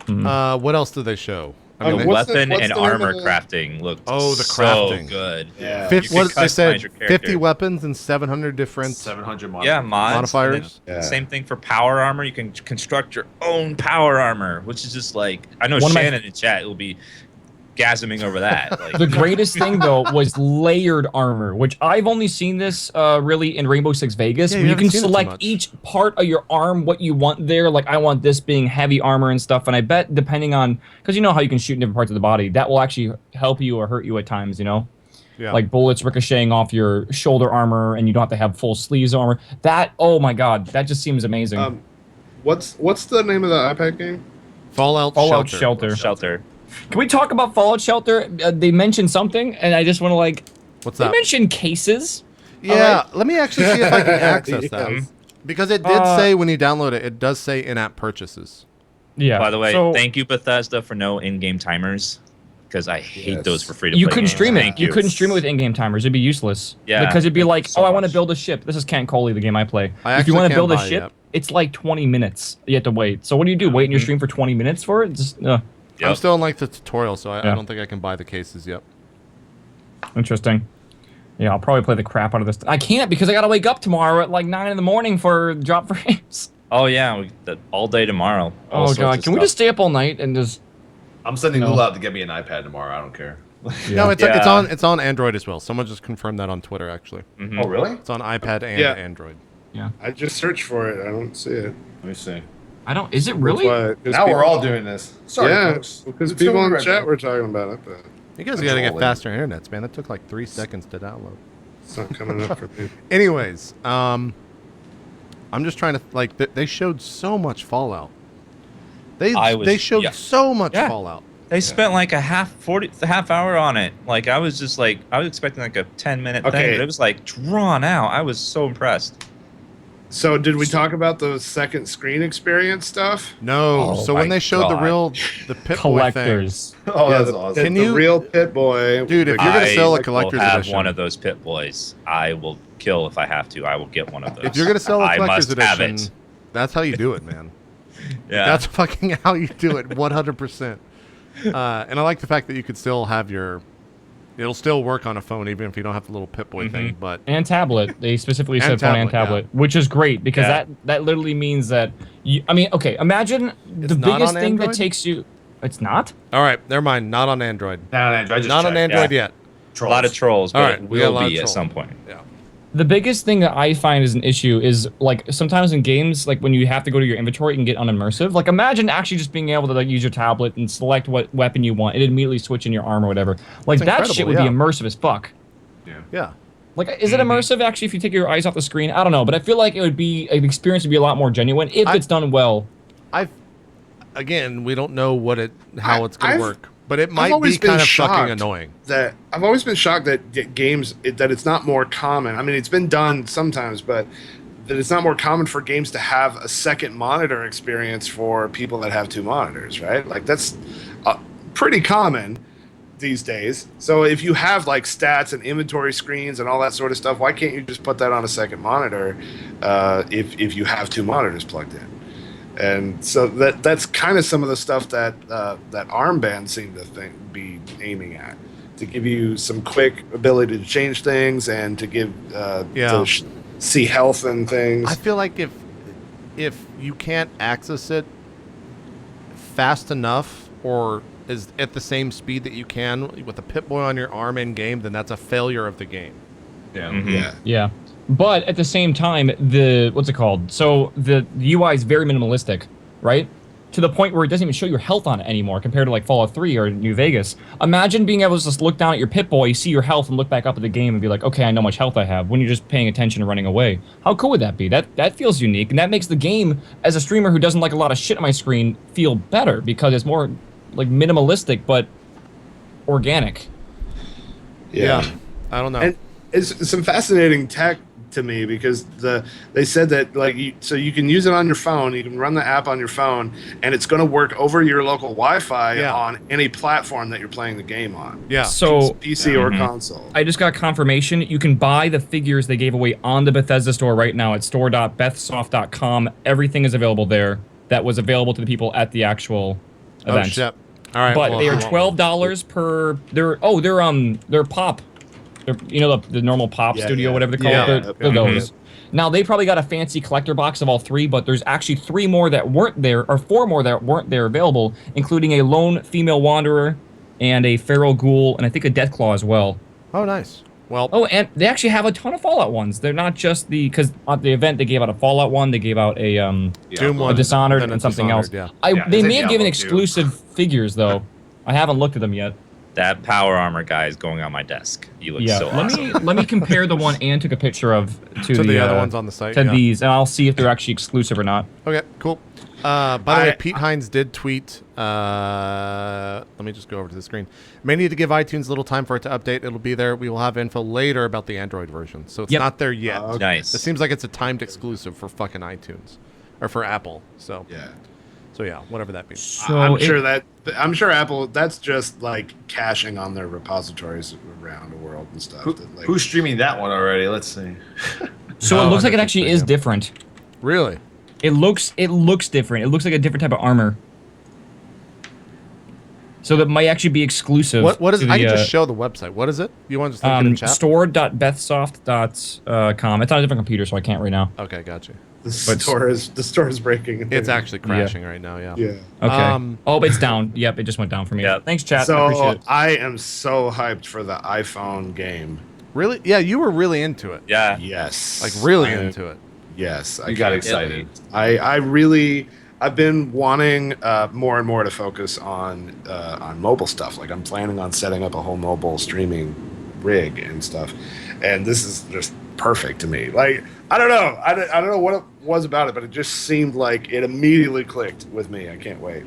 What else did they show? I mean, The what's weapon what's and the name armor of the- crafting looked Oh, the crafting. so good. Yeah. You can what they said, customize your 50 character. weapons and 700 different. 700 mods. Yeah, mods. Modifiers? And then Same thing for power armor. You can construct your own power armor, which is just like I know One of my- Shannon in chat will be gasming over that. Like, The greatest thing though was layered armor, which I've only seen this really in Rainbow Six Vegas, Yeah, where you you can haven't seen it too select much. each part of your arm what you want there. Like I want this being heavy armor and stuff, and I bet depending on because you know how you can shoot in different parts of the body, that will actually help you or hurt you at times. You know, Yeah. like bullets ricocheting off your shoulder armor, and you don't have to have full sleeves armor. That oh my god, that just seems amazing. What's the name of the iPad game? Fallout Shelter. shelter. Can we talk about Fallout Shelter? They mentioned something, and I just want to like. What's They that? mentioned cases. Yeah, let me actually see if I can access Yeah. that. Because it did say when you download it, it does say in-app purchases. Yeah. By the way, so thank you Bethesda for no in-game timers because I hate Yes. those for free to play. you couldn't games. stream it. Thank You couldn't stream it with in-game timers. It'd be useless. Yeah, Because it'd be thank like, you so oh, I want to much. build a ship. This is Can't Coley, the game I play. I If you actually want to can't build a buy it ship, yet. it's like 20 minutes. You have to wait. So what do? Wait in your stream for 20 minutes for it? Just, I'm Yep. still in like the tutorial, so I Yeah. don't think I can buy the cases yet. interesting. Yeah, I'll probably play the crap out of this. I can't because I gotta wake up tomorrow at like 9 in the morning for drop frames. Oh yeah, all day tomorrow. All Oh sorts god, of can we stuff. just stay up all night and just? I'm sending No. Lula out to get me an iPad tomorrow. I don't care. No, it's Yeah. it's on Android as well. Someone just confirmed that on Twitter actually. Oh, really? It's on iPad and Yeah. Android. I just searched for it. I don't see it. Let me see. I don't. Is it really? That's why- 'cause Now we're people- all doing this. Sorry, yeah, folks. because It's people in the right chat now. were talking about it, but You guys That's gotta get all faster internets, man. That took like 3 seconds to download. it's not coming up for me. Anyways, I'm just trying to like they showed so much Fallout. They showed yeah. so much Yeah. Fallout. They spent like a half hour on it. Like I was just like I was expecting like a 10-minute thing, Okay. but it was like drawn out. I was so impressed. So, did we talk about the second screen experience stuff? No, Oh so when my they showed God. the Pit Boy thing, Collectors. Oh, that's the, awesome. Can the you- real Pit Boy, Dude, if the you're gonna guy- sell a I collector's will have edition, one of those Pit Boys. I will kill if I have to. I will get one of those. if you're gonna sell a I collector's must have edition, it. that's how you do it, man. Yeah. That's fucking how you do it, 100%. And I like the fact that you could still have it'll still work on a phone even if you don't have the little Pip-Boy thing. But And tablet. They specifically And said phone and tablet, tablet, which is great because Yeah. that literally means that you. I mean, okay, imagine It's the not biggest on thing that Android? takes you. It's not. all right, never mind. Not on Android. Not on Android. I just Not on checked. Android Yeah. yet. a lot of trolls, but All right, it we got a will lot of be at trolls. some point. Yeah. The biggest thing that I find is an issue is like sometimes in games, like when you have to go to your inventory and get unimmersive. Like imagine actually just being able to like use your tablet and select what weapon you want. It immediately switch in your arm or whatever. Like that shit would be immersive as fuck. Yeah. Like, is it immersive actually if you take your eyes off the screen? I don't know, but I feel like it would be an experience would be a lot more genuine if it's done well. Again, we don't know how it's gonna work, but it might be kind of fucking annoying. I've always been shocked that games that it's not more common. I mean, it's been done sometimes, but that it's not more common for games to have a second monitor experience for people that have two monitors, right? Like that's pretty common these days. So if you have like stats and inventory screens and all that sort of stuff, why can't you just put that on a second monitor if you have two monitors plugged in? And so that's kind of some of the stuff that that armband seemed to be aiming at, to give you some quick ability to change things and to give to see health and things. I feel like if you can't access it fast enough or is at the same speed that you can with a Pip-Boy on your arm in game, then that's a failure of the game. Yeah. Yeah. But at the same time, what's it called? So the UI is very minimalistic, right? To the point where it doesn't even show your health on it anymore compared to like Fallout 3 or New Vegas. Imagine being able to just look down at your Pip-Boy, see your health, and look back up at the game and be like, okay, I know how much health I have, when you're just paying attention and running away. How cool would that be? That feels unique, and that makes the game, as a streamer who doesn't like a lot of shit on my screen, feel better because it's more like minimalistic but organic. Yeah. I don't know. And it's some fascinating tech to me because they said that like so you can use it on your phone, you can run the app on your phone, and it's going to work over your local Wi-Fi on any platform that you're playing the game on. Yeah. So PC or console. I just got confirmation. You can buy the figures they gave away on the Bethesda store right now at store.bethsoft.com. Everything is available there. That was available to the people at the actual event. Oh shit. All right. But they are $12 per. They're pop. You know the normal pop studio, whatever they call it. They're those. Now they probably got a fancy collector box of all three, but there's actually 3 more that weren't there, or 4 more that weren't there available, including a lone female wanderer, and a feral ghoul, and I think a deathclaw as well. Oh, nice. Well. Oh, and they actually have a ton of Fallout ones. They're not just because at the event they gave out a Fallout one, they gave out a Doom one, a Dishonored, and something else. Yeah. They may have given exclusive figures though. I haven't looked at them yet. That power armor guy is going on my desk. He looks so awesome. Let me compare the one Ann took a picture of to the other ones on the site. To these, and I'll see if they're actually exclusive or not. Okay, cool. By the way, Pete Hines did tweet. Let me just go over to the screen. May need to give iTunes a little time for it to update. It'll be there. We will have info later about the Android version, so it's not there yet. Okay. Nice. It seems like it's a timed exclusive for fucking iTunes or for Apple. So yeah, whatever that means. So I'm sure Apple. That's just like caching on their repositories around the world and stuff. Who's streaming that one already? Let's see. So it looks like it actually is different. Really? It looks different. It looks like a different type of armor. So that might actually be exclusive. What is? I can just show the website. What is it? You want to just link it in chat? Store.bethsoft.com. It's on a different computer, so I can't right now. Okay, gotcha. The store is breaking. It's actually crashing right now. Yeah. Yeah. Okay. Oh, it's down. Yep, it just went down for me. Yep. Thanks, chat. I So appreciate it. I am so hyped for the iPhone game. Really? Yeah, you were really into it. Yeah. Yes. Like really into it. Yes. You got excited. I've been wanting more and more to focus on mobile stuff. Like I'm planning on setting up a whole mobile streaming rig and stuff, and this is just perfect to me. Like I don't know what it was about it, but it just seemed like it immediately clicked with me. I can't wait.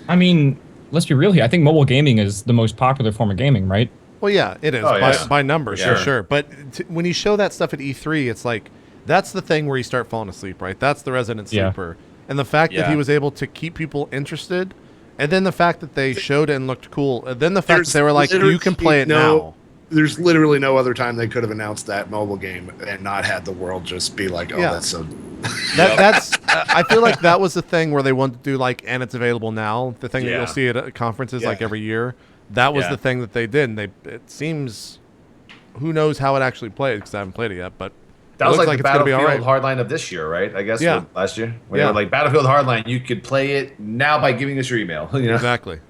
I mean, let's be real here. I think mobile gaming is the most popular form of gaming, right? Well, yeah, it is by numbers for sure. But when you show that stuff at E3, it's like that's the thing where you start falling asleep, right? That's the resident sleeper. And the fact that he was able to keep people interested, and then the fact that they showed it and looked cool, and then the fact that they were like, you can play it now. There's literally no other time they could have announced that mobile game and not had the world just be like, oh, that's so... That's I feel like that was the thing where they wanted to do like, and it's available now. The thing that you'll see at conferences like every year. That was the thing that they did. And it seems, who knows how it actually played because I haven't played it yet, but that was like the it's gonna be Battlefield all right. Hardline of this year, right? I guess last year. When Yeah. they were like Battlefield Hardline, you could play it now by giving us your email. You know? Exactly.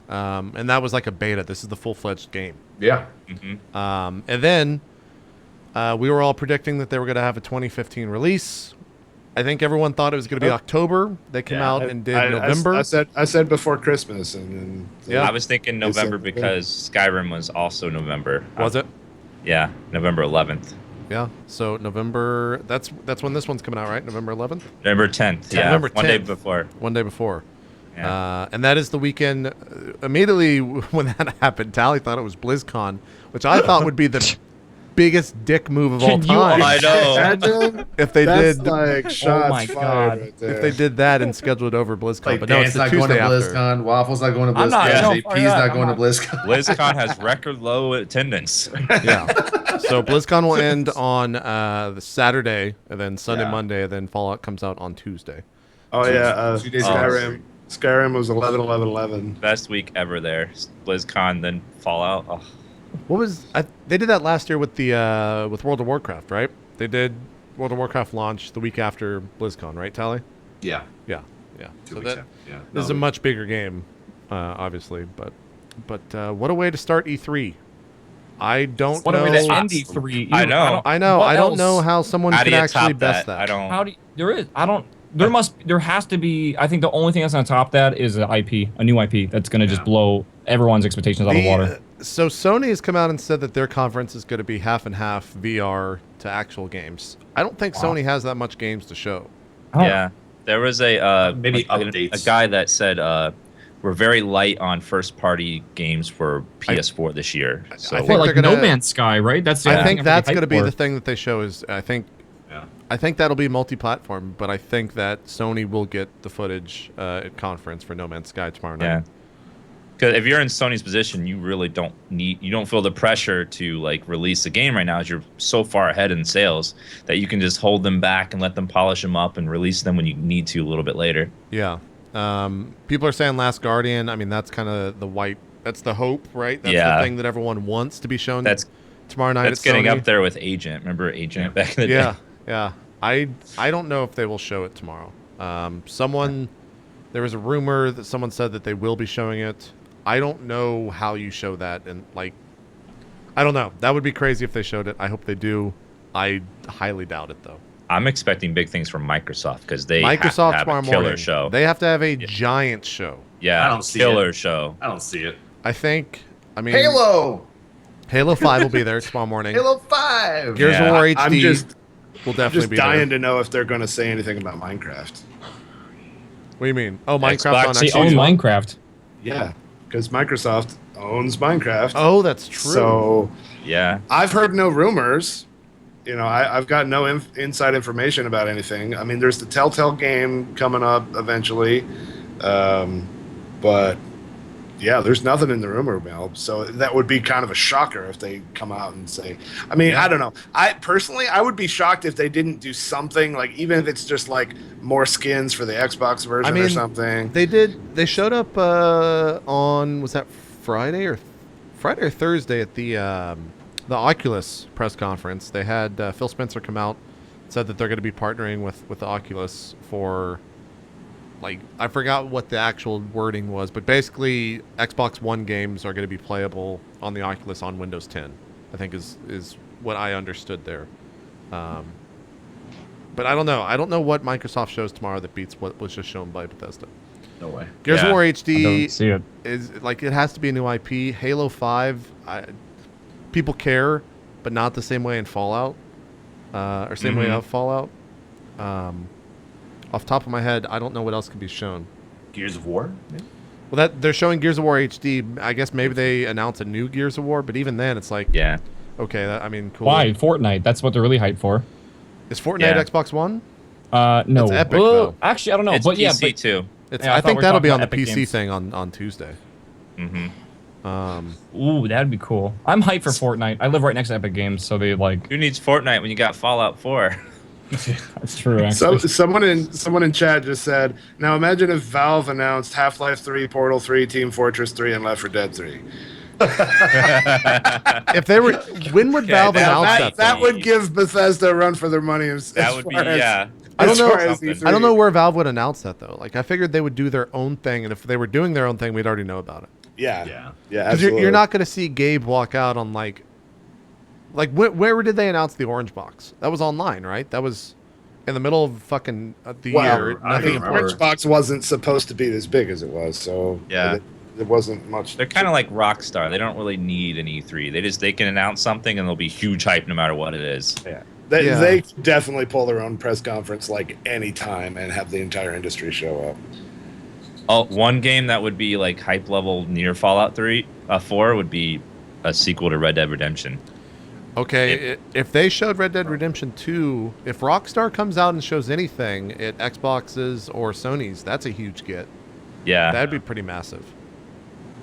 And that was like a beta. This is the full-fledged game. Yeah. And then We were all predicting that they were going to have a 2015 release. I think everyone thought it was going to be October. They came out and did November. I said before Christmas, and Yeah. I was thinking November said- because Skyrim was also November. Was it? Yeah, November 11th. Yeah. So November. That's when this one's coming out, right? November 11th. November 10th. Yeah, November one day 10th. before. One day before. Yeah. And that is the weekend. Immediately when that happened, Tally thought it was BlizzCon, which I thought would be the biggest dick move of all Can you time. I know. Imagine If they that's did, like shots my fired God. right there. if they did that and scheduled it over BlizzCon, Like, but no, it's Dan's the not going to Tuesday after. BlizzCon. Waffle's not going to I'm not- BlizzCon. no, JP's fuck that, not I'm going not. to BlizzCon. BlizzCon has record low attendance. Yeah. So BlizzCon will end on the Saturday, and then Sunday, Yeah. Monday, and then Fallout comes out on Tuesday. Oh yeah, 2 days Skyrim. Skyrim was 11/11/11. Best week ever there. BlizzCon, then Fallout. Oh. What was they did that last year with the with World of Warcraft, right? They did World of Warcraft launch the week after BlizzCon, right, Tally? Yeah. Yeah, yeah. 2 So weeks that after, yeah. this is a much bigger game, obviously, but what a way to start E3. I don't What know. a way to end E3. I know. I know. What I don't else? know how someone How do could you actually top best that? that. I don't. How do you, there is? I don't. There has to be. I think the only thing that's gonna top that is an IP, a new IP that's gonna just Yeah. blow everyone's expectations out of water. So Sony has come out and said that their conference is going to be half and half VR to actual games. I don't think Sony has that much games to show. I don't- Yeah, there was a Maybe like updates. a guy that said we're very light on first-party games for PS4 this year. So I think Well, like they're gonna- No Man's Sky, right? That's the I only think thing that's I'm going to really be hyped the thing that they show. Is Yeah. I think that'll be multi-platform, but I think that Sony will get the footage at conference for No Man's Sky tomorrow night. yeah, because if you're in Sony's position, you really don't feel the pressure to like release the game right now, as you're so far ahead in sales that you can just hold them back and let them polish them up and release them when you need to a little bit later. Yeah. People are saying Last Guardian. I mean, that's kind of that's the hope, right? That's Yeah. the thing that everyone wants to be shown That's tomorrow night. That's at getting Sony. up there with Agent. Remember Agent back in the Yeah, day? yeah. I don't know if they will show it tomorrow. There was a rumor that someone said that they will be showing it. I don't know how you show that, and like, I don't know. That would be crazy if they showed it. I hope they do. I highly doubt it though. I'm expecting big things from Microsoft because they Microsoft have to tomorrow have a killer morning. show. They have to have a giant show. Yeah, I don't see killer it. show. I don't see it. I think. I mean, Halo! Halo 5 will be there tomorrow morning. Halo 5! Gears Yeah. of War HD I'm just will definitely just be dying there. to know if they're going to say anything about Minecraft. What do you mean? Oh, Minecraft Xbox. on They Xbox own One? Minecraft. Yeah, because Microsoft owns Minecraft. Oh, that's true. So Yeah, I've heard no rumors. You know, I've got no inside information about anything. I mean, there's the Telltale game coming up eventually, but yeah, there's nothing in the rumor mill. So that would be kind of a shocker if they come out and say. I mean, I don't know. I personally, I would be shocked if they didn't do something like, even if it's just like more skins for the Xbox version or something. They did. They showed up on, was that Friday or Thursday at the Oculus press conference. They had Phil Spencer come out, said that they're going to be partnering with the Oculus for, like, I forgot what the actual wording was, but basically Xbox One games are going to be playable on the Oculus on Windows 10. I think is what I understood there. But I don't know. I don't know what Microsoft shows tomorrow that beats what was just shown by Bethesda. No way. Gears of Yeah. War I HD don't see it. is like, it has to be a new IP. Halo 5, people care, but not the same way in Fallout, or same way of Fallout. Off the top of my head, I don't know what else can be shown. Gears of War? Maybe? Well, that they're showing Gears of War HD. I guess maybe they announce a new Gears of War, but even then, it's like, yeah. okay, I mean, cool. Why Fortnite? That's what they're really hyped for. Is Fortnite Yeah. Xbox One? No. That's Epic, Well, though. actually, I don't know. It's but yeah, PC but too. It's. Yeah, I I thought think we were that'll be talking on the about Epic PC games. thing on Tuesday. ooh, that'd be cool. I'm hyped for Fortnite. I live right next to Epic Games, so they like. Who needs Fortnite when you got Fallout 4? That's true. So Actually. someone in chat just said, "Now imagine if Valve announced Half-Life 3, Portal 3, Team Fortress 3, and Left 4 Dead 3." If they were, when would Valve now announce that- that? That would give Bethesda a run for their money. That would be, yeah. I don't as know. far as Something. E3. I don't know where Valve would announce that though. Like, I figured they would do their own thing, and if they were doing their own thing, we'd already know about it. Yeah, Yeah. yeah. Because you're not going to see Gabe walk out on like Like, where did they announce the orange box? That was online, right? That was in the middle of fucking the year. I Nothing don't the remember. Orange Box wasn't supposed to be as big as it was, so Yeah. it wasn't much. They're kind of like Rockstar. They don't really need an E3. They can announce something and there'll be huge hype no matter what it is. Yeah. They definitely pull their own press conference like any time and have the entire industry show up. Oh, one game that would be like hype level near Fallout 4 would be a sequel to Red Dead Redemption. Okay, if they showed Red Dead Redemption 2, if Rockstar comes out and shows anything at Xboxes or Sony's, that's a huge get. Yeah. That'd be pretty massive.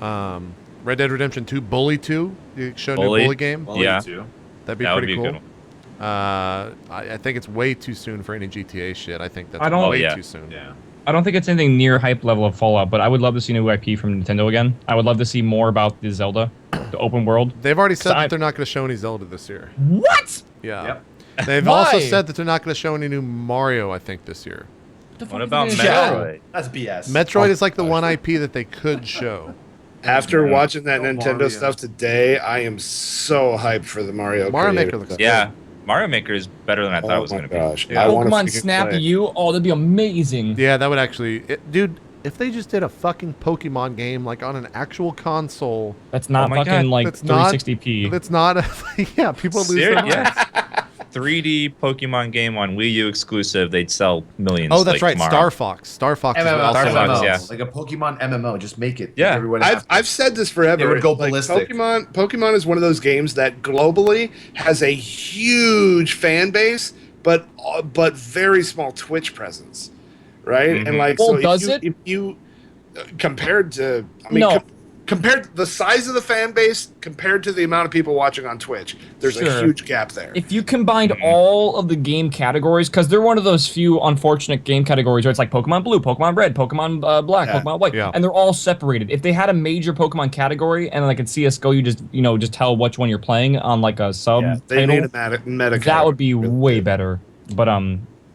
Red Dead Redemption 2, Bully 2, you show a new Bully? Bully game. Well, Yeah. too. That'd be That would pretty be a cool. good one. I think it's way too soon for any GTA shit. I think that's I don't- way yeah. too soon. Yeah. I don't think it's anything near hype level of Fallout, but I would love to see new IP from Nintendo again. I would love to see more about the Zelda, the open world. They've already said I- that they're not going to show any Zelda this year. What? Yeah. Yep. They've also Why? said that they're not going to show any new Mario, I think, this year. What about Yeah. Metroid? That's BS. Metroid is like the one IP that they could show. After watching that Oh, Nintendo Mario. stuff today, I am so hyped for the Mario. Mario Creator Maker looks stuff. Yeah. Mario Maker is better than I thought it was Oh going my to be. gosh! Yeah. I wanna Pokemon freaking Snap play. U? Oh, that'd be amazing. Yeah, that would actually... dude, if they just did a fucking Pokemon game like on an actual console... That's not Oh my fucking God. like That's not- 360p. That's not... yeah, people lose their minds. Yeah. 3D Pokemon game on Wii U exclusive, they'd sell millions. Oh, that's like, right. tomorrow. Star Fox. Star Fox is MMO, also Star Fox, out. yeah. Like a Pokemon MMO. Just make it. Yeah. Everyone I've said this forever. It would go Like, ballistic. Pokemon is one of those games that globally has a huge fan base, but very small Twitch presence, right? Mhm. And like, Well, so does if you compared to, I mean, No. compared to the size of the fan base compared to the amount of people watching on Twitch, there's a Sure. huge gap there. If you combined all of the game categories, because they're one of those few unfortunate game categories where it's like Pokemon Blue, Pokemon Red, Pokemon Black, Yeah. Pokemon White, Yeah. and they're all separated. If they had a major Pokemon category and like in CS:GO, you just tell which one you're playing on like a sub They title, need a meta that would be category. way better. But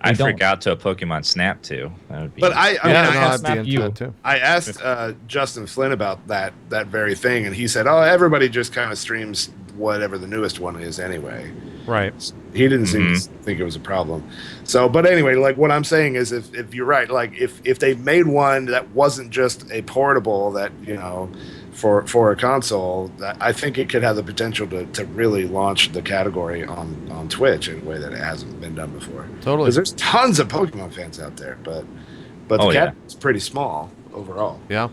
I'd don't. freak out to a Pokemon Snap too. That would be. But I Yeah, mean, no, I I'd Snap be into you. that too. I asked Justin Flynn about that very thing, and he said, "Oh, everybody just kind of streams whatever the newest one is anyway." Right. He didn't seem to think it was a problem. So, but anyway, like what I'm saying is, if you're right, like if they made one that wasn't just a portable that for a console, that I think it could have the potential to really launch the category on Twitch in a way that it hasn't been done before. Totally. Because there's tons of Pokemon fans out there, but the Oh, yeah. category is pretty small overall. Yeah.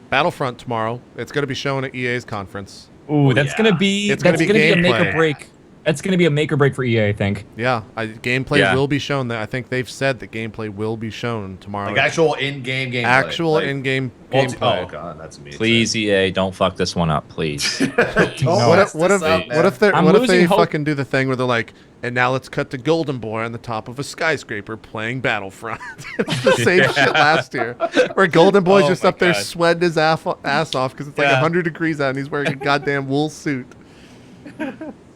Battlefront tomorrow. It's going to be shown at EA's conference. ooh, that's yeah. gonna be It's gonna be a make gameplay. or break. That's gonna be a make or break for EA, I think. Yeah, gameplay Yeah. will be shown. I think they've said that gameplay will be shown tomorrow. Like actual in-game gameplay. Actual Like, in-game multi- gameplay. Oh god, that's amazing. please, EA, don't fuck this one up, please. Don't No. mess What this if up, what if man. they I'm what if losing they hope. fucking do the thing where they're like, and now let's cut to Golden Boy on the top of a skyscraper playing Battlefront. It's the same shit last year, where Golden Boy's Oh just my up there God. sweating his ass off because it's like Yeah. 100 degrees out and he's wearing a goddamn wool suit.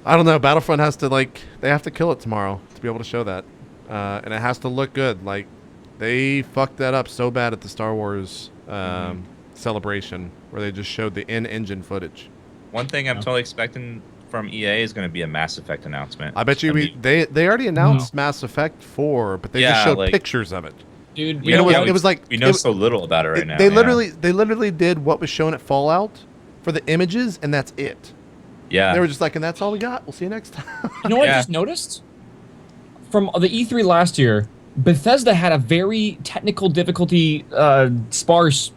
I don't know. Battlefront has to they have to kill it tomorrow to be able to show that, and it has to look good. Like they fucked that up so bad at the Star Wars celebration where they just showed the in-engine footage. One thing I'm totally expecting from EA is going to be a Mass Effect announcement. I bet you It's gonna they already announced Mass Effect 4, but they just Yeah, showed like- pictures of it. Dude, We And know- it was like we know it- so little about it right now. They yeah. literally did what was shown at Fallout for the images, and that's it. Yeah. They were just like, and that's all we got. We'll see you next time. You know what I Yeah. just noticed? From the E3 last year, Bethesda had a very technical difficulty, sparse,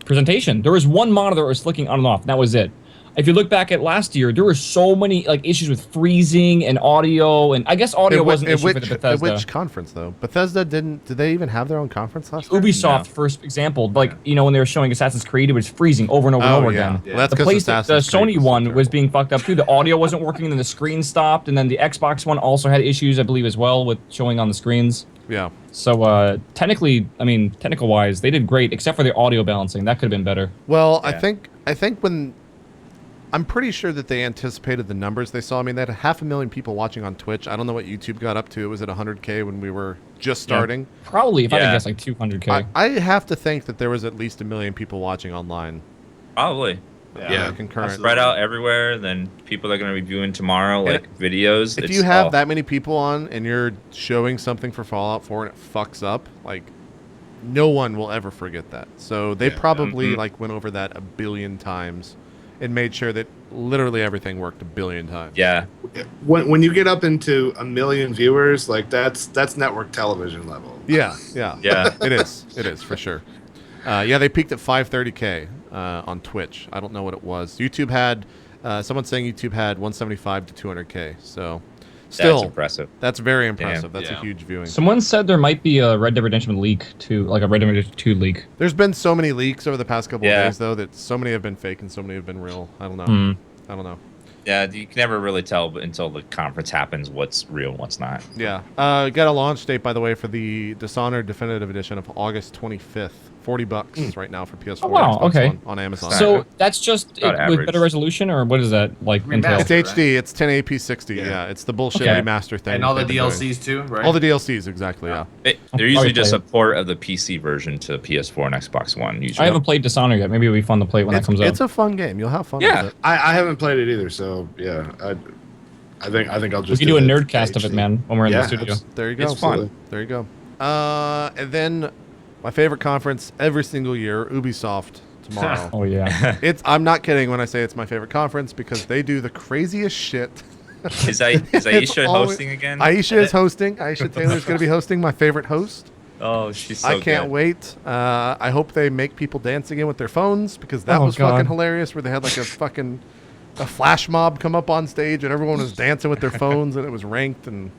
presentation. There was one monitor that was flicking on and off, and that was it. If you look back at last year, there were so many issues with freezing and audio, and I guess audio wasn't an issue for the At Bethesda. which conference though? Bethesda didn't. Did they even have their own conference last year? Ubisoft, No. first example, when they were showing Assassin's Creed, it was freezing over and over and Oh over yeah. again. Well, that's The because the Sony one was being fucked up too. The audio wasn't working, and then the screen stopped, and then the Xbox one also had issues, I believe, as well with showing on the screens. Yeah. So technical wise, they did great, except for the audio balancing. That could have been better. Well, Yeah. I think when I'm pretty sure that they anticipated the numbers they saw. I mean, they had 500,000 people watching on Twitch. I don't know what YouTube got up to. It was at 100K when we were just starting. Probably, if I had to Yeah. guess, like 200K. I have to think that there was at least 1 million people watching online. Probably. Yeah, concurrent. Spread out everywhere. Then people are going to be viewing tomorrow, like videos. If you have that many people on and you're showing something for Fallout 4 and it fucks up, like no one will ever forget that. So they probably like went over that a billion times and made sure that literally everything worked a billion times. Yeah. When you get up into 1 million viewers, like that's network television level. Yeah. Yeah. It is for sure. Yeah, they peaked at 530K on Twitch. I don't know what it was. YouTube had someone saying YouTube had 175 to 200K. So still, that's impressive. That's very impressive. That's a huge viewing. Someone said there might be a Red Dead Redemption leak too, like a Red Dead Redemption 2 leak. There's been so many leaks over the past couple of days, though, that so many have been fake and so many have been real. I don't know. I don't know. Yeah, you can never really tell until the conference happens what's real and what's not. Yeah. Got a launch date, by the way, for the Dishonored Definitive Edition of August 25th. $40 right now for PS4. Oh, wow. Xbox Okay. One on Amazon. So that's just About with average. better resolution, or what is that like entail? It's HD. It's 1080p 60. Yeah. It's the bullshit Okay. remaster thing. And all the they've been doing. DLCs too, right? All the DLCs, exactly. Yeah. They're usually Okay. just a port of the PC version to PS4 and Xbox One. Usually. I haven't played Dishonored yet. Maybe it'll be fun to play it when that comes It's out. a fun game. You'll have fun Yeah. with it. I haven't played it either, so yeah. I think I'll just. We can do a the nerd cast of it, HD. man, when we're in Yeah, the studio. There you go. It's fun. There you go. And then my favorite conference every single year, Ubisoft tomorrow. Oh yeah. I'm not kidding when I say it's my favorite conference because they do the craziest shit. Is Aisha always- hosting again? Aisha is hosting. Aisha Taylor's going to be hosting, my favorite host. Oh, she's so I can't good. wait. I hope they make people dance again with their phones because that Oh, was God. fucking hilarious where they had like a flash mob come up on stage and everyone was dancing with their phones and it was ranked and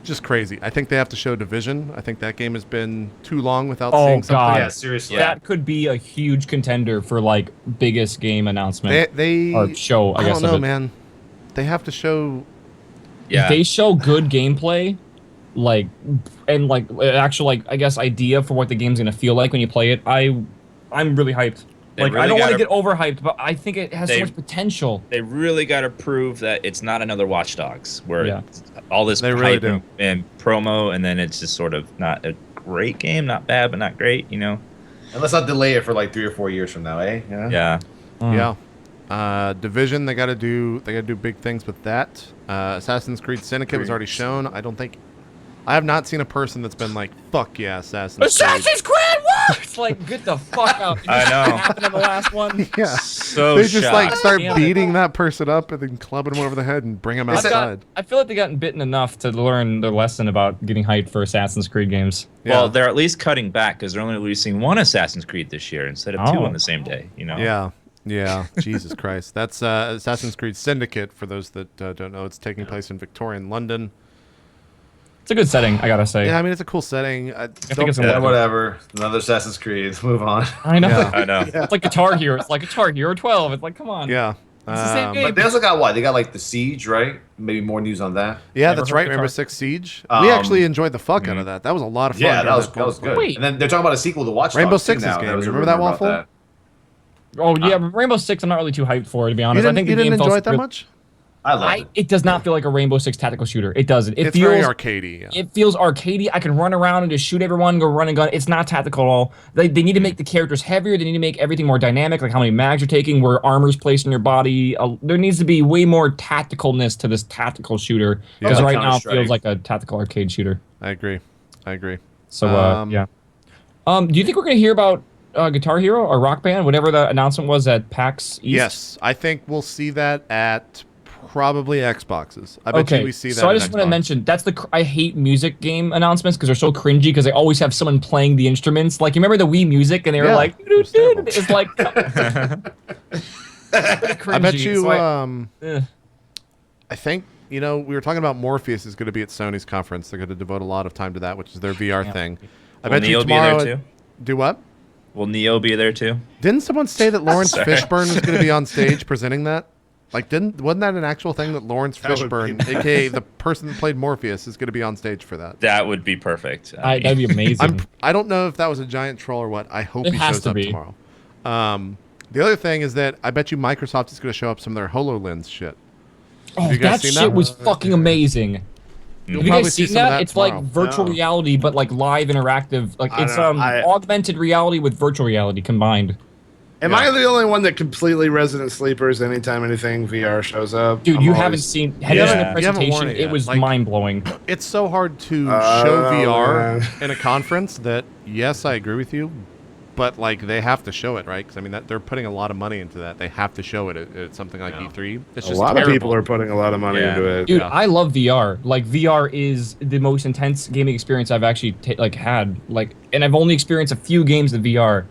just crazy. I think they have to show Division. I think that game has been too long without Oh, seeing something. God. Yeah, seriously. That could be a huge contender for like biggest game announcement They or show. I I guess don't know, of it. man. They have to show. Yeah. If they show good gameplay, like and like actual like I guess idea for what the game's gonna feel like when you play it, I'm really hyped. They Like I really don't want to gotta- get overhyped, but I think it has so They- much potential. They really got to prove that it's not another Watch Dogs, where Yeah. it's all this They really hype do. and promo, and then it's just sort of not a great game, not bad, but not great, you know? And let's not delay it for like 3 or 4 years from now, eh? Yeah. Yeah. Division, they got to do big things with that. Assassin's Creed Syndicate was already shown. I have not seen a person that's been like, "Fuck yeah, Assassin's Creed." Assassin's Creed, what? It's like get the fuck out. Did you I see know. what happened in the last one. Yeah. So They just like shocked. start Damn it. beating that person up and then clubbing him over the head and bring him outside. I feel like they gotten bitten enough to learn their lesson about getting hyped for Assassin's Creed games. Well, Yeah. they're at least cutting back because they're only releasing one Assassin's Creed this year instead of two Oh. on the same day, you know? Yeah. Jesus Christ. That's Assassin's Creed Syndicate. For those that don't know, it's taking place in Victorian London. It's a good setting, I gotta say. Yeah, I mean it's a cool setting. I think it's Yeah, Yeah. whatever. Another Assassin's Creed. Let's move on. I know. Yeah. I know. It's like Guitar Hero. It's like Guitar Hero 12. It's like, come on. Yeah. It's the same game. But they also got what? They got like the Siege, right? Maybe more news on that. Yeah, Never that's heard right. of Rainbow Guitar- Six Siege. We actually enjoyed the fuck out of that. That was a lot of fun. Yeah, during that was good. Wait. And then they're talking about a sequel to Watch Dogs Rainbow too Six's now. game. There was a Remember that, rumor about Waffle? Oh yeah, Rainbow Six. I'm not really too hyped for, to be You honest. I didn't, think you the didn't game enjoy felt it that real- much? I love it. It does not feel like a Rainbow Six tactical shooter. It doesn't. It It's feels very arcadey. Yeah. It feels arcadey. I can run around and just shoot everyone, go run and gun. It's not tactical at all. They need to make the characters heavier. They need to make everything more dynamic, like how many mags you're taking, where armor's placed in your body. There needs to be way more tacticalness to this tactical shooter. Because Yeah. right now it Counter-Strike. feels like a tactical arcade shooter. I agree. So, Um, yeah. Do you think we're going to hear about Guitar Hero or Rock Band, whatever the announcement was at PAX East? Yes, I think we'll see that at probably Xboxes. I bet you we see that. So I at just want to Xbox. mention I hate music game announcements because they're so cringy because they always have someone playing the instruments. Like you remember the Wii Music and they were Yeah, like, it was terrible. it's like. I bet you. So eh. I think we were talking about Morpheus is going to be at Sony's conference. They're going to devote a lot of time to that, which is their VR thing. I Will bet you Neo be tomorrow. there too? Do what? Will Neo be there too? Didn't someone say that Lawrence Sorry. Fishburne was going to be on stage presenting that? Like, wasn't that an actual thing that Lawrence That would be Fishburne, aka the person that played Morpheus, is going to be on stage for that? That would be perfect. That'd be amazing. I don't know if that was a giant troll or what. I hope It he has shows to up be. tomorrow. The other thing is that I bet you Microsoft is going to show up some of their HoloLens shit. Oh, you guys that seen shit that? was fucking amazing. You'll Have you probably guys see seen some of that? that It's like tomorrow. virtual No. reality, but like live interactive. Like I it's don't know. I- augmented reality with virtual reality combined. Am I the only one that completely resident sleepers anytime anything VR shows up? Dude, I'm you always- haven't seen. Have you seen the You haven't worn presentation? it It yet. was Like- mind blowing. It's so hard to I show don't know, VR man. in a conference that, yes, I agree with you, but like they have to show it, right? Because I mean, they're putting a lot of money into that. They have to show it at something like E3. It's A just lot terrible. of people are putting a lot of money Yeah. into it. Dude, Yeah. I love VR. Like VR is the most intense gaming experience I've actually had. Like, and I've only experienced a few games in VR,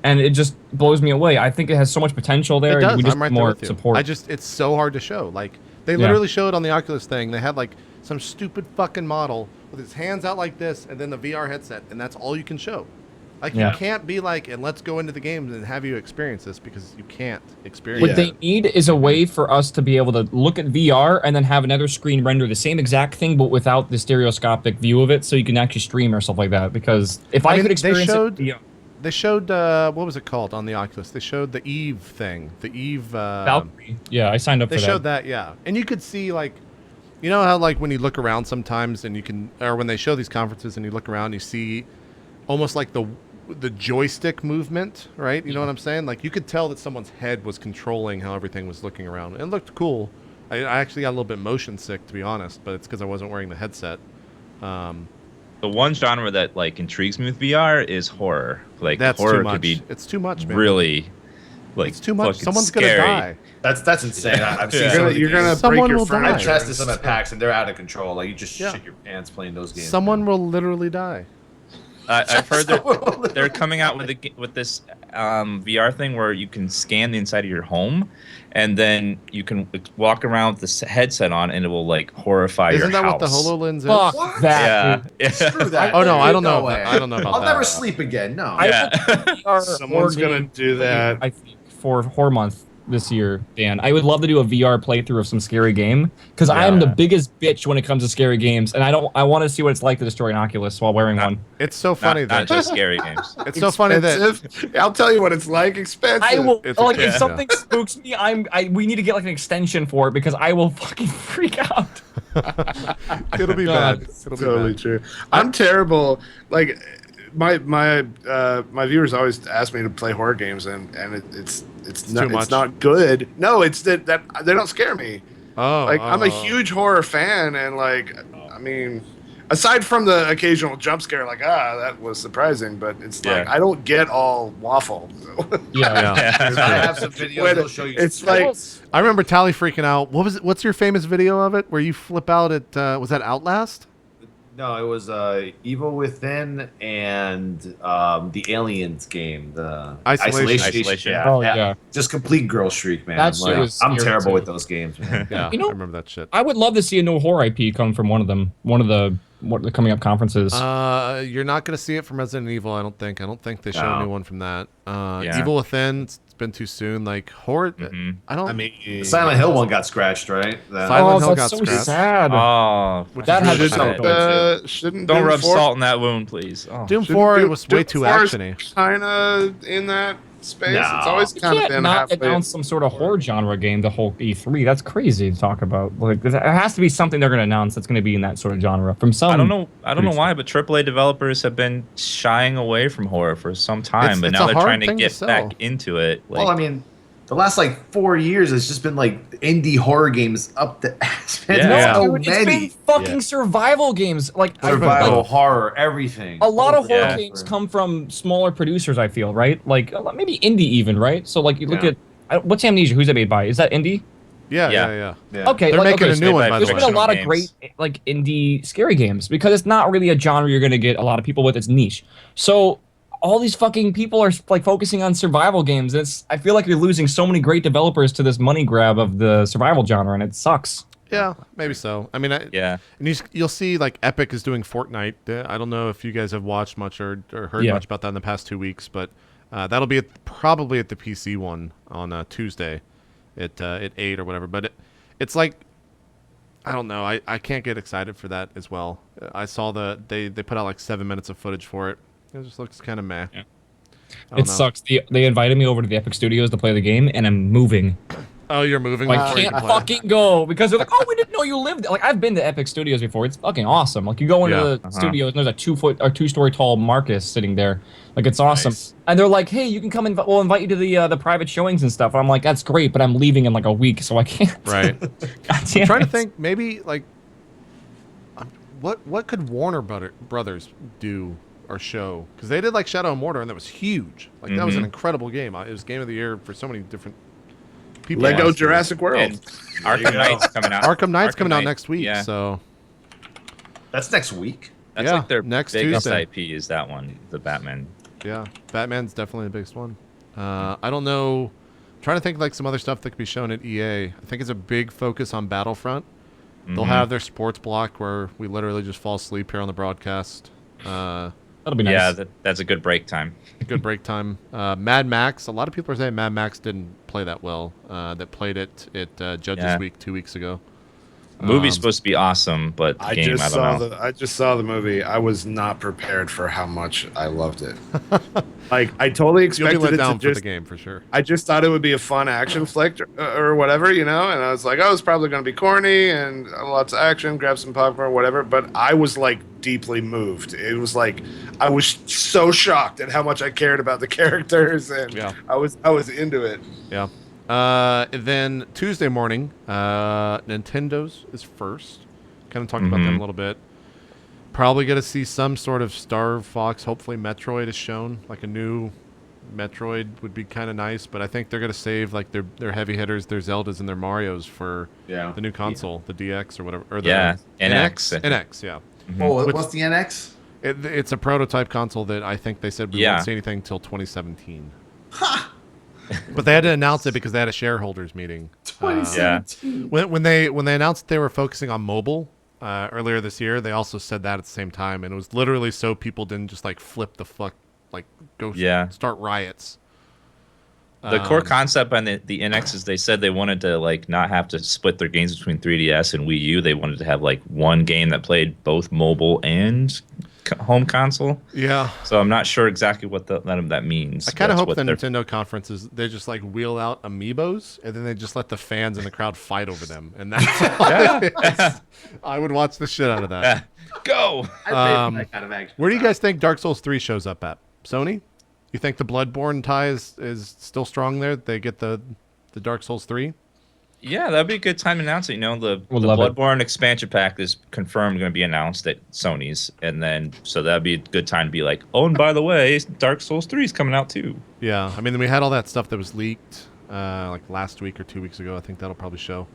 and it just blows me away. I think it has so much potential there. It does. And we just I'm right need there more with you. support. It's so hard to show. Like they Yeah. literally showed on the Oculus thing. They had like some stupid fucking model with his hands out like this, and then the VR headset, and that's all you can show. Like Yeah. you can't be like, and let's go into the games and have you experience this because you can't experience What it. they need is a way for us to be able to look at VR and then have another screen render the same exact thing, but without the stereoscopic view of it, so you can actually stream or stuff like that. Because if I mean, could experience showed- it, They showed what was it called on the Oculus? They showed the Eve thing, the Eve. Valkyrie. Yeah, I signed up They for showed that, yeah, and you could see like, you know how like when you look around sometimes and you can, or when they show these conferences and you look around, you see almost like the joystick movement, right? You know what I'm saying? Like you could tell that someone's head was controlling how everything was looking around. It looked cool. I actually got a little bit motion sick to be honest, but it's because I wasn't wearing the headset. The one genre that like intrigues me with VR is horror. Like That's horror too much. could be It's too much, man. really like It's too much. fucking Someone's scary. gonna die. That's insane. I've seen Yeah. some of the You're gonna games. Someone break your will die. I've furniture. tested some at PAX and they're out of control. Like you just Yeah. shit your pants playing those games. Someone will literally die. I've heard that they're coming out with this VR thing where you can scan the inside of your home, and then you can walk around with this headset on, and it will like horrify Isn't your that house. what the HoloLens is? Fuck What? that. Yeah, dude. yeah. Screw that. Oh, no, I don't No know. way. I don't know about I'll that. never sleep again. No. Yeah. Someone's horror gonna game do that. I think for Horror Month this year, Dan. I would love to do a VR playthrough of some scary game because I am the biggest bitch when it comes to scary games, and I want to see what it's like to destroy an Oculus while wearing one. It's so funny Not that just scary games. it's so funny that Expensive. I'll tell you what it's like. Expensive. I will It's like okay, if yeah. something spooks me, we need to get like an extension for it because I will fucking freak out. it'll be God. bad. It'll be Totally bad. true. I'm terrible. Like my viewers always ask me to play horror games, and it's too much. it's not good. No, it's that they don't scare me. Oh, Like I'm a oh. huge horror fan, and like I mean, aside from the occasional jump scare, like that was surprising, but it's like Yeah. I don't get all waffle. Yeah. Yeah. I have some videos When that'll show you. it's like I remember Towelliee freaking out. What was it? What's your famous video of it where you flip out at? Was that Outlast? No, it was Evil Within and the Aliens game, the Isolation. Isolation. Yeah, Oh, yeah. just complete girl shriek, man. That shit was I'm scary, terrible too. with those games, man. Yeah, You know- I remember that shit. I would love to see a new horror IP come from one of the coming up conferences. You're not gonna see it from Resident Evil. I don't think. I don't think they show a No. new one from that. Yeah. Evil Within. It's been too soon. Like horror. Mhm. I don't. I mean, The Silent Hill one got scratched, right? That- Silent Hill that's got so scratched. sad. Oh, Which that is had really to sad. shouldn't don't Doom rub 4 salt in that wound, please. Oh. Doom shouldn't 4 Doom- was way Doom too 4 is actiony. Kinda in that space. No. It's always You kind of can't been not halfway. announce some sort of horror genre game the whole E3. That's crazy to talk about. Like there has to be something they're going to announce that's going to be in that sort of genre from some. I don't know producer. why, but AAA developers have been shying away from horror for some time, but It's now a they're hard trying to thing to get sell. back into it. Like, Well, I mean, the last like 4 years, it's just been like indie horror games up the ass. Man. Yeah. No, There's so dude, it's many. been fucking Yeah. survival games. Like Survival, like, horror, everything. a lot of horror Yeah. games come from smaller producers. I feel right, like maybe indie even, right? So like you look Yeah. at what's Amnesia? Who's that made by? Is that indie? Yeah, Yeah. yeah. Yeah. Okay, They're making a it's new made one, by by the There's way. been a lot of games. great like indie scary games because it's not really a genre you're gonna get a lot of people with. It's niche. So all these fucking people are like focusing on survival games. I feel like you're losing so many great developers to this money grab of the survival genre, and it sucks. Yeah, maybe so. I mean, yeah. and you'll see like Epic is doing Fortnite. I don't know if you guys have watched much or heard Yeah. much about that in the past 2 weeks, but that'll be probably at the PC one on Tuesday at 8 or whatever. But it's like, I don't know. I can't get excited for that as well. I saw they put out like 7 minutes of footage for it. It just looks kind of meh. Yeah. I don't It know. sucks. They invited me over to the Epic Studios to play the game, and I'm moving. Oh, you're moving. I before you can't can play. fucking go because they're like, oh, we didn't know you lived. Like I've been to Epic Studios before. It's fucking awesome. Like you go into Yeah. the studios and there's a 2-story tall Marcus sitting there. Like it's awesome. Nice. And they're like, hey, you can come and we'll invite you to the private showings and stuff. And I'm like, that's great, but I'm leaving in like a week, so I can't. Right. God I'm damn trying to it. think. Maybe like, what could Warner Brothers do or show? Because they did like Shadow and Mordor, and that was huge. Like that was an incredible game. It was game of the year for so many different people. Lego last year. Jurassic World. And Arkham Knight's coming out. Arkham Knight's coming out Knight, next week. Yeah. So That's next week. That's Yeah, like their next biggest Tuesday. IP is that one, the Batman. yeah, Batman's definitely the biggest one. I don't know. I'm trying to think of like some other stuff that could be shown at EA. I think it's a big focus on Battlefront. They'll have their sports block where we literally just fall asleep here on the broadcast. That'll be nice. Yeah, that's a good break time. Good break time. Mad Max. A lot of people are saying Mad Max didn't play that well. That played it at Judges Yeah. Week 2 weeks ago. The movie's supposed to be awesome, but the I game, just I don't saw know. I just saw the movie. I was not prepared for how much I loved it. Like I totally You'll be expected let it to down for just. the game for sure. I just thought it would be a fun action flick or whatever, you know. And I was like, oh, it's probably going to be corny and lots of action. Grab some popcorn, whatever. But I was like deeply moved. It was like I was so shocked at how much I cared about the characters, and Yeah. I was into it. Yeah. Then Tuesday morning, Nintendo's is first. Kind of talked about them a little bit. Probably going to see some sort of Star Fox. Hopefully Metroid is shown. Like a new Metroid would be kind of nice, but I think they're going to save like their heavy hitters, their Zeldas and their Marios for the new console, the DX or whatever. Or the Yeah, NX. NX, yeah. Oh, Which- what's the NX? It's a prototype console that I think they said we Yeah. won't see anything until 2017. But they had to announce it because they had a shareholders meeting. 2017. When they announced they were focusing on mobile earlier this year, they also said that at the same time, and it was literally so people didn't just like flip the fuck, like go start riots. The core concept on the NX is they said they wanted to like not have to split their games between 3DS and Wii U. They wanted to have like one game that played both mobile and home console. Yeah, So I'm not sure exactly what that means. I kind of That's hope what the they're- Nintendo conferences they just like wheel out amiibos and then they just let the fans in the crowd fight over them, and that's all it is. I would watch the shit out of that. Go. I paid for that kind of action. Where do you guys think Dark Souls 3 shows up at? Sony? You think the Bloodborne tie is still strong there? They get the Dark Souls 3? Yeah, that'd be a good time to announce it. You know, the Would love it. Bloodborne expansion pack is confirmed going to be announced at Sony's, and then so that'd be a good time to be like, oh, and by the way, Dark Souls 3 is coming out too. Yeah, I mean, we had all that stuff that was leaked like last week or 2 weeks ago. I think that'll probably show.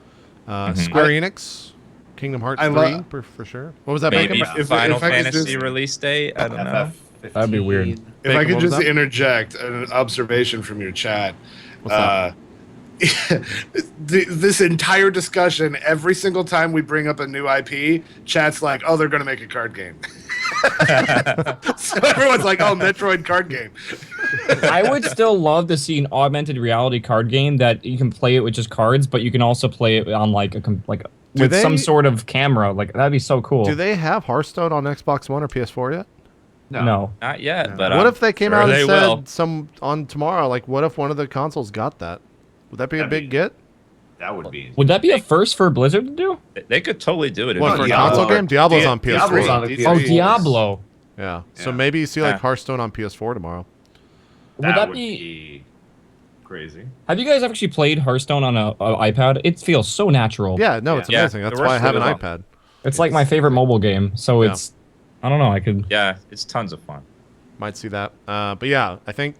Square Enix, Kingdom Hearts 3 for sure. What was that? Maybe Bacon? If- Final if I could Fantasy just- release date. I don't know. That'd be weird. If Bacon, I could what was just that? interject an observation from your chat. What's that? This entire discussion, every single time we bring up a new IP, chat's like, oh, they're going to make a card game. So everyone's like, oh, Metroid card game. I would still love to see an augmented reality card game that you can play it with just cards, but you can also play it on like with some they- sort of camera. Like that'd be so cool. Do they have Hearthstone on Xbox One or PS4 yet? No. Not yet, but What if they came sure out and they said will. some on tomorrow? Like, what if one of the consoles got that? Would that be a That'd big be- get? That would be. Would that be a first for Blizzard to do? They could totally do it. What, for a Diablo. console game? Diablo's on PS4. Diablo's on the Oh, PS4. Diablo. Yeah. So Yeah. maybe you see like Yeah. Hearthstone on PS4 tomorrow. Would that be? crazy? Have you guys actually played Hearthstone on a iPad? It feels so natural. Yeah, no, it's Yeah. amazing. That's It why I works have an really iPad. It's like my favorite mobile game. So Yeah. it's, I don't know. I could. Yeah, it's tons of fun. Might see that. But yeah, I think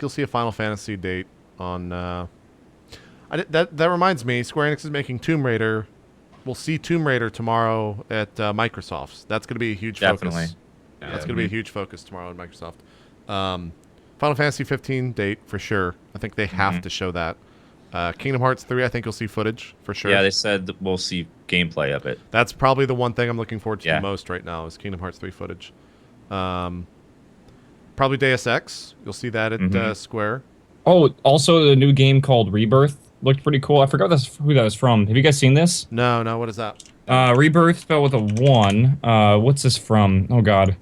you'll see a Final Fantasy date on. That reminds me, Square Enix is making Tomb Raider. We'll see Tomb Raider tomorrow at Microsoft's. That's going to be a huge Definitely. focus. That's going to be a huge focus tomorrow at Microsoft. Final Fantasy 15 date for sure. I think they have to show that. Kingdom Hearts 3, I think you'll see footage for sure. Yeah, they said that we'll see gameplay of it. That's probably the one thing I'm looking forward to Yeah. the most right now is Kingdom Hearts 3 footage. Probably Deus Ex. You'll see that at Square. Oh, also the new game called Rebirth looked pretty cool. I forgot who that was from. Have you guys seen this? No, what is that? Rebirth spelled with a 1. What's this from? Oh god.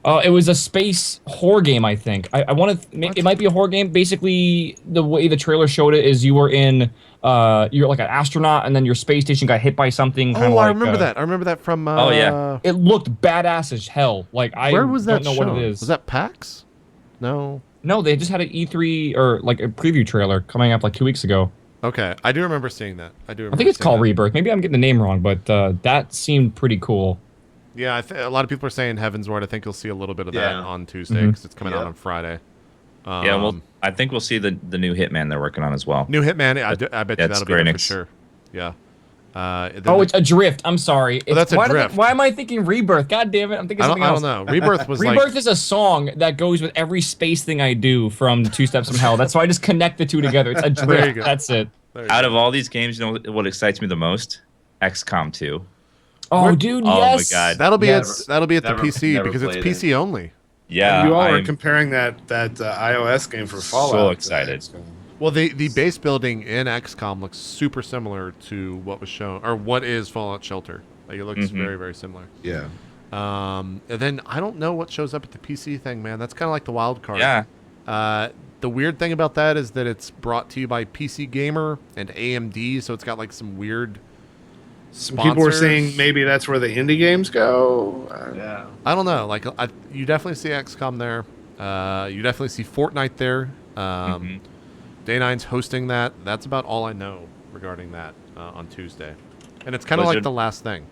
It was a space horror game, I think. I want to. It might be a horror game. Basically, the way the trailer showed it is you were in. You're like an astronaut, and then your space station got hit by something. Oh, I remember that. I remember that from. Oh, yeah. It looked badass as hell. Like Where was that don't know shown? what it is. Was that PAX? No. No, they just had an E3 or like a preview trailer coming up like 2 weeks ago. Okay, I do remember seeing that. I think it's called Rebirth. Maybe I'm getting the name wrong, but that seemed pretty cool. Yeah, a lot of people are saying Heaven's Ward. I think you'll see a little bit of that on Tuesday Mm-hmm. because it's coming out on Friday. Yeah, well, I think we'll see the new Hitman they're working on as well. New Hitman. I bet you That's that'll be there for Square Enix. sure. Yeah. It's Adrift. I'm sorry. that's Adrift. Why am I thinking Rebirth? God damn it! I'm thinking something else. I don't know. Rebirth was Rebirth is a song that goes with every space thing I do from Two Steps from Hell. That's why I just connect the two together. It's Adrift. There you go. That's it. Out of all these games, you know what excites me the most? XCOM 2. Oh, dude, Oh yes. my god. That'll be Never- that'll be at the never- PC never because it's played it. PC only. Yeah, you all are I'm comparing that iOS game for Fallout. so to excited. XCOM. Well, the base building in XCOM looks super similar to what was shown or what is Fallout Shelter. Like it looks very very similar. Yeah. And then I don't know what shows up at the PC thing, man. That's kind of like the wild card. Yeah. The weird thing about that is that it's brought to you by PC Gamer and AMD, so it's got like some weird. Some people were sponsors. saying maybe that's where the indie games go. Yeah. I don't know. Like you definitely see XCOM there. You definitely see Fortnite there. Day 9's hosting that. That's about all I know regarding that on Tuesday, and it's kind of like Blizzard. the last thing.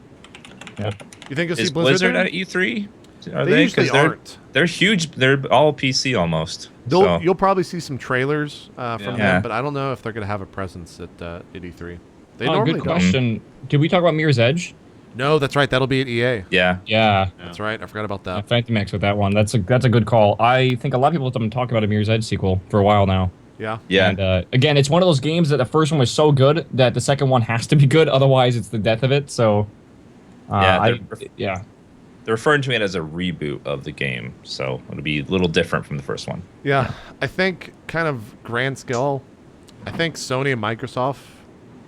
Yeah. You think you'll see Is Blizzard? Blizzard there? at E3? Are They usually 'Cause aren't. They're huge. They're all PC almost. So, You'll probably see some trailers from Yeah. them, but I don't know if they're going to have a presence at E3. They normally Good don't. question. Did we talk about Mirror's Edge? No, that's right. That'll be at EA. yeah. Yeah. That's right. I forgot about I that. thanked Max with that one. That's a good call. I think a lot of people have been talking about a Mirror's Edge sequel for a while now. Yeah. Yeah. And again, it's one of those games that the first one was so good that the second one has to be good. Otherwise, it's the death of it. So, They're referring to it as a reboot of the game, so it'll be a little different from the first one. Yeah. I think kind of grand scale, I think Sony and Microsoft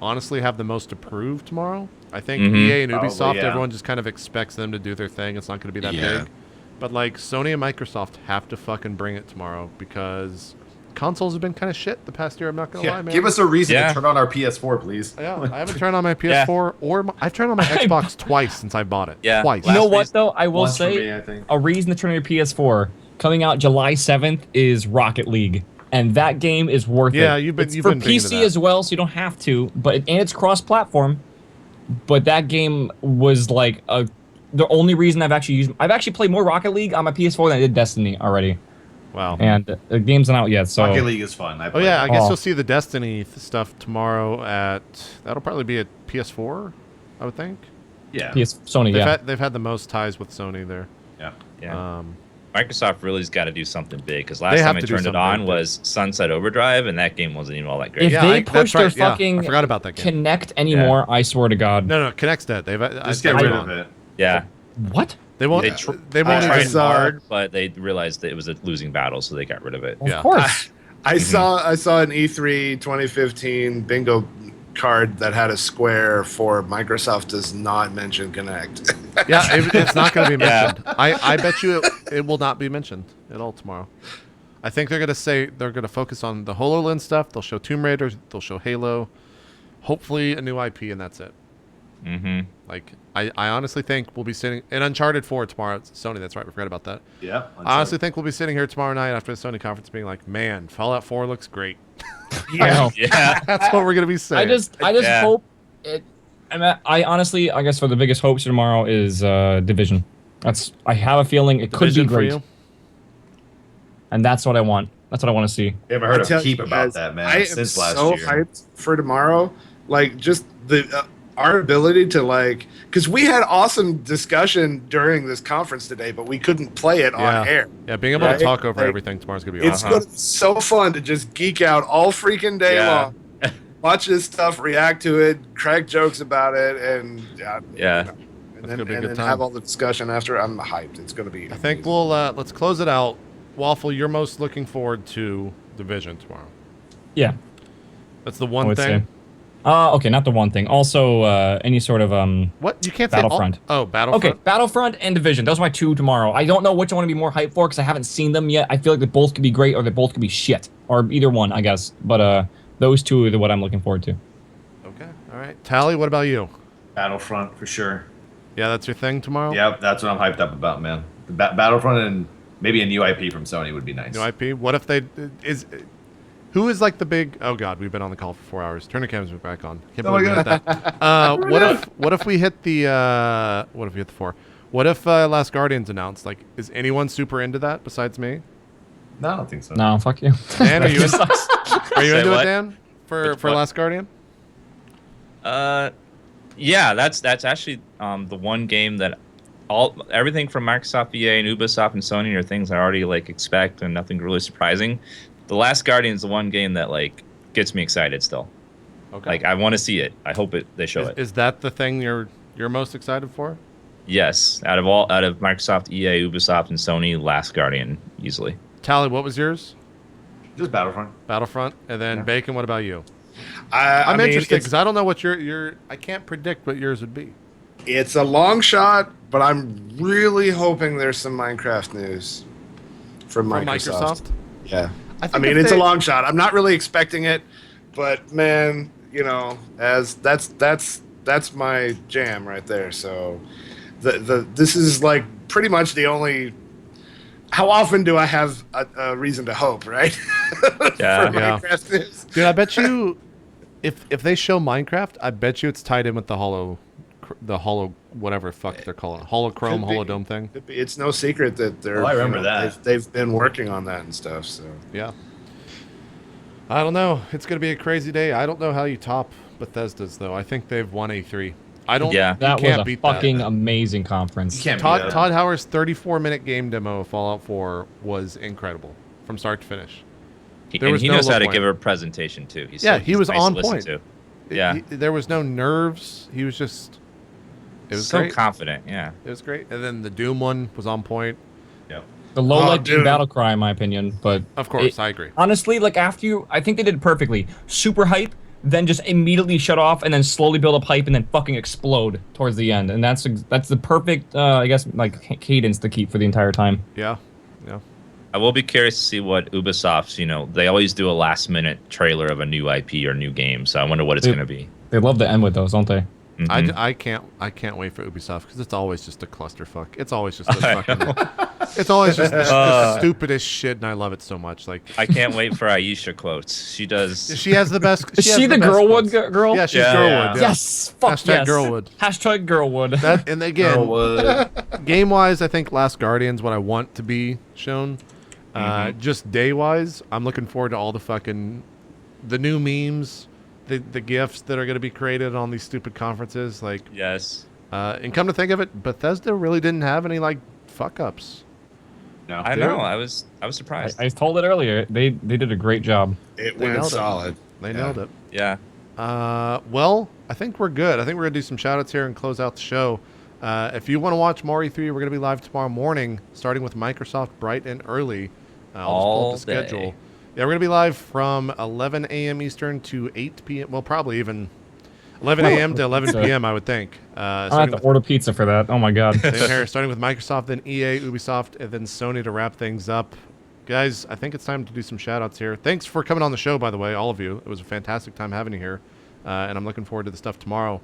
honestly have the most to prove tomorrow. I think EA and Probably, Ubisoft, yeah. everyone just kind of expects them to do their thing. It's not going to be that Yeah. big. But like Sony and Microsoft have to fucking bring it tomorrow because consoles have been kind of shit the past year. I'm not going to lie, man. Give us a reason Yeah. to turn on our PS4, please. Yeah, I haven't turned on my PS4 or I've turned on my Xbox twice since I bought it. Yeah. Twice. you know Last what week's- though? I will Once for say me, I think. a reason to turn on your PS4 coming out July 7th is Rocket League, and that game is worth it. Yeah, you've been- It's you've for been big into PC that. as well, so you don't have to. But and it's cross-platform. But that game was like the only reason I've actually played more Rocket League on my PS4 than I did Destiny already. Wow. And the game's not out yet, so Rocket League is fun. Oh yeah, I guess Oh. you'll see the Destiny stuff tomorrow that'll probably be at PS4, I would think. Yeah. Sony, yeah. They've had the most ties with Sony there. Yeah. Yeah. Microsoft really's got to do something big because last They have time I to do turned it something on big. was Sunset Overdrive, and that game wasn't even all that great. If Yeah, they that's push their right, yeah. fucking I forgot about that game. Connect anymore, I swear to God. No, Kinect's dead. Just get rid of it. Yeah. What? They won't. They They won't tried even. hard, but they realized that it was a losing battle, so they got rid of it. Of Yeah. course. I saw an E3 2015 bingo card that had a square for Microsoft does not mention Connect. Yeah, it's not going to be Yeah. mentioned. I bet you it will not be mentioned at all tomorrow. I think they're going to say they're going to focus on the HoloLens stuff. They'll show Tomb Raider. They'll show Halo. Hopefully a new IP, and that's it. Mm-hmm. Like I honestly think we'll be sitting in Uncharted 4 tomorrow. It's Sony, that's right. We forgot about that. Yeah. I honestly think we'll be sitting here tomorrow night after the Sony conference, being like, "Man, Fallout 4 looks great." I know. Yeah. That's what we're gonna be saying. I just Yeah. hope it. I honestly, I guess, for the biggest hopes tomorrow is Division. I have a feeling it could be Division for great, you. and that's what I want. That's what I want to see. I haven't heard I a tell peep you about guys, that, man, I am since last so year. hyped for tomorrow. Like just the our ability to because we had awesome discussion during this conference today, but we couldn't play it on air. Yeah, being able Right? to talk over Like, everything tomorrow's gonna be It's awesome. gonna be so fun to just geek out all freaking day Yeah. long, watch this stuff, react to it, crack jokes about it, and Yeah. and then, gonna be a and good then time. have all the discussion after. I'm hyped. It's gonna be. I think we'll let's close it out. Waffle, you're most looking forward to Division tomorrow. Yeah, That's the I one would thing. say. Okay, not the one thing. Also, any sort of What? You can't say Battlefront. Oh, Battlefront. Okay, Battlefront and Division. Those are my two tomorrow. I don't know which I want to be more hyped for because I haven't seen them yet. I feel like they both could be great or they both could be shit. Or either one, I guess. But those two are what I'm looking forward to. Okay. All right. Tally, what about you? Battlefront for sure. Yeah, that's your thing tomorrow? Yep, that's what I'm hyped up about, man. The Battlefront and maybe a new IP from Sony would be nice. New IP? What if they... Who is like the big... Oh, God, we've been on the call for 4 hours. Turn the cameras back on. Can't believe we hit that. What if we hit the... what if we hit the 4? What if Last Guardian's announced? Like, is anyone super into that besides me? No, I don't think so. No, fuck you. Dan, are you, are you Say into it, what? Dan? For Which what? Last Guardian? Yeah, that's actually the one game that everything from Microsoft, EA, and Ubisoft and Sony are things I already like expect and nothing really surprising. The Last Guardian is the one game that like gets me excited still. Okay. Like I want to see it. I hope they show it. Is that the thing you're most excited for? Yes, out of Microsoft, EA, Ubisoft, and Sony, Last Guardian easily. Tally, what was yours? Just Battlefront. Battlefront. And then Yeah. Bacon, what about you? I I'm mean, interested it's- because I don't know what your I can't predict what yours would be. It's a long shot, but I'm really hoping there's some Minecraft news from From Microsoft. Microsoft? Yeah. I I think mean, if it's they- a long shot. I'm not really expecting it, but man, you know, as that's my jam right there. So this is like pretty much the only. How often do I have a reason to hope, right? Yeah. For Yeah. Minecraft news. Dude, I bet you if they show Minecraft, I bet you it's tied in with the hollow whatever fuck they're calling it. Holochrome, Could be. holodome thing. It's no secret that they're. Oh, I remember that. they've been working on that and stuff. So Yeah. I don't know. It's going to be a crazy day. I don't know how you top Bethesda's though. I think they've won A3. I don't Yeah. you That was can't a beat fucking that. amazing conference. You can't Todd beat that. Todd Howard's 34-minute game demo of Fallout 4 was incredible from start to finish. There was He no knows low how to point. give a presentation too. Yeah, he was nice to on listen point. to. Yeah. There was no nerves. He was just it was so great. confident. Yeah. It was great. And then the Doom one was on point. Yep. The low light being dude. Battlecry, in my opinion, but Of course, I agree. honestly, like after you, I think they did it perfectly. Super hype, then just immediately shut off, and then slowly build up hype, and then fucking explode towards the end. And that's the perfect, I guess, like cadence to keep for the entire time. Yeah. Yeah. I will be curious to see what Ubisoft's, they always do a last minute trailer of a new IP or new game. So I wonder what it's going to be. They love to end with those, don't they? Mhm. I can't wait for Ubisoft because it's always just a clusterfuck. It's always just a fucking. It's always just the stupidest shit, and I love it so much. Like I can't wait for Aisha quotes. She does. she has the best. Is has she the best Girlwood ones. girl? Yeah, she's Yeah, Girlwood. yeah. Yeah. Yes. Fuck Hashtag yes. Girlwood. Hashtag Girlwood. That and again, Girlwood. game wise, I think Last Guardian's what I want to be shown. Just day wise, I'm looking forward to all the new memes, the gifs that are going to be created on these stupid conferences. Like, Yes. and come to think of it, Bethesda really didn't have any like fuck ups. No. I know. I was surprised. I told it earlier. They did a great job. it They went nailed it. solid. They Yeah. nailed it. Yeah. Well, I think we're good. I think we're going to do some shout outs here and close out the show. If you want to watch more E3, we're going to be live tomorrow morning, starting with Microsoft bright and early. I'll just pull up All the schedule. day. Yeah, we're going to be live from 11 a.m. Eastern to 8 p.m. Well, probably even 11 a.m. to 11 So- p.m., I would think. I have Starting to with, order pizza for that. Oh my god. same here, starting with Microsoft, then EA, Ubisoft, and then Sony to wrap things up. Guys, I think it's time to do some shout outs here. Thanks for coming on the show, by the way, all of you. It was a fantastic time having you here, and I'm looking forward to the stuff tomorrow.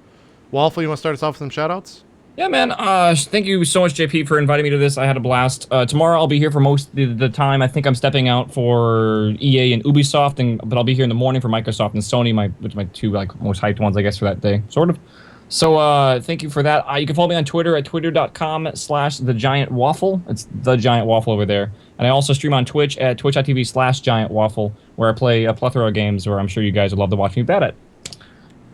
Waffle, you want to start us off with some shout outs? Yeah, man. Thank you so much, JP, for inviting me to this. I had a blast. Tomorrow I'll be here for most of the time. I think I'm stepping out for EA and Ubisoft, but I'll be here in the morning for Microsoft and Sony, which are my two most hyped ones, I guess, for that day, sort of. So thank you for that. You can follow me on Twitter at twitter.com/thegiantwaffle. It's the Giant Waffle over there. And I also stream on Twitch at twitch.tv/giantwaffle, where I play a plethora of games where I'm sure you guys would love to watch me bet at.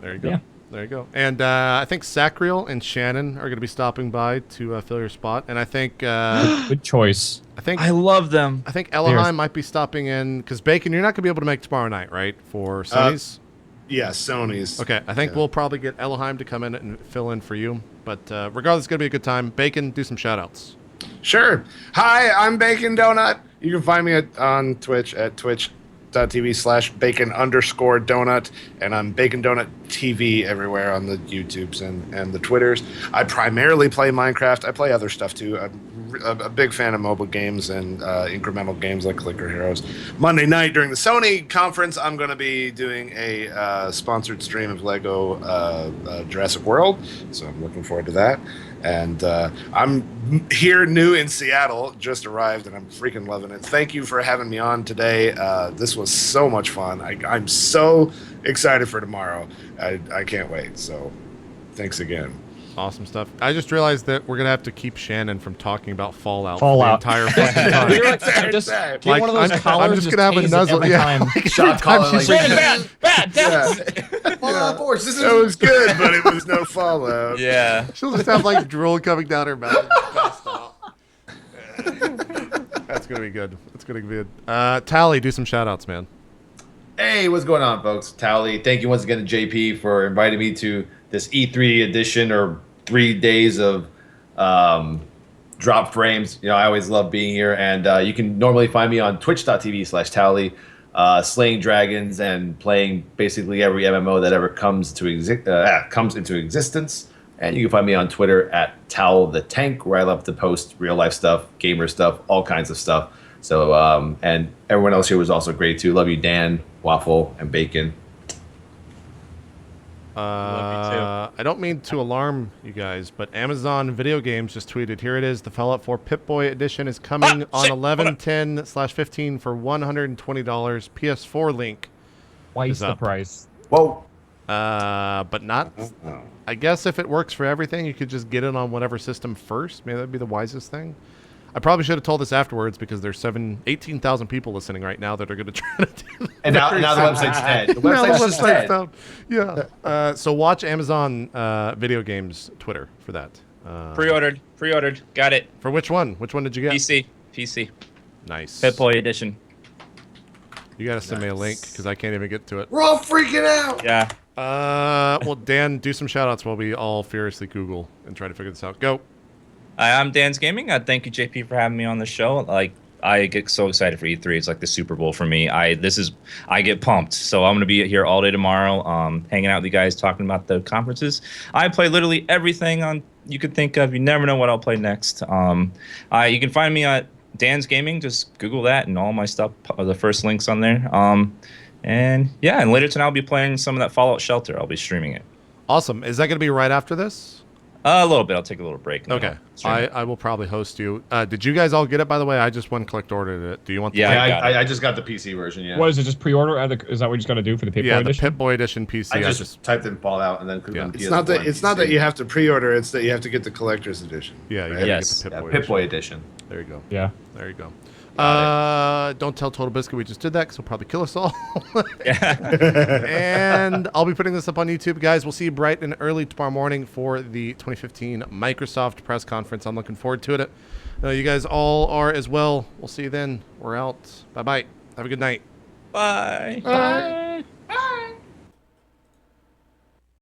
There you go. Yeah. There you go. And I think Sacriel and Shannon are going to be stopping by to fill your spot. And I think Good choice. I love them. I think Elohim might be stopping in because Bacon, you're not going to be able to make tomorrow night, right? For Sony's. Yeah, Sony's. Okay, I think Yeah. we'll probably get Elohim to come in and fill in for you. But regardless, it's going to be a good time. Bacon, do some shout outs. Sure. Hi, I'm Bacon Donut. You can find me on Twitch at twitch.tv/bacon_donut, and I'm Bacon Donut TV everywhere on the YouTubes and the Twitters. I primarily play Minecraft. I play other stuff too. I'm a big fan of mobile games and incremental games like Clicker Heroes. Monday night during the Sony conference, I'm going to be doing a sponsored stream of Lego Jurassic World, so I'm looking forward to that. And I'm here new in Seattle, just arrived, and I'm freaking loving it. Thank you for having me on today. This was so much fun. I'm so excited for tomorrow. I can't wait. So thanks again. Awesome stuff. I just realized that we're gonna have to keep Shannon from talking about Fallout. Fallout. For the entire fucking time. You're like, just Like, get one of those collars. I'm just gonna have a tase it nuzzle. every Yeah, time. like, Shot every time collar, she's- like- Shannon, bad. Fallout 4. This is It was good, but it was no Fallout. Yeah. She'll just have like drool coming down her mouth. That's gonna be good. That's gonna be good. Towelliee, do some shout outs, man. Hey, what's going on, folks? Towelliee, thank you once again to JP for inviting me to this E3 edition, or 3 days of drop frames. You know, I always love being here, and you can normally find me on twitch.tv/Towelliee, slaying dragons and playing basically every MMO that ever comes into existence. And you can find me on Twitter at @TowelTheTank, where I love to post real life stuff, gamer stuff, all kinds of stuff. So, and everyone else here was also great too. Love you, Dan, Waffle, and Bacon. Love I don't mean to alarm you guys, but Amazon Video Games just tweeted, here it is, the Fallout 4 Pip-Boy edition is coming on shit, 11/10/15 for $120. PS4 link. Twice Is the up. price. Whoa. But not, I guess if it works for everything, you could just get it on whatever system first. Maybe that'd be the wisest thing. I probably should have told this afterwards, because there's 18,000 people listening right now that are going to try to do that. And now the website's dead. The Now the website's just website's dead. down. Yeah. So watch Amazon Video Games Twitter for that. Pre-ordered. Got it. For which one? Which one did you get? PC. Nice. Pip-Boy edition. You got to send me a link, because I can't even get to it. We're all freaking out. Yeah. Well, Dan, do some shout-outs while we all furiously Google and try to figure this out. Go. Hi, I'm DansGaming. Thank you, JP, for having me on the show. Like, I get so excited for E3. It's like the Super Bowl for me. I get pumped. So I'm gonna be here all day tomorrow, hanging out with you guys, talking about the conferences. I play literally everything you could think of. You never know what I'll play next. You can find me at DansGaming. Just Google that, and all my stuff. The first links on there. And yeah, and later tonight I'll be playing some of that Fallout Shelter. I'll be streaming it. Awesome. Is that going to be right after this? A little bit. I'll take a little break. and then Okay. I'll stream it. I will probably host you. Did you guys all get it, by the way? I just one-clicked ordered it. Do you want the Yeah, link? I got it. I just got the PC version. Yeah. What is it? Just pre-order? Is that what you just got to do for the Pip-Boy Yeah, the edition? Pip-Boy edition PC. I just typed in Fallout and then clicked Yeah. on It's not that you have to pre-order. It's that you have to get the collector's edition. Yeah, you right? gotta Yes. get the Pip-Boy Pip-Boy edition. edition. There you go. Yeah. There you go. Don't tell Total Biscuit we just did that, because he'll probably kill us all. And I'll be putting this up on YouTube, guys. We'll see you bright and early tomorrow morning for the 2015 Microsoft press conference. I'm looking forward to it. You guys all are as well. We'll see you then. We're out. Bye-bye. Have a good night. Bye. Bye.